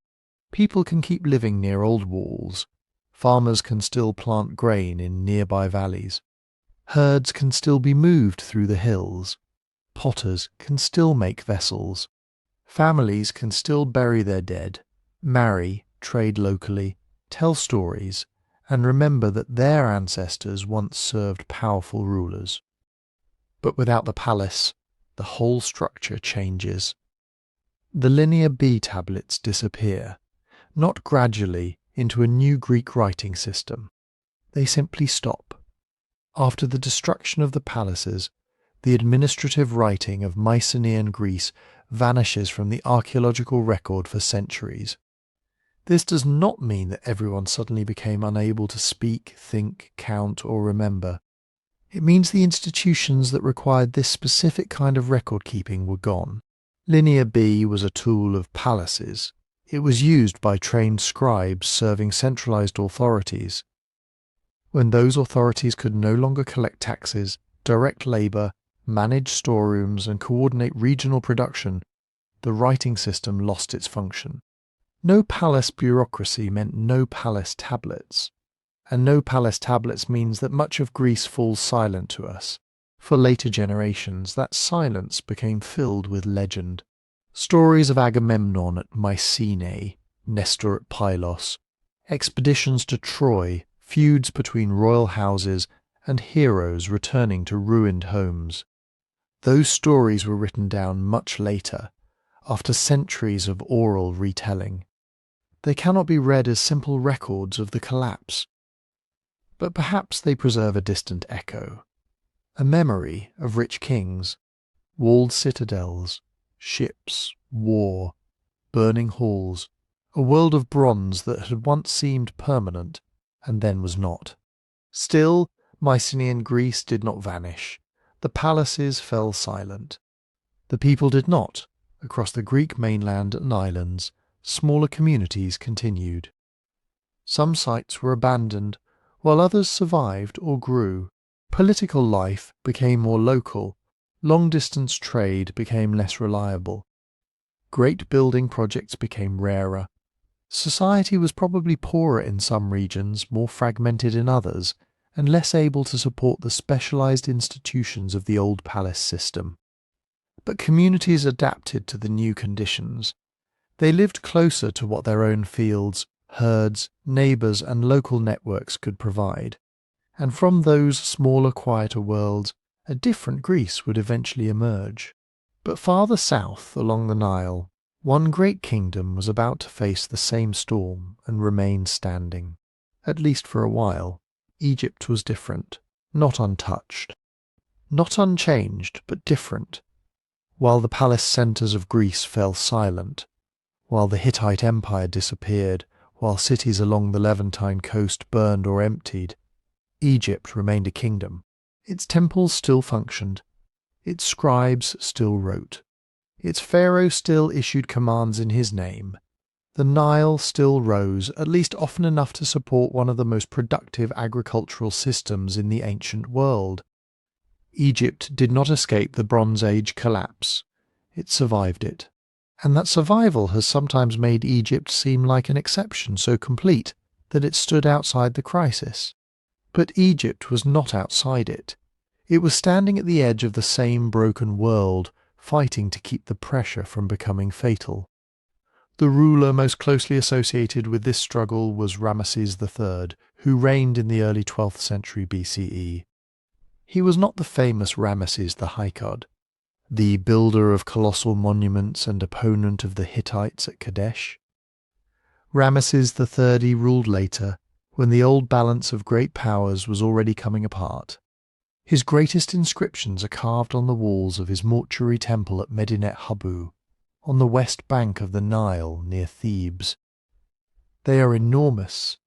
People can keep living near old walls. Farmers can still plant grain in nearby valleys. Herds can still be moved through the hills. Potters can still make vessels. Families can still bury their dead, marry, trade locally, tell stories, and remember that their ancestors once served powerful rulers. But without the palace, the whole structure changes. The Linear B tablets disappear, not gradually into a new Greek writing system. They simply stop. After the destruction of the palaces, the administrative writing of Mycenaean Greece vanishes from the archaeological record for centuries. This does not mean that everyone suddenly became unable to speak, think, count, or remember. It means the institutions that required this specific kind of record-keeping were gone. Linear B was a tool of palaces. It was used by trained scribes serving centralized authorities. When those authorities could no longer collect taxes, direct labor, manage storerooms, and coordinate regional production, the writing system lost its function. No palace bureaucracy meant no palace tablets, and no palace tablets means that much of Greece falls silent to us. For later generations, that silence became filled with legend. Stories of Agamemnon at Mycenae, Nestor at Pylos, expeditions to Troy, feuds between royal houses, and heroes returning to ruined homes. Those stories were written down much later, after centuries of oral retelling. They cannot be read as simple records of the collapse. But perhaps they preserve a distant echo, a memory of rich kings, walled citadels, ships, war, burning halls, a world of bronze that had once seemed permanent and then was not. Still, Mycenaean Greece did not vanish. The palaces fell silent. The people did not. Across the Greek mainland and islands, smaller communities continued. Some sites were abandoned, while others survived or grew. Political life became more local. Long-distance trade became less reliable. Great building projects became rarer. Society was probably poorer in some regions, more fragmented in others, and less able to support the specialized institutions of the old palace system. But communities adapted to the new conditions. They lived closer to what their own fields, herds, neighbours and local networks could provide. And from those smaller, quieter worlds, a different Greece would eventually emerge. But farther south, along the Nile, one great kingdom was about to face the same storm and remain standing. At least for a while. Egypt was different, not untouched. Not unchanged, but different. While the palace centres of Greece fell silent, while the Hittite Empire disappeared, while cities along the Levantine coast burned or emptied, Egypt remained a kingdom. Its temples still functioned. Its scribes still wrote. Its pharaoh still issued commands in his name. The Nile still rose, at least often enough to support one of the most productive agricultural systems in the ancient world. Egypt did not escape the Bronze Age collapse. It survived it. And that survival has sometimes made Egypt seem like an exception so complete that it stood outside the crisis. But Egypt was not outside it. It was standing at the edge of the same broken world, fighting to keep the pressure from becoming fatal. The ruler most closely associated with this struggle was Ramesses III, who reigned in the early 12th century BCE. He was not the famous Ramesses the High God, the builder of colossal monuments and opponent of the Hittites at Kadesh. Ramesses III ruled later, when the old balance of great powers was already coming apart. His greatest inscriptions are carved on the walls of his mortuary temple at Medinet Habu, on the west bank of the Nile near Thebes. They are enormous,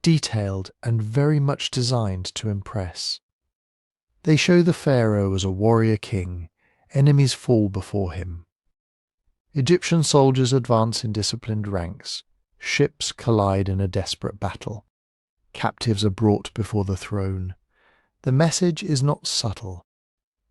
detailed, and very much designed to impress. They show the pharaoh as a warrior king. Enemies fall before him. Egyptian soldiers advance in disciplined ranks. Ships collide in a desperate battle. Captives are brought before the throne. The message is not subtle.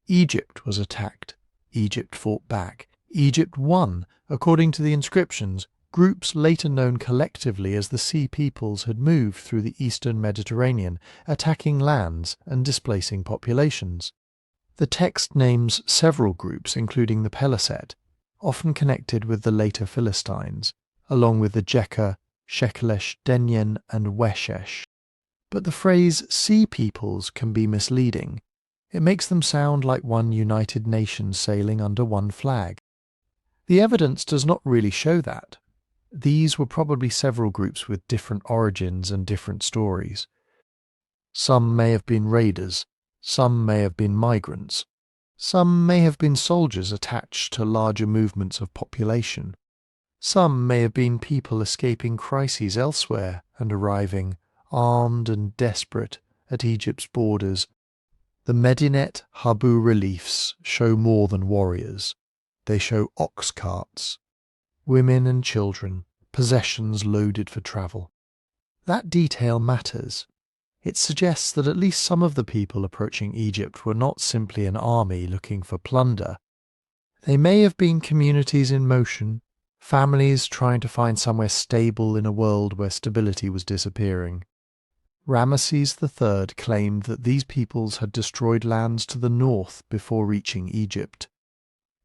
Egypt was attacked. Egypt fought back. Egypt won, according to the inscriptions. Groups later known collectively as the Sea Peoples had moved through the eastern Mediterranean, attacking lands and displacing populations. The text names several groups, including the Peliset, often connected with the later Philistines, along with the Jekka, Shekelesh, Denyen, and Weshesh. But the phrase Sea Peoples can be misleading. It makes them sound like one united nation sailing under one flag. The evidence does not really show that. These were probably several groups with different origins and different stories. Some may have been raiders, some may have been migrants, some may have been soldiers attached to larger movements of population. Some may have been people escaping crises elsewhere and arriving, armed and desperate, at Egypt's borders. The Medinet Habu reliefs show more than warriors. They show ox carts, women and children, possessions loaded for travel. That detail matters. It suggests that at least some of the people approaching Egypt were not simply an army looking for plunder. They may have been communities in motion, families trying to find somewhere stable in a world where stability was disappearing. Ramesses III claimed that these peoples had destroyed lands to the north before reaching Egypt.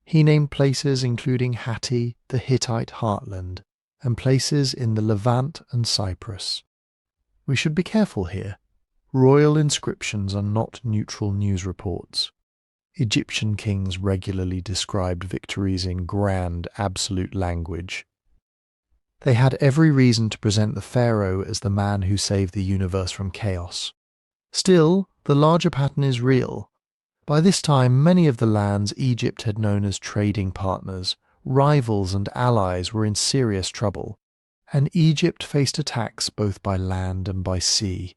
He named places including Hatti, the Hittite heartland, and places in the Levant and Cyprus. We should be careful here. Royal inscriptions are not neutral news reports. Egyptian kings regularly described victories in grand, absolute language. They had every reason to present the pharaoh as the man who saved the universe from chaos. Still, the larger pattern is real. By this time, many of the lands Egypt had known as trading partners, rivals and allies were in serious trouble, and Egypt faced attacks both by land and by sea.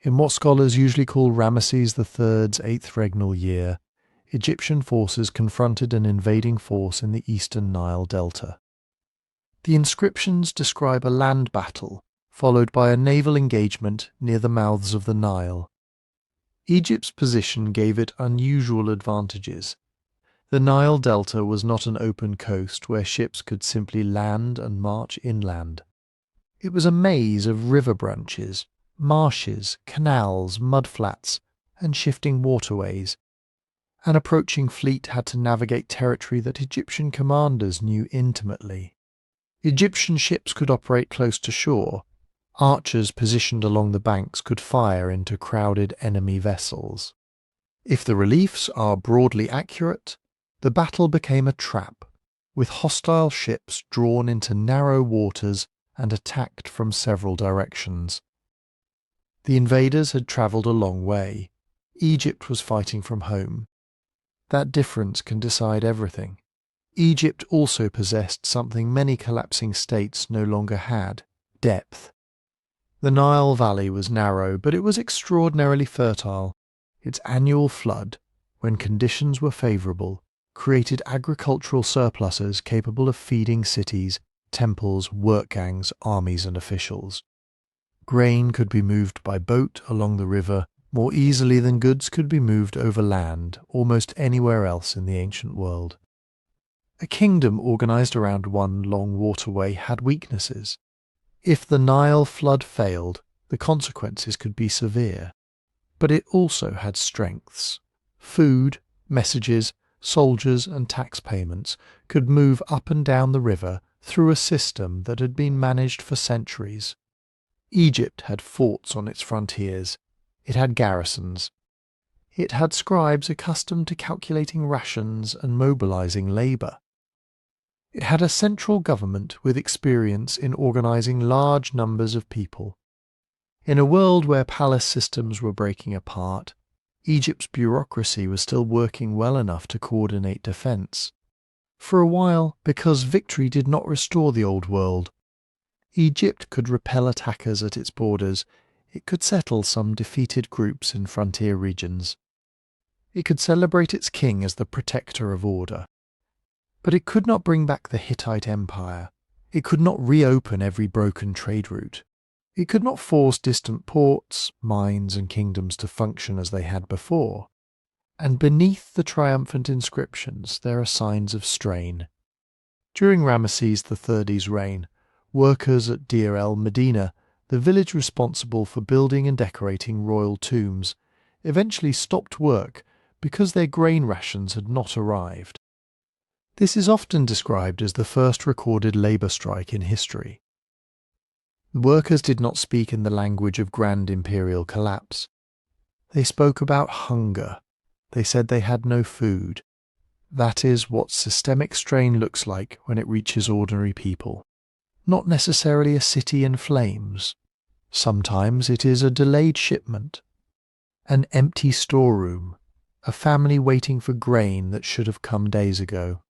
In what scholars usually call Ramesses III's 8th regnal year, Egyptian forces confronted an invading force in the eastern Nile Delta. The inscriptions describe a land battle, followed by a naval engagement near the mouths of the Nile. Egypt's position gave it unusual advantages. The Nile Delta was not an open coast where ships could simply land and march inland. It was a maze of river branches, marshes, canals, mudflats, and shifting waterways. An approaching fleet had to navigate territory that Egyptian commanders knew intimately. Egyptian ships could operate close to shore. Archers positioned along the banks could fire into crowded enemy vessels. If the reliefs are broadly accurate, the battle became a trap, with hostile ships drawn into narrow waters and attacked from several directions. The invaders had travelled a long way. Egypt was fighting from home. That difference can decide everything. Egypt also possessed something many collapsing states no longer had: depth. The Nile Valley was narrow, but it was extraordinarily fertile. Its annual flood, when conditions were favourable, created agricultural surpluses capable of feeding cities, temples, work gangs, armies and officials. Grain could be moved by boat along the river more easily than goods could be moved over land almost anywhere else in the ancient world. A kingdom organised around one long waterway had weaknesses. If the Nile flood failed, the consequences could be severe. But it also had strengths. Food, messages, soldiers and tax payments could move up and down the river through a system that had been managed for centuries. Egypt had forts on its frontiers. It had garrisons. It had scribes accustomed to calculating rations and mobilizing labour. It had a central government with experience in organising large numbers of people. In a world where palace systems were breaking apart, Egypt's bureaucracy was still working well enough to coordinate defence. For a while, because victory did not restore the old world, Egypt could repel attackers at its borders. It could settle some defeated groups in frontier regions. It could celebrate its king as the protector of order. But it could not bring back the Hittite Empire. It could not reopen every broken trade route. It could not force distant ports, mines and kingdoms to function as they had before. And beneath the triumphant inscriptions there are signs of strain. During Ramesses III's reign, workers at Deir el-Medina, the village responsible for building and decorating royal tombs, eventually stopped work because their grain rations had not arrived. This is often described as the first recorded labour strike in history. The workers did not speak in the language of grand imperial collapse. They spoke about hunger. They said they had no food. That is what systemic strain looks like when it reaches ordinary people. Not necessarily a city in flames. Sometimes it is a delayed shipment, an empty storeroom, a family waiting for grain that should have come days ago.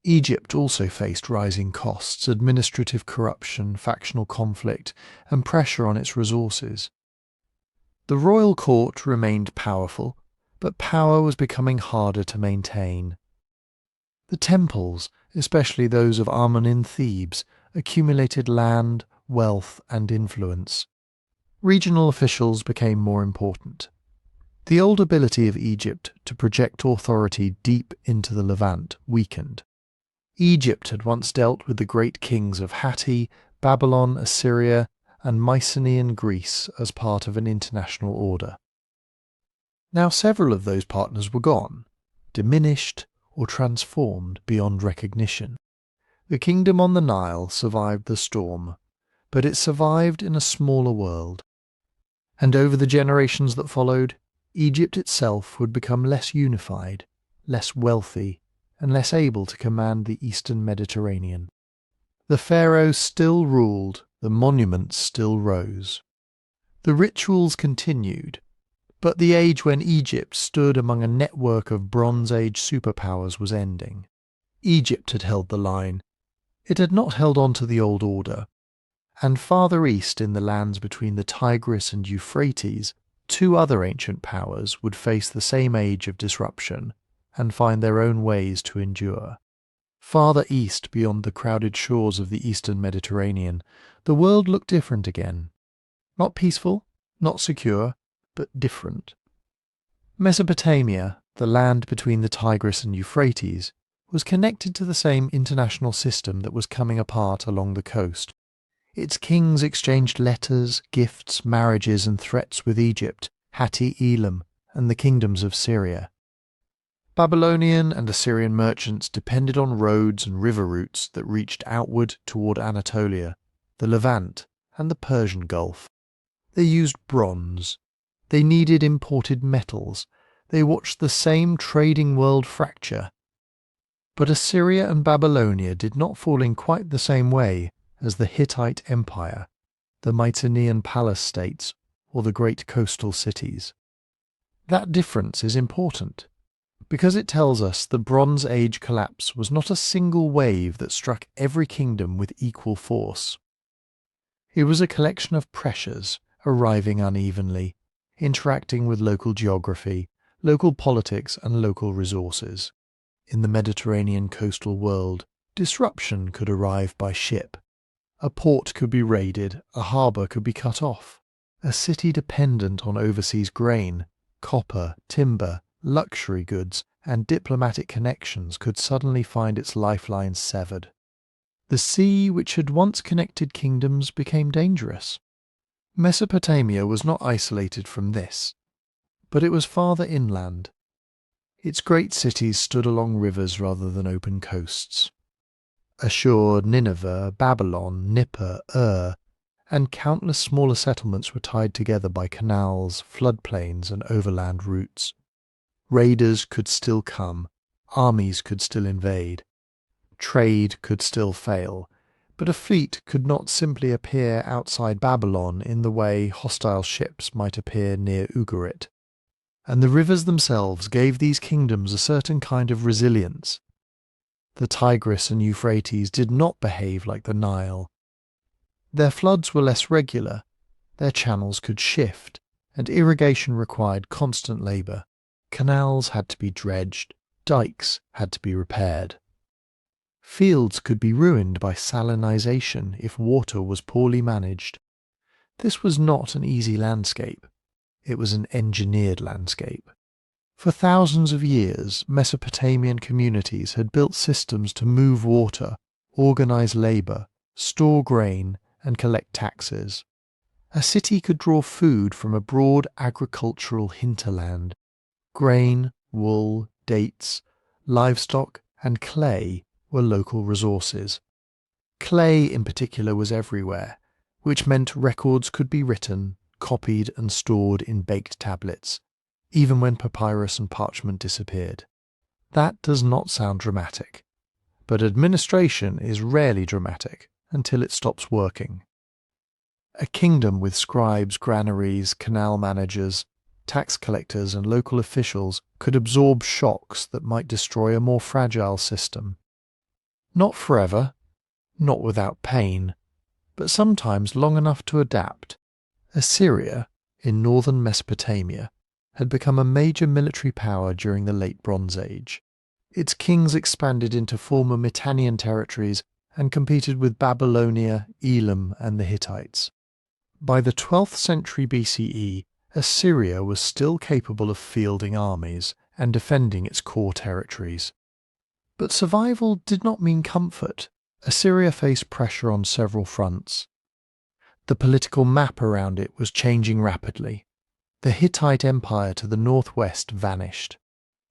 Egypt also faced rising costs, administrative corruption, factional conflict, and pressure on its resources. The royal court remained powerful, but power was becoming harder to maintain. The temples, especially those of Amun in Thebes, accumulated land, wealth, and influence. Regional officials became more important. The old ability of Egypt to project authority deep into the Levant weakened. Egypt had once dealt with the great kings of Hatti, Babylon, Assyria, and Mycenaean Greece as part of an international order. Now several of those partners were gone, diminished or transformed beyond recognition. The kingdom on the Nile survived the storm, but it survived in a smaller world. And over the generations that followed, Egypt itself would become less unified, less wealthy, and less able to command the eastern Mediterranean. The pharaohs still ruled, the monuments still rose. The rituals continued, but the age when Egypt stood among a network of Bronze Age superpowers was ending. Egypt had held the line. It had not held on to the old order. And farther east in the lands between the Tigris and Euphrates, two other ancient powers would face the same age of disruption and find their own ways to endure. Farther east beyond the crowded shores of the eastern Mediterranean, the world looked different again. Not peaceful, not secure, but different. Mesopotamia, the land between the Tigris and Euphrates, was connected to the same international system that was coming apart along the coast. Its kings exchanged letters, gifts, marriages and threats with Egypt, Hatti, Elam, and the kingdoms of Syria. Babylonian and Assyrian merchants depended on roads and river routes that reached outward toward Anatolia, the Levant, and the Persian Gulf. They used bronze. They needed imported metals. They watched the same trading world fracture. But Assyria and Babylonia did not fall in quite the same way as the Hittite Empire, the Mycenaean palace states, or the great coastal cities. That difference is important, because it tells us the Bronze Age collapse was not a single wave that struck every kingdom with equal force. It was a collection of pressures arriving unevenly, interacting with local geography, local politics and local resources. In the Mediterranean coastal world, disruption could arrive by ship. A port could be raided, a harbour could be cut off. A city dependent on overseas grain, copper, timber, luxury goods, and diplomatic connections could suddenly find its lifelines severed. The sea which had once connected kingdoms became dangerous. Mesopotamia was not isolated from this, but it was farther inland. Its great cities stood along rivers rather than open coasts. Ashur, Nineveh, Babylon, Nippur, and countless smaller settlements were tied together by canals, floodplains, and overland routes. Raiders could still come, armies could still invade, trade could still fail, but a fleet could not simply appear outside Babylon in the way hostile ships might appear near Ugarit. And the rivers themselves gave these kingdoms a certain kind of resilience. The Tigris and Euphrates did not behave like the Nile. Their floods were less regular, their channels could shift, and irrigation required constant labour. Canals had to be dredged, dikes had to be repaired. Fields could be ruined by salinization if water was poorly managed. This was not an easy landscape. It was an engineered landscape. For thousands of years, Mesopotamian communities had built systems to move water, organize labour, store grain, and collect taxes. A city could draw food from a broad agricultural hinterland. Grain, wool, dates, livestock, and clay were local resources. Clay in particular was everywhere, which meant records could be written, copied and stored in baked tablets, even when papyrus and parchment disappeared. That does not sound dramatic, but administration is rarely dramatic until it stops working. A kingdom with scribes, granaries, canal managers, tax collectors and local officials could absorb shocks that might destroy a more fragile system. Not forever, not without pain, but sometimes long enough to adapt. Assyria, in northern Mesopotamia, had become a major military power during the Late Bronze Age. Its kings expanded into former Mitannian territories and competed with Babylonia, Elam, and the Hittites. By the 12th century BCE, Assyria was still capable of fielding armies and defending its core territories. But survival did not mean comfort. Assyria faced pressure on several fronts. The political map around it was changing rapidly. The Hittite Empire to the northwest vanished.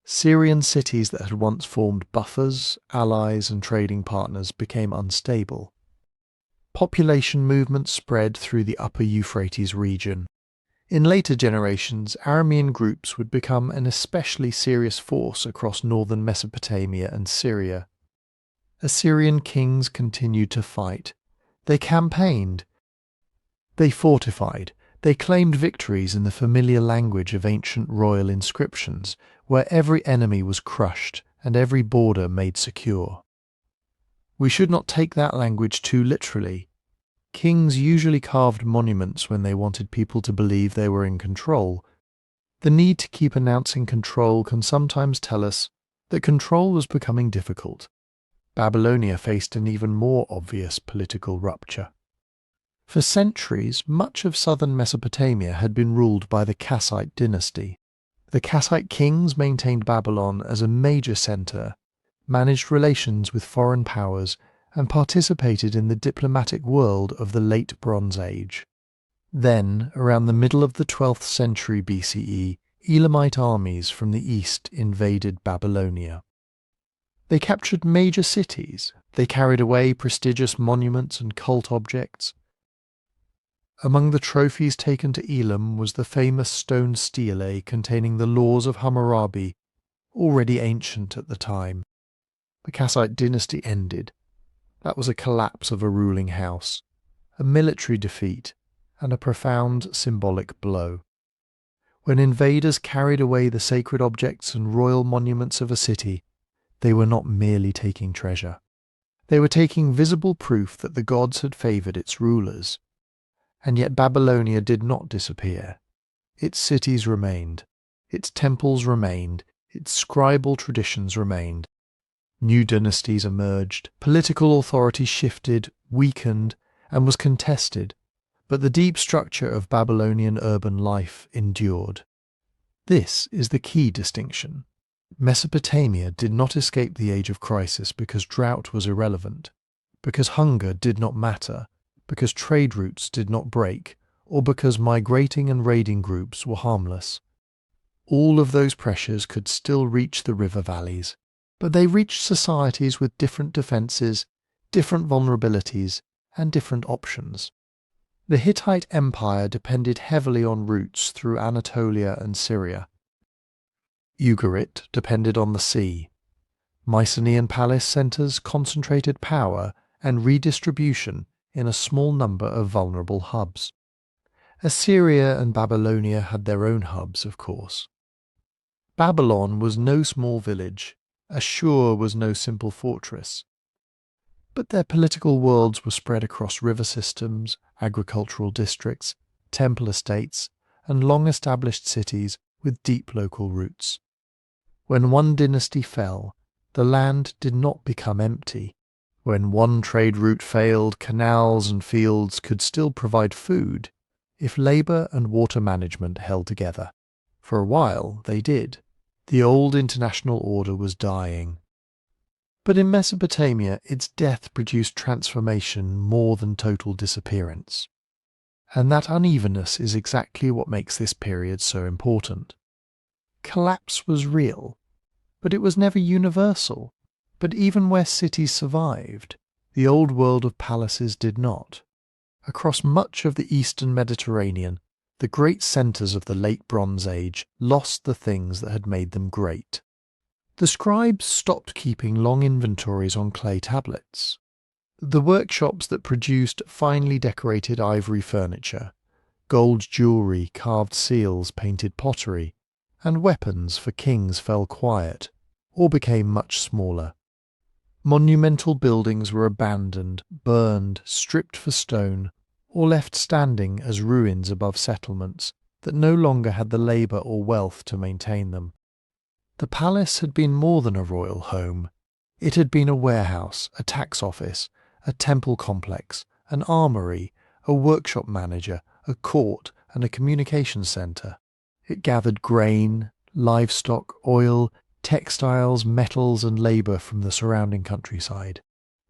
Syrian cities that had once formed buffers, allies and trading partners became unstable. Population movements spread through the upper Euphrates region. In later generations, Aramean groups would become an especially serious force across northern Mesopotamia and Syria. Assyrian kings continued to fight. They campaigned. They fortified. They claimed victories in the familiar language of ancient royal inscriptions, where every enemy was crushed and every border made secure. We should not take that language too literally. Kings usually carved monuments when they wanted people to believe they were in control. The need to keep announcing control can sometimes tell us that control was becoming difficult. Babylonia faced an even more obvious political rupture. For centuries, much of southern Mesopotamia had been ruled by the Kassite dynasty. The Kassite kings maintained Babylon as a major centre, managed relations with foreign powers, and participated in the diplomatic world of the Late Bronze Age. Then, around the middle of the 12th century BCE, Elamite armies from the east invaded Babylonia. They captured major cities. They carried away prestigious monuments and cult objects. Among the trophies taken to Elam was the famous stone stele containing the laws of Hammurabi, already ancient at the time. The Kassite dynasty ended. That was a collapse of a ruling house, a military defeat, and a profound symbolic blow. When invaders carried away the sacred objects and royal monuments of a city, they were not merely taking treasure. They were taking visible proof that the gods had favoured its rulers. And yet Babylonia did not disappear. Its cities remained, its temples remained, its scribal traditions remained. New dynasties emerged, political authority shifted, weakened, and was contested, but the deep structure of Babylonian urban life endured. This is the key distinction. Mesopotamia did not escape the age of crisis because drought was irrelevant, because hunger did not matter, because trade routes did not break, or because migrating and raiding groups were harmless. All of those pressures could still reach the river valleys, but they reached societies with different defences, different vulnerabilities, and different options. The Hittite Empire depended heavily on routes through Anatolia and Syria. Ugarit depended on the sea. Mycenaean palace centres concentrated power and redistribution in a small number of vulnerable hubs. Assyria and Babylonia had their own hubs, of course. Babylon was no small village. Assur was no simple fortress. But their political worlds were spread across river systems, agricultural districts, temple estates, and long-established cities with deep local roots. When one dynasty fell, the land did not become empty. When one trade route failed, canals and fields could still provide food, if labour and water management held together. For a while they did. The old international order was dying. But in Mesopotamia, its death produced transformation more than total disappearance. And that unevenness is exactly what makes this period so important. Collapse was real, but it was never universal. But even where cities survived, the old world of palaces did not. Across much of the eastern Mediterranean, the great centres of the Late Bronze Age lost the things that had made them great. The scribes stopped keeping long inventories on clay tablets. The workshops that produced finely decorated ivory furniture, gold jewellery, carved seals, painted pottery, and weapons for kings fell quiet, or became much smaller. Monumental buildings were abandoned, burned, stripped for stone, or left standing as ruins above settlements that no longer had the labour or wealth to maintain them. The palace had been more than a royal home. It had been a warehouse, a tax office, a temple complex, an armoury, a workshop manager, a court, and a communications centre. It gathered grain, livestock, oil, textiles, metals and labour from the surrounding countryside.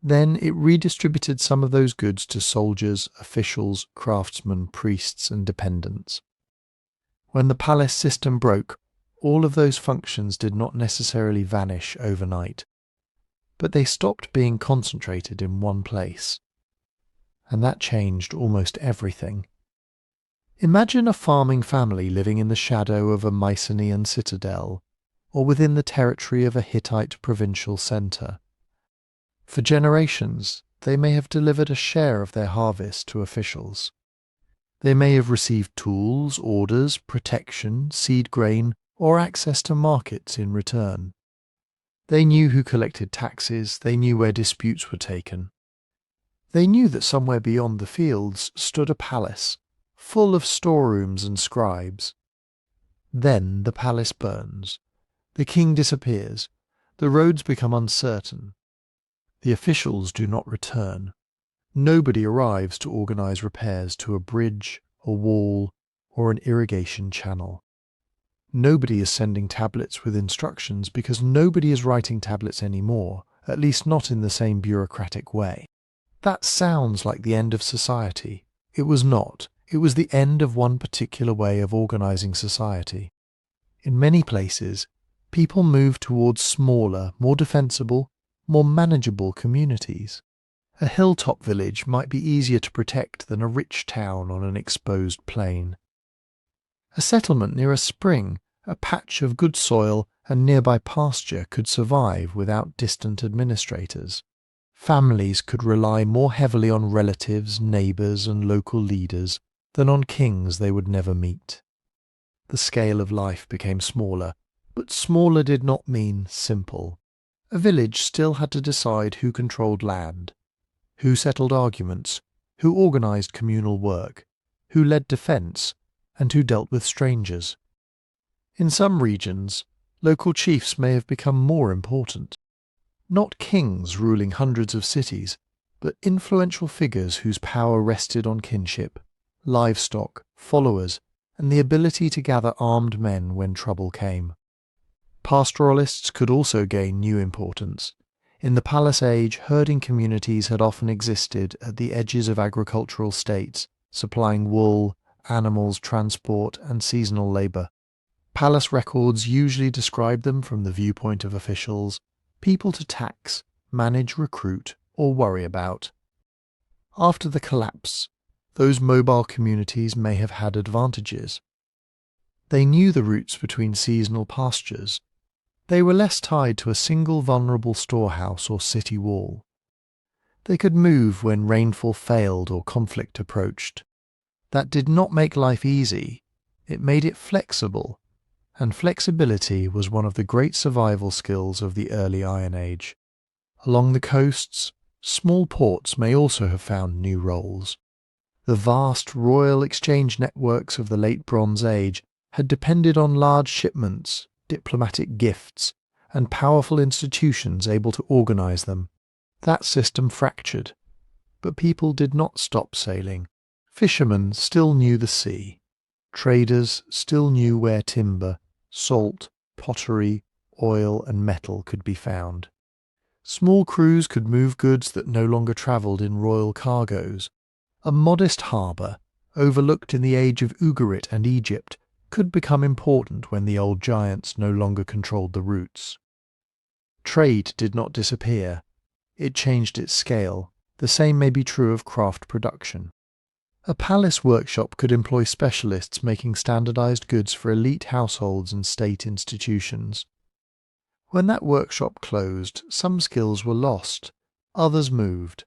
Then it redistributed some of those goods to soldiers, officials, craftsmen, priests and dependents. When the palace system broke, all of those functions did not necessarily vanish overnight, but they stopped being concentrated in one place. And that changed almost everything. Imagine a farming family living in the shadow of a Mycenaean citadel, or within the territory of a Hittite provincial centre. For generations, they may have delivered a share of their harvest to officials. They may have received tools, orders, protection, seed grain, or access to markets in return. They knew who collected taxes, they knew where disputes were taken. They knew that somewhere beyond the fields stood a palace, full of storerooms and scribes. Then the palace burns. The king disappears. The roads become uncertain. The officials do not return. Nobody arrives to organise repairs to a bridge, a wall, or an irrigation channel. Nobody is sending tablets with instructions because nobody is writing tablets anymore, at least not in the same bureaucratic way. That sounds like the end of society. It was not. It was the end of one particular way of organising society. In many places, people moved towards smaller, more defensible, more manageable communities. A hilltop village might be easier to protect than a rich town on an exposed plain. A settlement near a spring, a patch of good soil and nearby pasture could survive without distant administrators. Families could rely more heavily on relatives, neighbours and local leaders than on kings they would never meet. The scale of life became smaller, but smaller did not mean simple. A village still had to decide who controlled land, who settled arguments, who organised communal work, who led defence, and who dealt with strangers. In some regions, local chiefs may have become more important. Not kings ruling hundreds of cities, but influential figures whose power rested on kinship, livestock, followers, and the ability to gather armed men when trouble came. Pastoralists could also gain new importance. In the palace age, herding communities had often existed at the edges of agricultural states, supplying wool, animals, transport, and seasonal labour. Palace records usually describe them from the viewpoint of officials, people to tax, manage, recruit, or worry about. After the collapse, those mobile communities may have had advantages. They knew the routes between seasonal pastures. They were less tied to a single vulnerable storehouse or city wall. They could move when rainfall failed or conflict approached. That did not make life easy. It made it flexible, and flexibility was one of the great survival skills of the early Iron Age. Along the coasts, small ports may also have found new roles. The vast royal exchange networks of the late Bronze Age had depended on large shipments, diplomatic gifts, and powerful institutions able to organise them. That system fractured, but people did not stop sailing. Fishermen still knew the sea. Traders still knew where timber, salt, pottery, oil and metal could be found. Small crews could move goods that no longer travelled in royal cargoes. A modest harbour, overlooked in the age of Ugarit and Egypt, could become important when the old giants no longer controlled the routes. Trade did not disappear. It changed its scale. The same may be true of craft production. A palace workshop could employ specialists making standardized goods for elite households and state institutions. When that workshop closed, some skills were lost, others moved.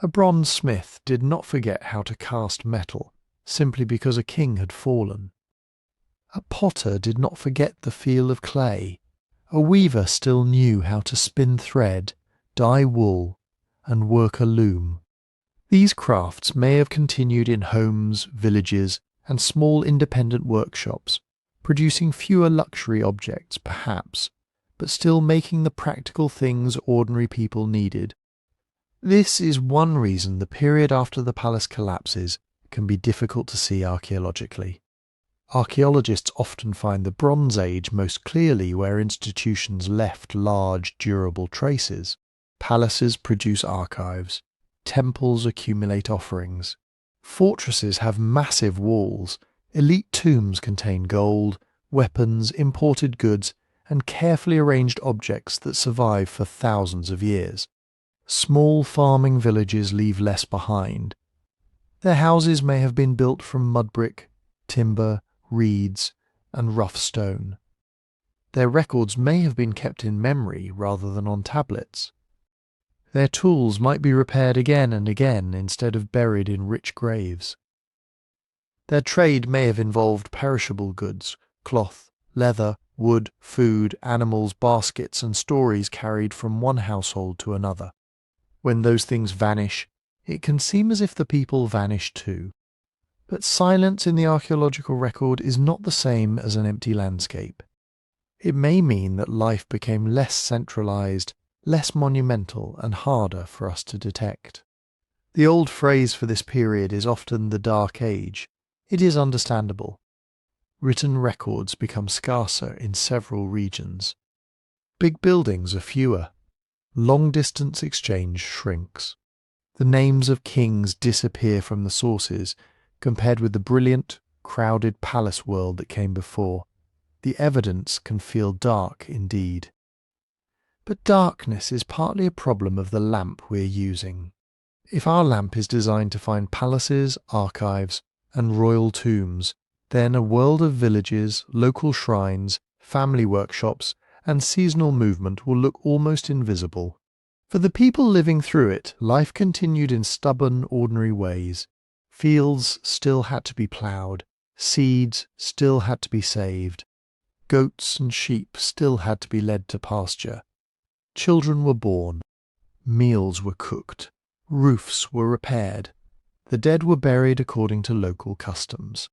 A bronze smith did not forget how to cast metal simply because a king had fallen. A potter did not forget the feel of clay. A weaver still knew how to spin thread, dye wool, and work a loom. These crafts may have continued in homes, villages, and small independent workshops, producing fewer luxury objects, perhaps, but still making the practical things ordinary people needed. This is one reason the period after the palace collapses can be difficult to see archaeologically. Archaeologists often find the Bronze Age most clearly where institutions left large, durable traces. Palaces produce archives. Temples accumulate offerings. Fortresses have massive walls. Elite tombs contain gold, weapons, imported goods, and carefully arranged objects that survive for thousands of years. Small farming villages leave less behind. Their houses may have been built from mud brick, timber, reeds, and rough stone. Their records may have been kept in memory rather than on tablets. Their tools might be repaired again and again instead of buried in rich graves. Their trade may have involved perishable goods, cloth, leather, wood, food, animals, baskets, and stories carried from one household to another. When those things vanish, it can seem as if the people vanish too. But silence in the archaeological record is not the same as an empty landscape. It may mean that life became less centralized, less monumental, and harder for us to detect. The old phrase for this period is often the Dark Age. It is understandable. Written records become scarcer in several regions. Big buildings are fewer. Long-distance exchange shrinks. The names of kings disappear from the sources, compared with the brilliant, crowded palace world that came before. The evidence can feel dark indeed. But darkness is partly a problem of the lamp we're using. If our lamp is designed to find palaces, archives, and royal tombs, then a world of villages, local shrines, family workshops, and seasonal movement will look almost invisible. For the people living through it, life continued in stubborn, ordinary ways. Fields still had to be ploughed, seeds still had to be saved, goats and sheep still had to be led to pasture. Children were born, meals were cooked, roofs were repaired, the dead were buried according to local customs.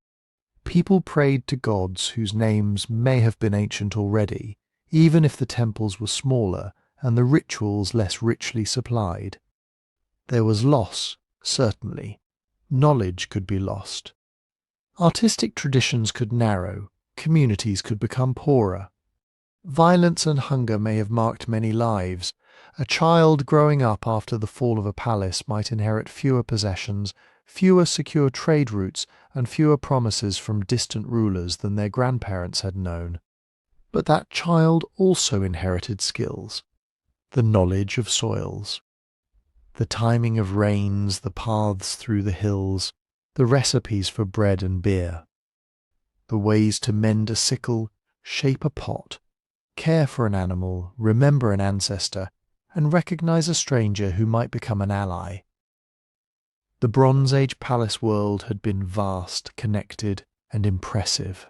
People prayed to gods whose names may have been ancient already, even if the temples were smaller and the rituals less richly supplied. There was loss, certainly. Knowledge could be lost. Artistic traditions could narrow, communities could become poorer. Violence and hunger may have marked many lives. A child growing up after the fall of a palace might inherit fewer possessions, fewer secure trade routes, and fewer promises from distant rulers than their grandparents had known. But that child also inherited skills. The knowledge of soils, the timing of rains, the paths through the hills, the recipes for bread and beer, the ways to mend a sickle, shape a pot, care for an animal, remember an ancestor, and recognize a stranger who might become an ally. The Bronze Age palace world had been vast, connected, and impressive.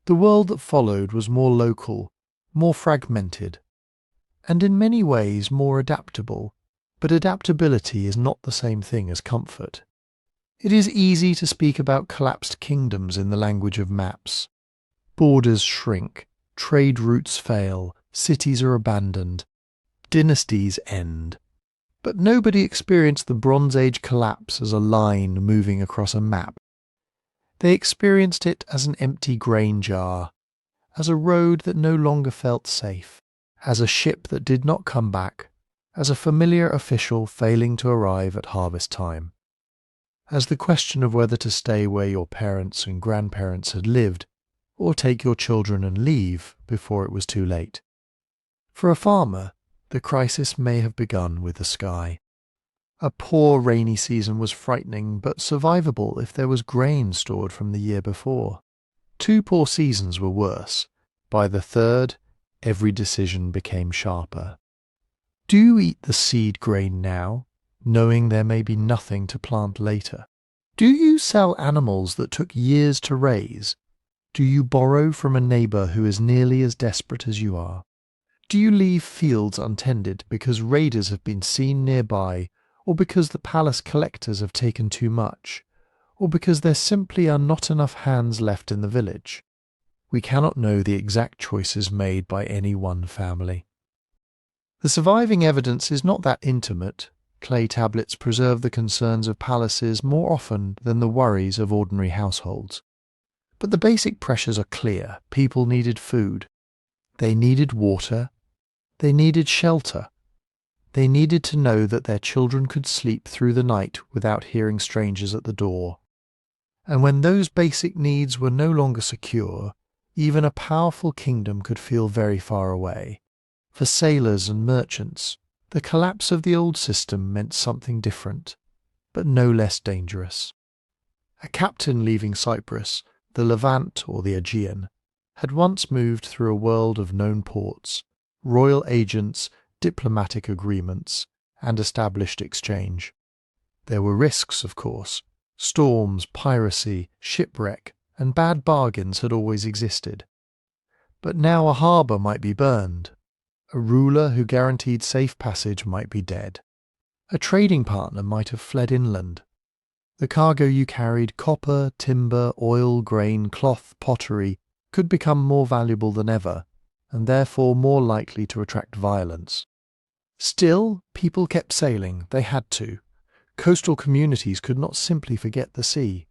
The world that followed was more local, more fragmented, and in many ways more adaptable, but adaptability is not the same thing as comfort. It is easy to speak about collapsed kingdoms in the language of maps. Borders shrink, trade routes fail, cities are abandoned, dynasties end. But nobody experienced the Bronze Age collapse as a line moving across a map. They experienced it as an empty grain jar, as a road that no longer felt safe, as a ship that did not come back, as a familiar official failing to arrive at harvest time, as the question of whether to stay where your parents and grandparents had lived, or take your children and leave before it was too late. For a farmer, the crisis may have begun with the sky. A poor rainy season was frightening, but survivable if there was grain stored from the year before. 2 poor seasons were worse. By the third, every decision became sharper. Do you eat the seed grain now, knowing there may be nothing to plant later? Do you sell animals that took years to raise? Do you borrow from a neighbour who is nearly as desperate as you are? Do you leave fields untended because raiders have been seen nearby, or because the palace collectors have taken too much, or because there simply are not enough hands left in the village? We cannot know the exact choices made by any one family. The surviving evidence is not that intimate. Clay tablets preserve the concerns of palaces more often than the worries of ordinary households. But the basic pressures are clear. People needed food. They needed water. They needed shelter. They needed to know that their children could sleep through the night without hearing strangers at the door. And when those basic needs were no longer secure, even a powerful kingdom could feel very far away. For sailors and merchants, the collapse of the old system meant something different, but no less dangerous. A captain leaving Cyprus, the Levant or the Aegean, had once moved through a world of known ports, royal agents, diplomatic agreements, and established exchange. There were risks, of course. Storms, piracy, shipwreck, and bad bargains had always existed. But now a harbour might be burned. A ruler who guaranteed safe passage might be dead. A trading partner might have fled inland. The cargo you carried, copper, timber, oil, grain, cloth, pottery, could become more valuable than ever, and therefore more likely to attract violence. Still, people kept sailing. They had to. Coastal communities could not simply forget the sea.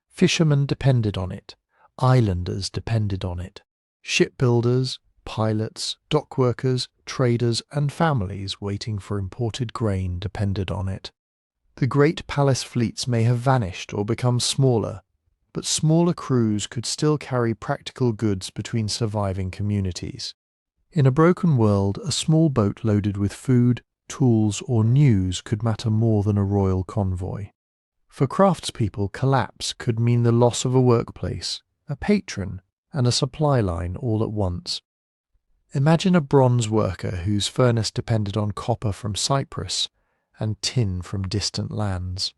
Fishermen depended on it. Islanders depended on it. Shipbuilders, pilots, dockworkers, traders, and families waiting for imported grain depended on it. The great palace fleets may have vanished or become smaller, but smaller crews could still carry practical goods between surviving communities. In a broken world, a small boat loaded with food, tools, or news could matter more than a royal convoy. For craftspeople, collapse could mean the loss of a workplace, a patron, and a supply line all at once. Imagine a bronze worker whose furnace depended on copper from Cyprus and tin from distant lands.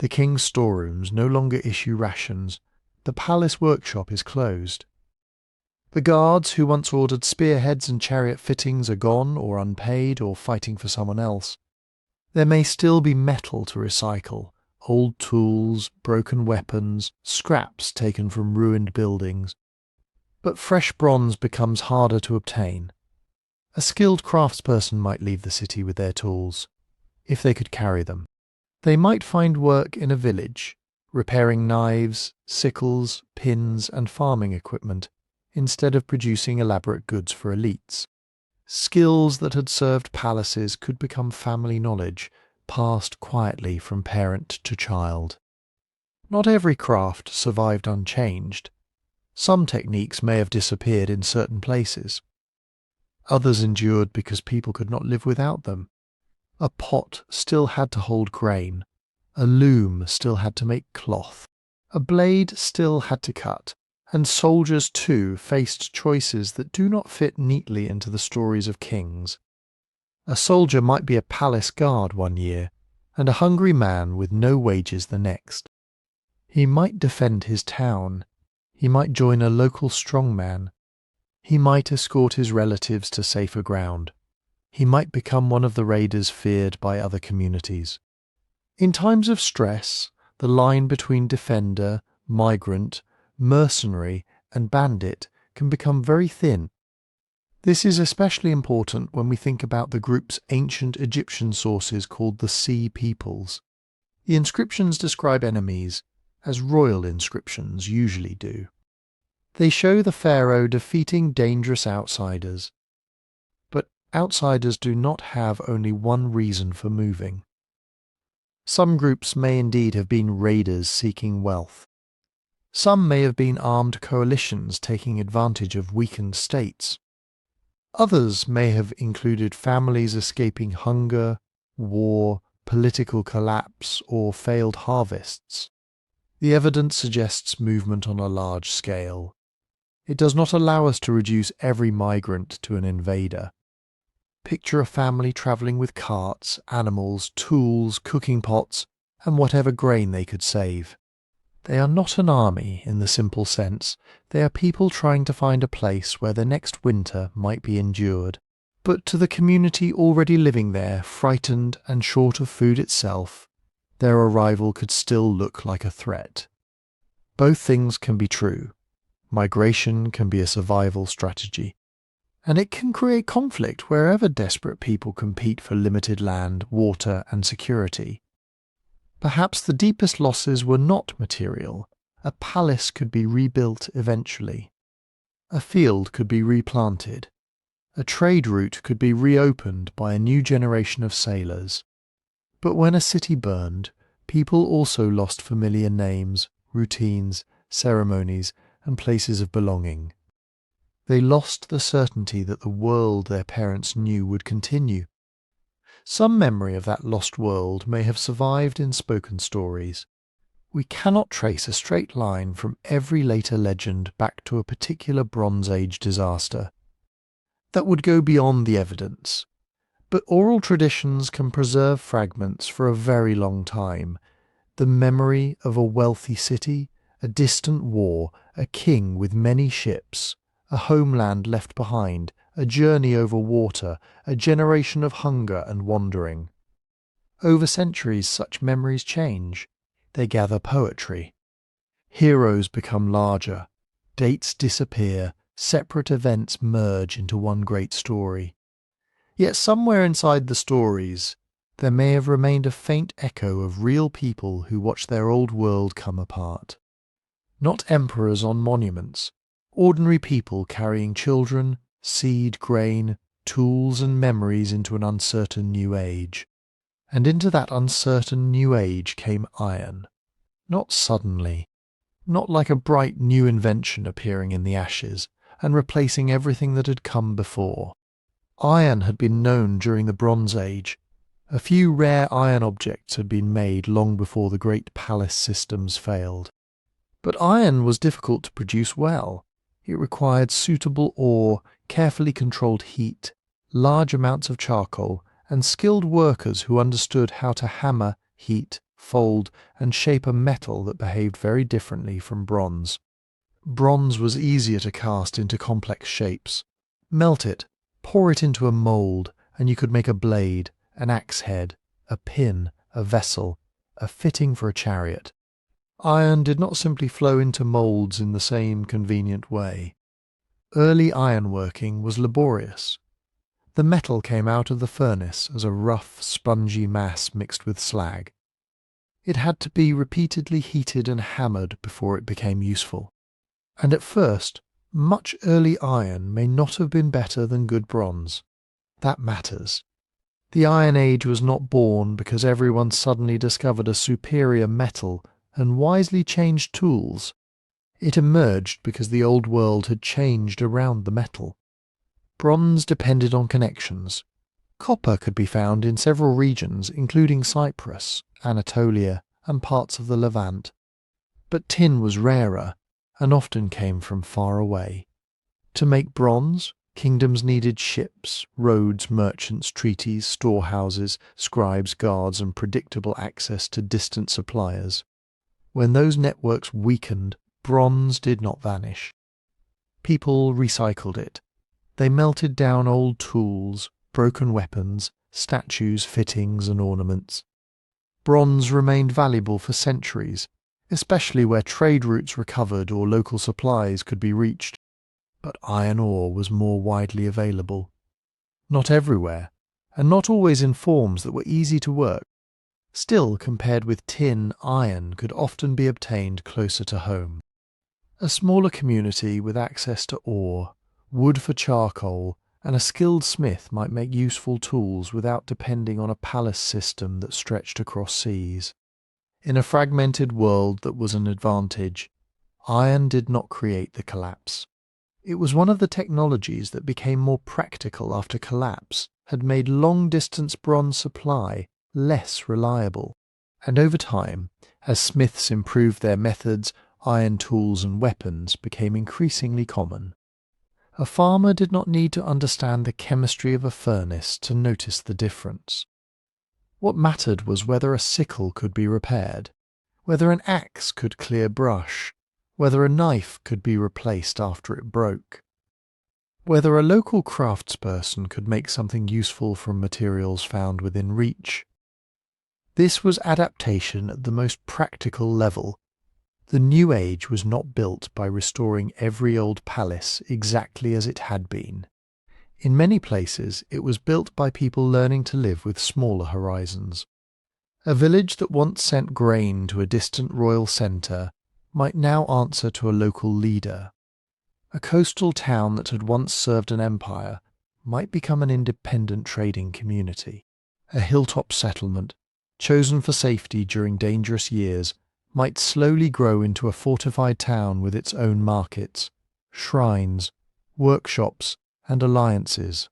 The king's storerooms no longer issue rations. The palace workshop is closed. The guards who once ordered spearheads and chariot fittings are gone or unpaid or fighting for someone else. There may still be metal to recycle, old tools, broken weapons, scraps taken from ruined buildings. But fresh bronze becomes harder to obtain. A skilled craftsperson might leave the city with their tools, if they could carry them. They might find work in a village, repairing knives, sickles, pins, and farming equipment, instead of producing elaborate goods for elites. Skills that had served palaces could become family knowledge, passed quietly from parent to child. Not every craft survived unchanged. Some techniques may have disappeared in certain places. Others endured because people could not live without them. A pot still had to hold grain. A loom still had to make cloth. A blade still had to cut. And soldiers, too, faced choices that do not fit neatly into the stories of kings. A soldier might be a palace guard one year, and a hungry man with no wages the next. He might defend his town. He might join a local strongman. He might escort his relatives to safer ground. He might become one of the raiders feared by other communities. In times of stress, the line between defender, migrant, mercenary, and bandit can become very thin. This is especially important when we think about the group's ancient Egyptian sources called the Sea Peoples. The inscriptions describe enemies, as royal inscriptions usually do. They show the pharaoh defeating dangerous outsiders. But outsiders do not have only one reason for moving. Some groups may indeed have been raiders seeking wealth. Some may have been armed coalitions taking advantage of weakened states. Others may have included families escaping hunger, war, political collapse, or failed harvests. The evidence suggests movement on a large scale. It does not allow us to reduce every migrant to an invader. Picture a family travelling with carts, animals, tools, cooking pots, and whatever grain they could save. They are not an army in the simple sense. They are people trying to find a place where the next winter might be endured. But to the community already living there, frightened and short of food itself, their arrival could still look like a threat. Both things can be true. Migration can be a survival strategy, and it can create conflict wherever desperate people compete for limited land, water, and security. Perhaps the deepest losses were not material, A palace could be rebuilt eventually. A field could be replanted. A trade route could be reopened by a new generation of sailors. But when a city burned, people also lost familiar names, routines, ceremonies, and places of belonging. They lost the certainty that the world their parents knew would continue. Some memory of that lost world may have survived in spoken stories. We cannot trace a straight line from every later legend back to a particular Bronze Age disaster. That would go beyond the evidence. But oral traditions can preserve fragments for a very long time. The memory of a wealthy city, a distant war, a king with many ships, a homeland left behind, a journey over water, a generation of hunger and wandering. Over centuries, such memories change. They gather poetry. Heroes become larger. Dates disappear. Separate events merge into one great story. Yet somewhere inside the stories, there may have remained a faint echo of real people who watched their old world come apart. Not emperors on monuments, ordinary people carrying children, seed, grain, tools and memories into an uncertain new age. And into that uncertain new age came iron. Not suddenly, not like a bright new invention appearing in the ashes and replacing everything that had come before. Iron had been known during the Bronze Age. A few rare iron objects had been made long before the great palace systems failed. But iron was difficult to produce well. It required suitable ore, carefully controlled heat, large amounts of charcoal, and skilled workers who understood how to hammer, heat, fold, and shape a metal that behaved very differently from bronze. Bronze was easier to cast into complex shapes. Melt it, pour it into a mould, and you could make a blade, an axe head, a pin, a vessel, a fitting for a chariot. Iron did not simply flow into moulds in the same convenient way. Early ironworking was laborious. The metal came out of the furnace as a rough, spongy mass mixed with slag. It had to be repeatedly heated and hammered before it became useful. And at first, much early iron may not have been better than good bronze. That matters. The Iron Age was not born because everyone suddenly discovered a superior metal and wisely changed tools. It emerged because the old world had changed around the metal. Bronze depended on connections. Copper could be found in several regions, including Cyprus, Anatolia, and parts of the Levant. But tin was rarer, and often came from far away. To make bronze, kingdoms needed ships, roads, merchants, treaties, storehouses, scribes, guards, and predictable access to distant suppliers. When those networks weakened, bronze did not vanish. People recycled it. They melted down old tools, broken weapons, statues, fittings, and ornaments. Bronze remained valuable for centuries, especially where trade routes recovered or local supplies could be reached. But iron ore was more widely available. Not everywhere, and not always in forms that were easy to work. Still, compared with tin, iron could often be obtained closer to home. A smaller community with access to ore, wood for charcoal, and a skilled smith might make useful tools without depending on a palace system that stretched across seas. In a fragmented world that was an advantage, iron did not create the collapse. It was one of the technologies that became more practical after collapse, had made long-distance bronze supply less reliable. And over time, as smiths improved their methods, iron tools and weapons became increasingly common. A farmer did not need to understand the chemistry of a furnace to notice the difference. What mattered was whether a sickle could be repaired, whether an axe could clear brush, whether a knife could be replaced after it broke, whether a local craftsperson could make something useful from materials found within reach. This was adaptation at the most practical level. The New Age was not built by restoring every old palace exactly as it had been. In many places, it was built by people learning to live with smaller horizons. A village that once sent grain to a distant royal centre might now answer to a local leader. A coastal town that had once served an empire might become an independent trading community. A hilltop settlement, chosen for safety during dangerous years, might slowly grow into a fortified town with its own markets, shrines, workshops, and alliances.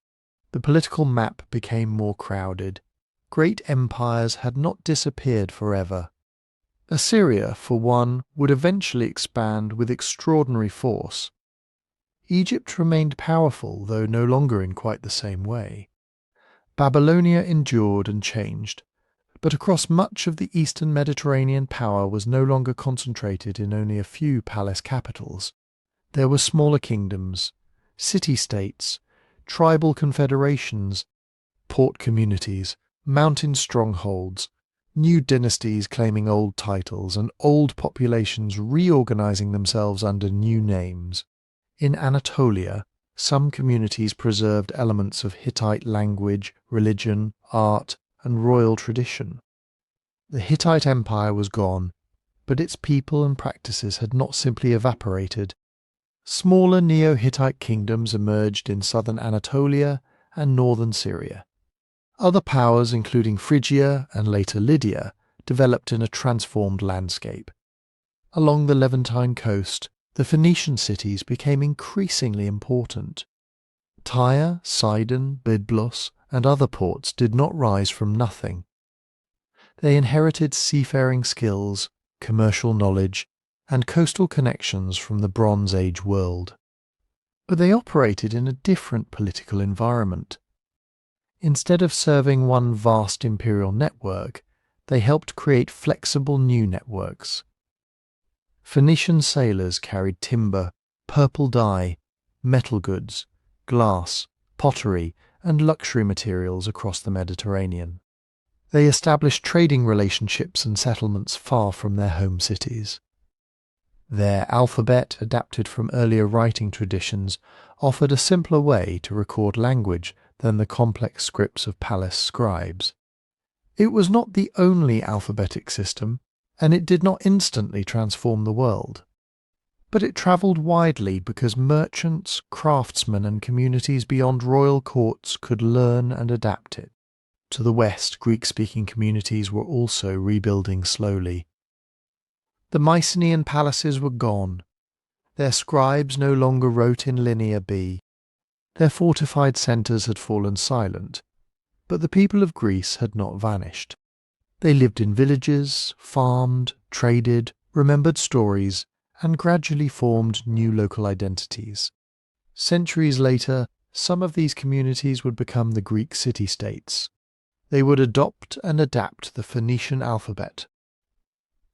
The political map became more crowded. Great empires had not disappeared forever. Assyria, for one, would eventually expand with extraordinary force. Egypt remained powerful, though no longer in quite the same way. Babylonia endured and changed, but across much of the eastern Mediterranean power was no longer concentrated in only a few palace capitals. There were smaller kingdoms, city-states, tribal confederations, port communities, mountain strongholds, new dynasties claiming old titles, and old populations reorganizing themselves under new names. In Anatolia, some communities preserved elements of Hittite language, religion, art, and royal tradition. The Hittite Empire was gone, but its people and practices had not simply evaporated. Smaller Neo-Hittite kingdoms emerged in southern Anatolia and northern Syria. Other powers, including Phrygia and later Lydia, developed in a transformed landscape. Along the Levantine coast, the Phoenician cities became increasingly important. Tyre, Sidon, Byblos, and other ports did not rise from nothing. They inherited seafaring skills, commercial knowledge, and coastal connections from the Bronze Age world. But they operated in a different political environment. Instead of serving one vast imperial network, they helped create flexible new networks. Phoenician sailors carried timber, purple dye, metal goods, glass, pottery, and luxury materials across the Mediterranean. They established trading relationships and settlements far from their home cities. Their alphabet, adapted from earlier writing traditions, offered a simpler way to record language than the complex scripts of palace scribes. It was not the only alphabetic system, and it did not instantly transform the world. But it travelled widely because merchants, craftsmen, and communities beyond royal courts could learn and adapt it. To the west, Greek-speaking communities were also rebuilding slowly. The Mycenaean palaces were gone. Their scribes no longer wrote in Linear B. Their fortified centres had fallen silent, but the people of Greece had not vanished. They lived in villages, farmed, traded, remembered stories, and gradually formed new local identities. Centuries later, some of these communities would become the Greek city-states. They would adopt and adapt the Phoenician alphabet.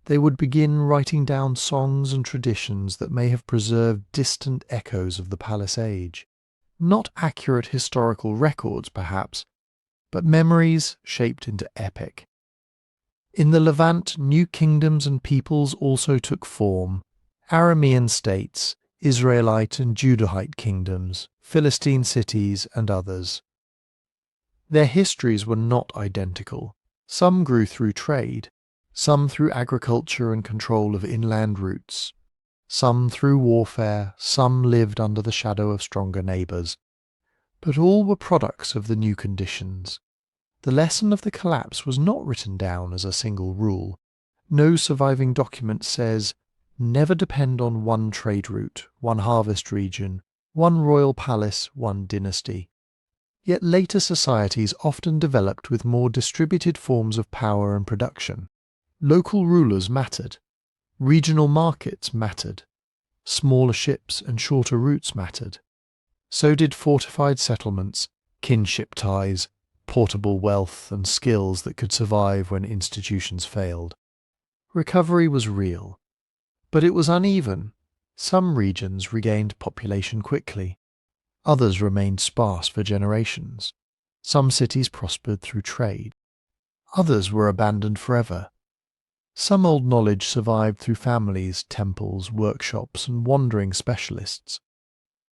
They would begin writing down songs and traditions that may have preserved distant echoes of the palace age. Not accurate historical records, perhaps, but memories shaped into epic. In the Levant, new kingdoms and peoples also took form: Aramean states, Israelite and Judahite kingdoms, Philistine cities, and others. Their histories were not identical. Some grew through trade, some through agriculture and control of inland routes, some through warfare, some lived under the shadow of stronger neighbours. But all were products of the new conditions. The lesson of the collapse was not written down as a single rule. No surviving document says, never depend on one trade route, one harvest region, one royal palace, one dynasty. Yet later societies often developed with more distributed forms of power and production. Local rulers mattered. Regional markets mattered. Smaller ships and shorter routes mattered. So did fortified settlements, kinship ties, portable wealth, and skills that could survive when institutions failed. Recovery was real, but it was uneven. Some regions regained population quickly. Others remained sparse for generations. Some cities prospered through trade. Others were abandoned forever. Some old knowledge survived through families, temples, workshops, and wandering specialists.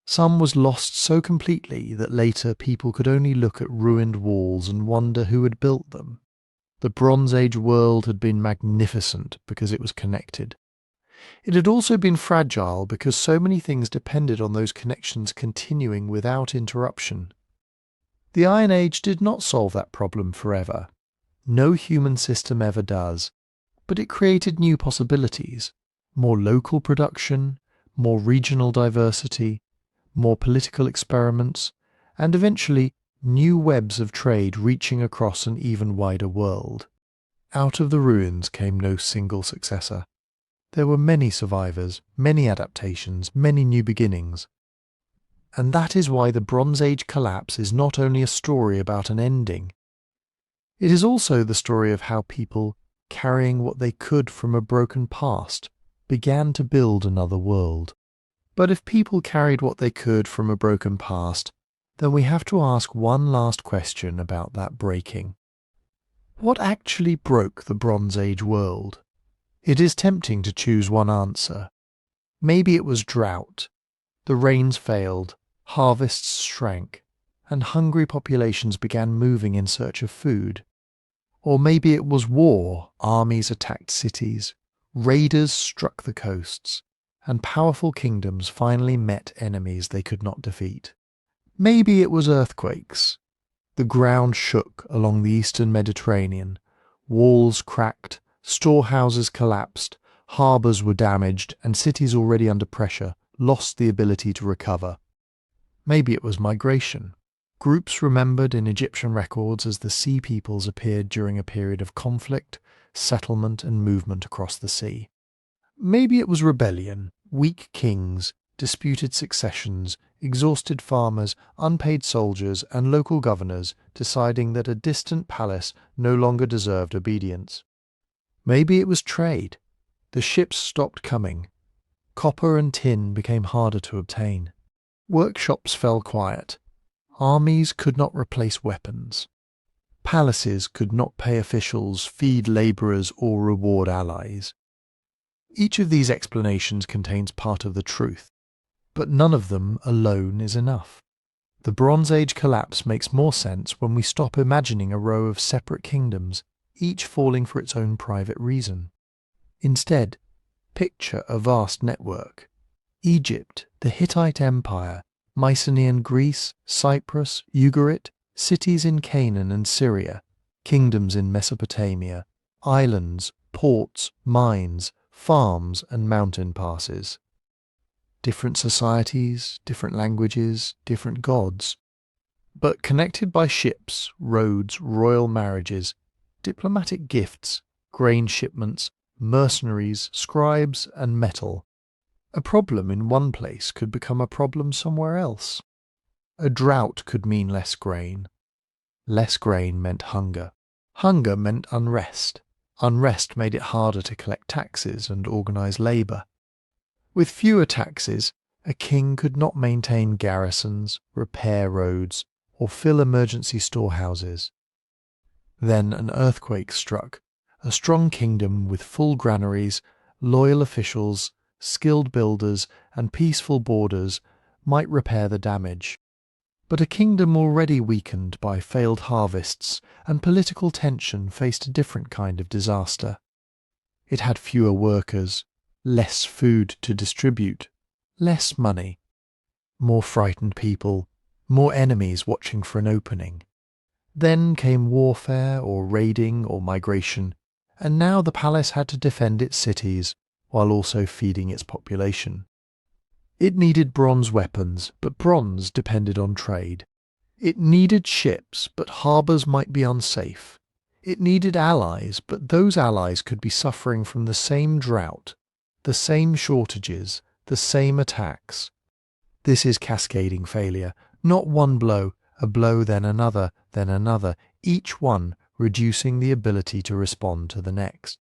Some was lost so completely that later people could only look at ruined walls and wonder who had built them. The Bronze Age world had been magnificent because it was connected. It had also been fragile because so many things depended on those connections continuing without interruption. The Iron Age did not solve that problem forever. No human system ever does. But it created new possibilities. More local production, more regional diversity, more political experiments, and eventually new webs of trade reaching across an even wider world. Out of the ruins came no single successor. There were many survivors, many adaptations, many new beginnings. And that is why the Bronze Age collapse is not only a story about an ending. It is also the story of how people, carrying what they could from a broken past, began to build another world. But if people carried what they could from a broken past, then we have to ask one last question about that breaking. What actually broke the Bronze Age world? It is tempting to choose one answer. Maybe it was drought. The rains failed, harvests shrank, and hungry populations began moving in search of food. Or maybe it was war. Armies attacked cities, raiders struck the coasts, and powerful kingdoms finally met enemies they could not defeat. Maybe it was earthquakes. The ground shook along the eastern Mediterranean, walls cracked, storehouses collapsed, harbours were damaged, and cities already under pressure lost the ability to recover. Maybe it was migration. Groups remembered in Egyptian records as the Sea Peoples appeared during a period of conflict, settlement, and movement across the sea. Maybe it was rebellion, weak kings, disputed successions, exhausted farmers, unpaid soldiers, and local governors deciding that a distant palace no longer deserved obedience. Maybe it was trade. The ships stopped coming. Copper and tin became harder to obtain. Workshops fell quiet. Armies could not replace weapons. Palaces could not pay officials, feed labourers, or reward allies. Each of these explanations contains part of the truth, but none of them alone is enough. The Bronze Age collapse makes more sense when we stop imagining a row of separate kingdoms, each falling for its own private reason. Instead, picture a vast network. Egypt, the Hittite Empire, Mycenaean Greece, Cyprus, Ugarit, cities in Canaan and Syria, kingdoms in Mesopotamia, islands, ports, mines, farms and mountain passes. Different societies, different languages, different gods, but connected by ships, roads, royal marriages, diplomatic gifts, grain shipments, mercenaries, scribes and metal. A problem in one place could become a problem somewhere else. A drought could mean less grain. Less grain meant hunger. Hunger meant unrest. Unrest made it harder to collect taxes and organise labour. With fewer taxes, a king could not maintain garrisons, repair roads, or fill emergency storehouses. Then an earthquake struck. A strong kingdom with full granaries, loyal officials, skilled builders, and peaceful borders might repair the damage. But a kingdom already weakened by failed harvests and political tension faced a different kind of disaster. It had fewer workers, less food to distribute, less money, more frightened people, more enemies watching for an opening. Then came warfare or raiding or migration, and now the palace had to defend its cities while also feeding its population. It needed bronze weapons, but bronze depended on trade. It needed ships, but harbours might be unsafe. It needed allies, but those allies could be suffering from the same drought, the same shortages, the same attacks. This is cascading failure, not one blow, a blow then another, each one reducing the ability to respond to the next.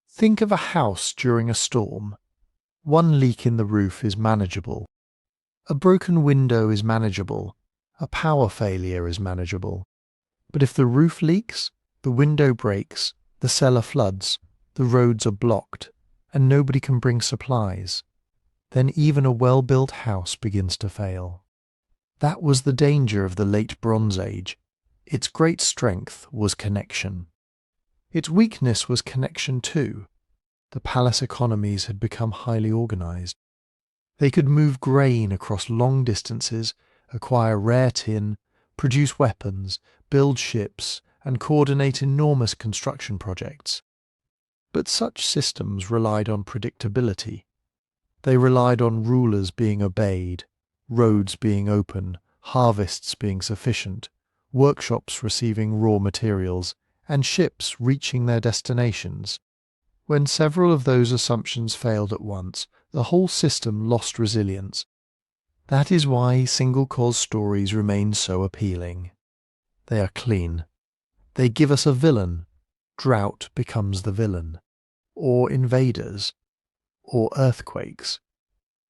Think of a house during a storm. One leak in the roof is manageable. A broken window is manageable. A power failure is manageable. But if the roof leaks, the window breaks, the cellar floods, the roads are blocked, and nobody can bring supplies, then even a well-built house begins to fail. That was the danger of the late Bronze Age. Its great strength was connection. Its weakness was connection too. the palace economies had become highly organized. They could move grain across long distances, acquire rare tin, produce weapons, build ships, and coordinate enormous construction projects. But such systems relied on predictability. They relied on rulers being obeyed, roads being open, harvests being sufficient, workshops receiving raw materials, and ships reaching their destinations. When several of those assumptions failed at once, the whole system lost resilience. That is why single-cause stories remain so appealing. They are clean. They give us a villain. Drought becomes the villain. Or invaders. Or earthquakes.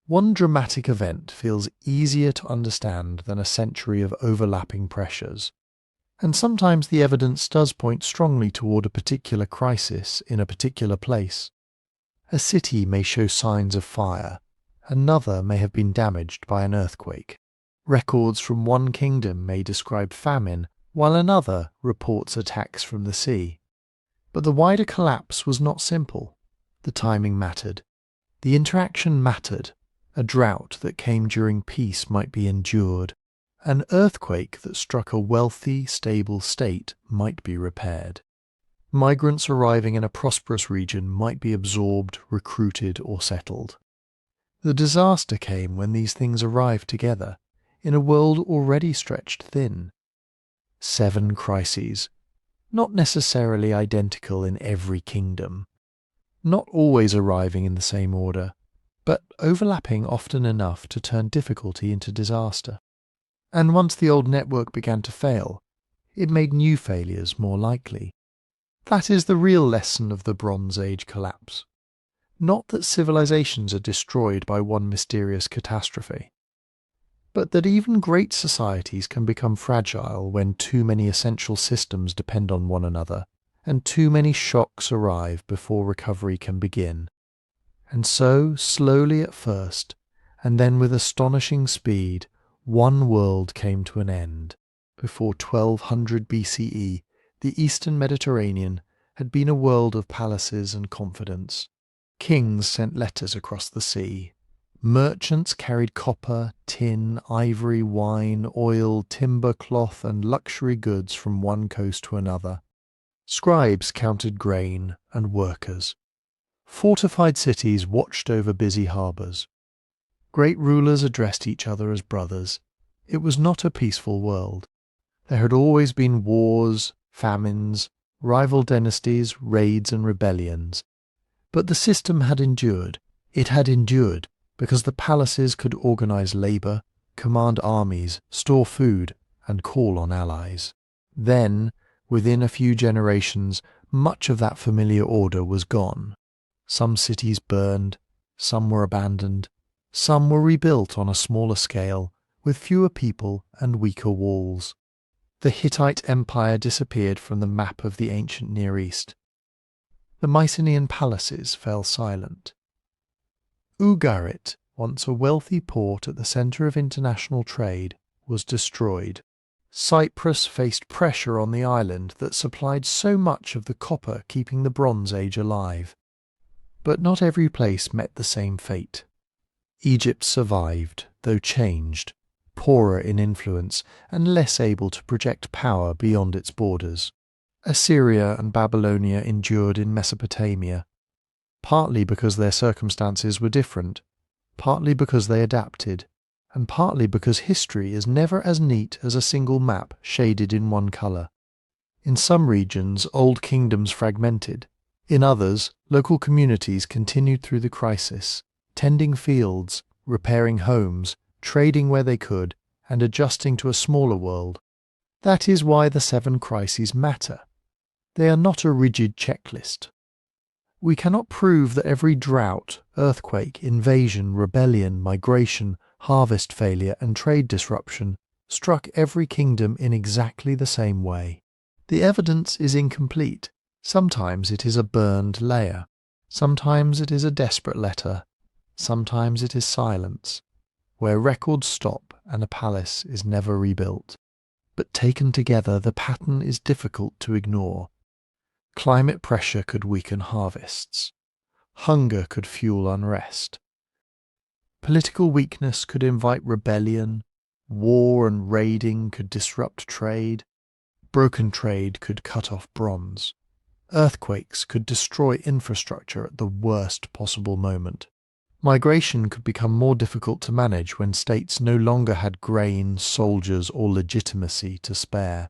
One dramatic event feels easier to understand than a century of overlapping pressures. And sometimes the evidence does point strongly toward a particular crisis in a particular place. A city may show signs of fire. Another may have been damaged by an earthquake. Records from one kingdom may describe famine, while another reports attacks from the sea. But the wider collapse was not simple. The timing mattered. The interaction mattered. A drought that came during peace might be endured. An earthquake that struck a wealthy, stable state might be repaired. Migrants arriving in a prosperous region might be absorbed, recruited, or settled. The disaster came when these things arrived together, in a world already stretched thin. 7 crises, not necessarily identical in every kingdom, not always arriving in the same order, but overlapping often enough to turn difficulty into disaster. And once the old network began to fail, it made new failures more likely. That is the real lesson of the Bronze Age collapse. Not that civilizations are destroyed by one mysterious catastrophe, but that even great societies can become fragile when too many essential systems depend on one another, and too many shocks arrive before recovery can begin. And so, slowly at first, and then with astonishing speed, one world came to an end. Before 1200 BCE, the Eastern Mediterranean had been a world of palaces and confidence. Kings sent letters across the sea. Merchants carried copper, tin, ivory, wine, oil, timber, cloth, and luxury goods from one coast to another. Scribes counted grain and workers. Fortified cities watched over busy harbours. Great rulers addressed each other as brothers. It was not a peaceful world. There had always been wars, famines, rival dynasties, raids and rebellions. But the system had endured. It had endured because the palaces could organize labour, command armies, store food, and call on allies. Then, within a few generations, much of that familiar order was gone. Some cities burned, some were abandoned, some were rebuilt on a smaller scale, with fewer people and weaker walls. The Hittite Empire disappeared from the map of the ancient Near East. The Mycenaean palaces fell silent. Ugarit, once a wealthy port at the centre of international trade, was destroyed. Cyprus faced pressure on the island that supplied so much of the copper keeping the Bronze Age alive. But not every place met the same fate. Egypt survived, though changed, poorer in influence and less able to project power beyond its borders. Assyria and Babylonia endured in Mesopotamia, partly because their circumstances were different, partly because they adapted, and partly because history is never as neat as a single map shaded in one colour. In some regions, old kingdoms fragmented. In others, local communities continued through the crisis, tending fields, repairing homes, trading where they could, and adjusting to a smaller world. That is why the 7 crises matter. They are not a rigid checklist. We cannot prove that every drought, earthquake, invasion, rebellion, migration, harvest failure, and trade disruption struck every kingdom in exactly the same way. The evidence is incomplete. Sometimes it is a burned layer. Sometimes it is a desperate letter. Sometimes it is silence, where records stop and a palace is never rebuilt. But taken together, the pattern is difficult to ignore. Climate pressure could weaken harvests. Hunger could fuel unrest. Political weakness could invite rebellion. War and raiding could disrupt trade. Broken trade could cut off bronze. Earthquakes could destroy infrastructure at the worst possible moment. Migration could become more difficult to manage when states no longer had grain, soldiers, or legitimacy to spare.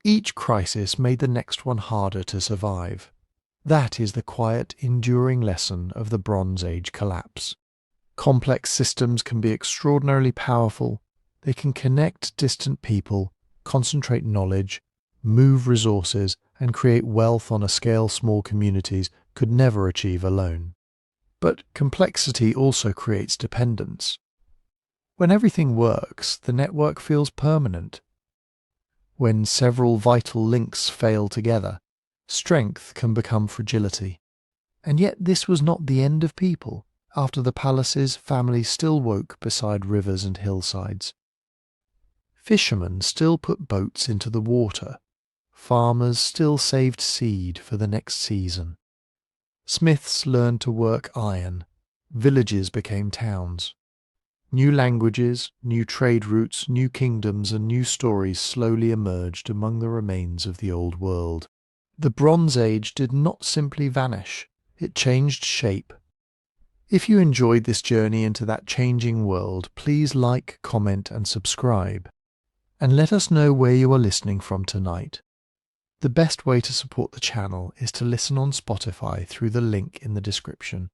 Each crisis made the next one harder to survive. That is the quiet, enduring lesson of the Bronze Age collapse. Complex systems can be extraordinarily powerful. They can connect distant people, concentrate knowledge, move resources, and create wealth on a scale small communities could never achieve alone. But complexity also creates dependence. When everything works, the network feels permanent. When several vital links fail together, strength can become fragility. And yet this was not the end of people. After the palaces, families still woke beside rivers and hillsides. Fishermen still put boats into the water. Farmers still saved seed for the next season. Smiths learned to work iron. Villages became towns. New languages, new trade routes, new kingdoms, and new stories slowly emerged among the remains of the old world. The Bronze Age did not simply vanish, it changed shape. If you enjoyed this journey into that changing world, please like, comment, and subscribe. And let us know where you are listening from tonight. The best way to support the channel is to listen on Spotify through the link in the description.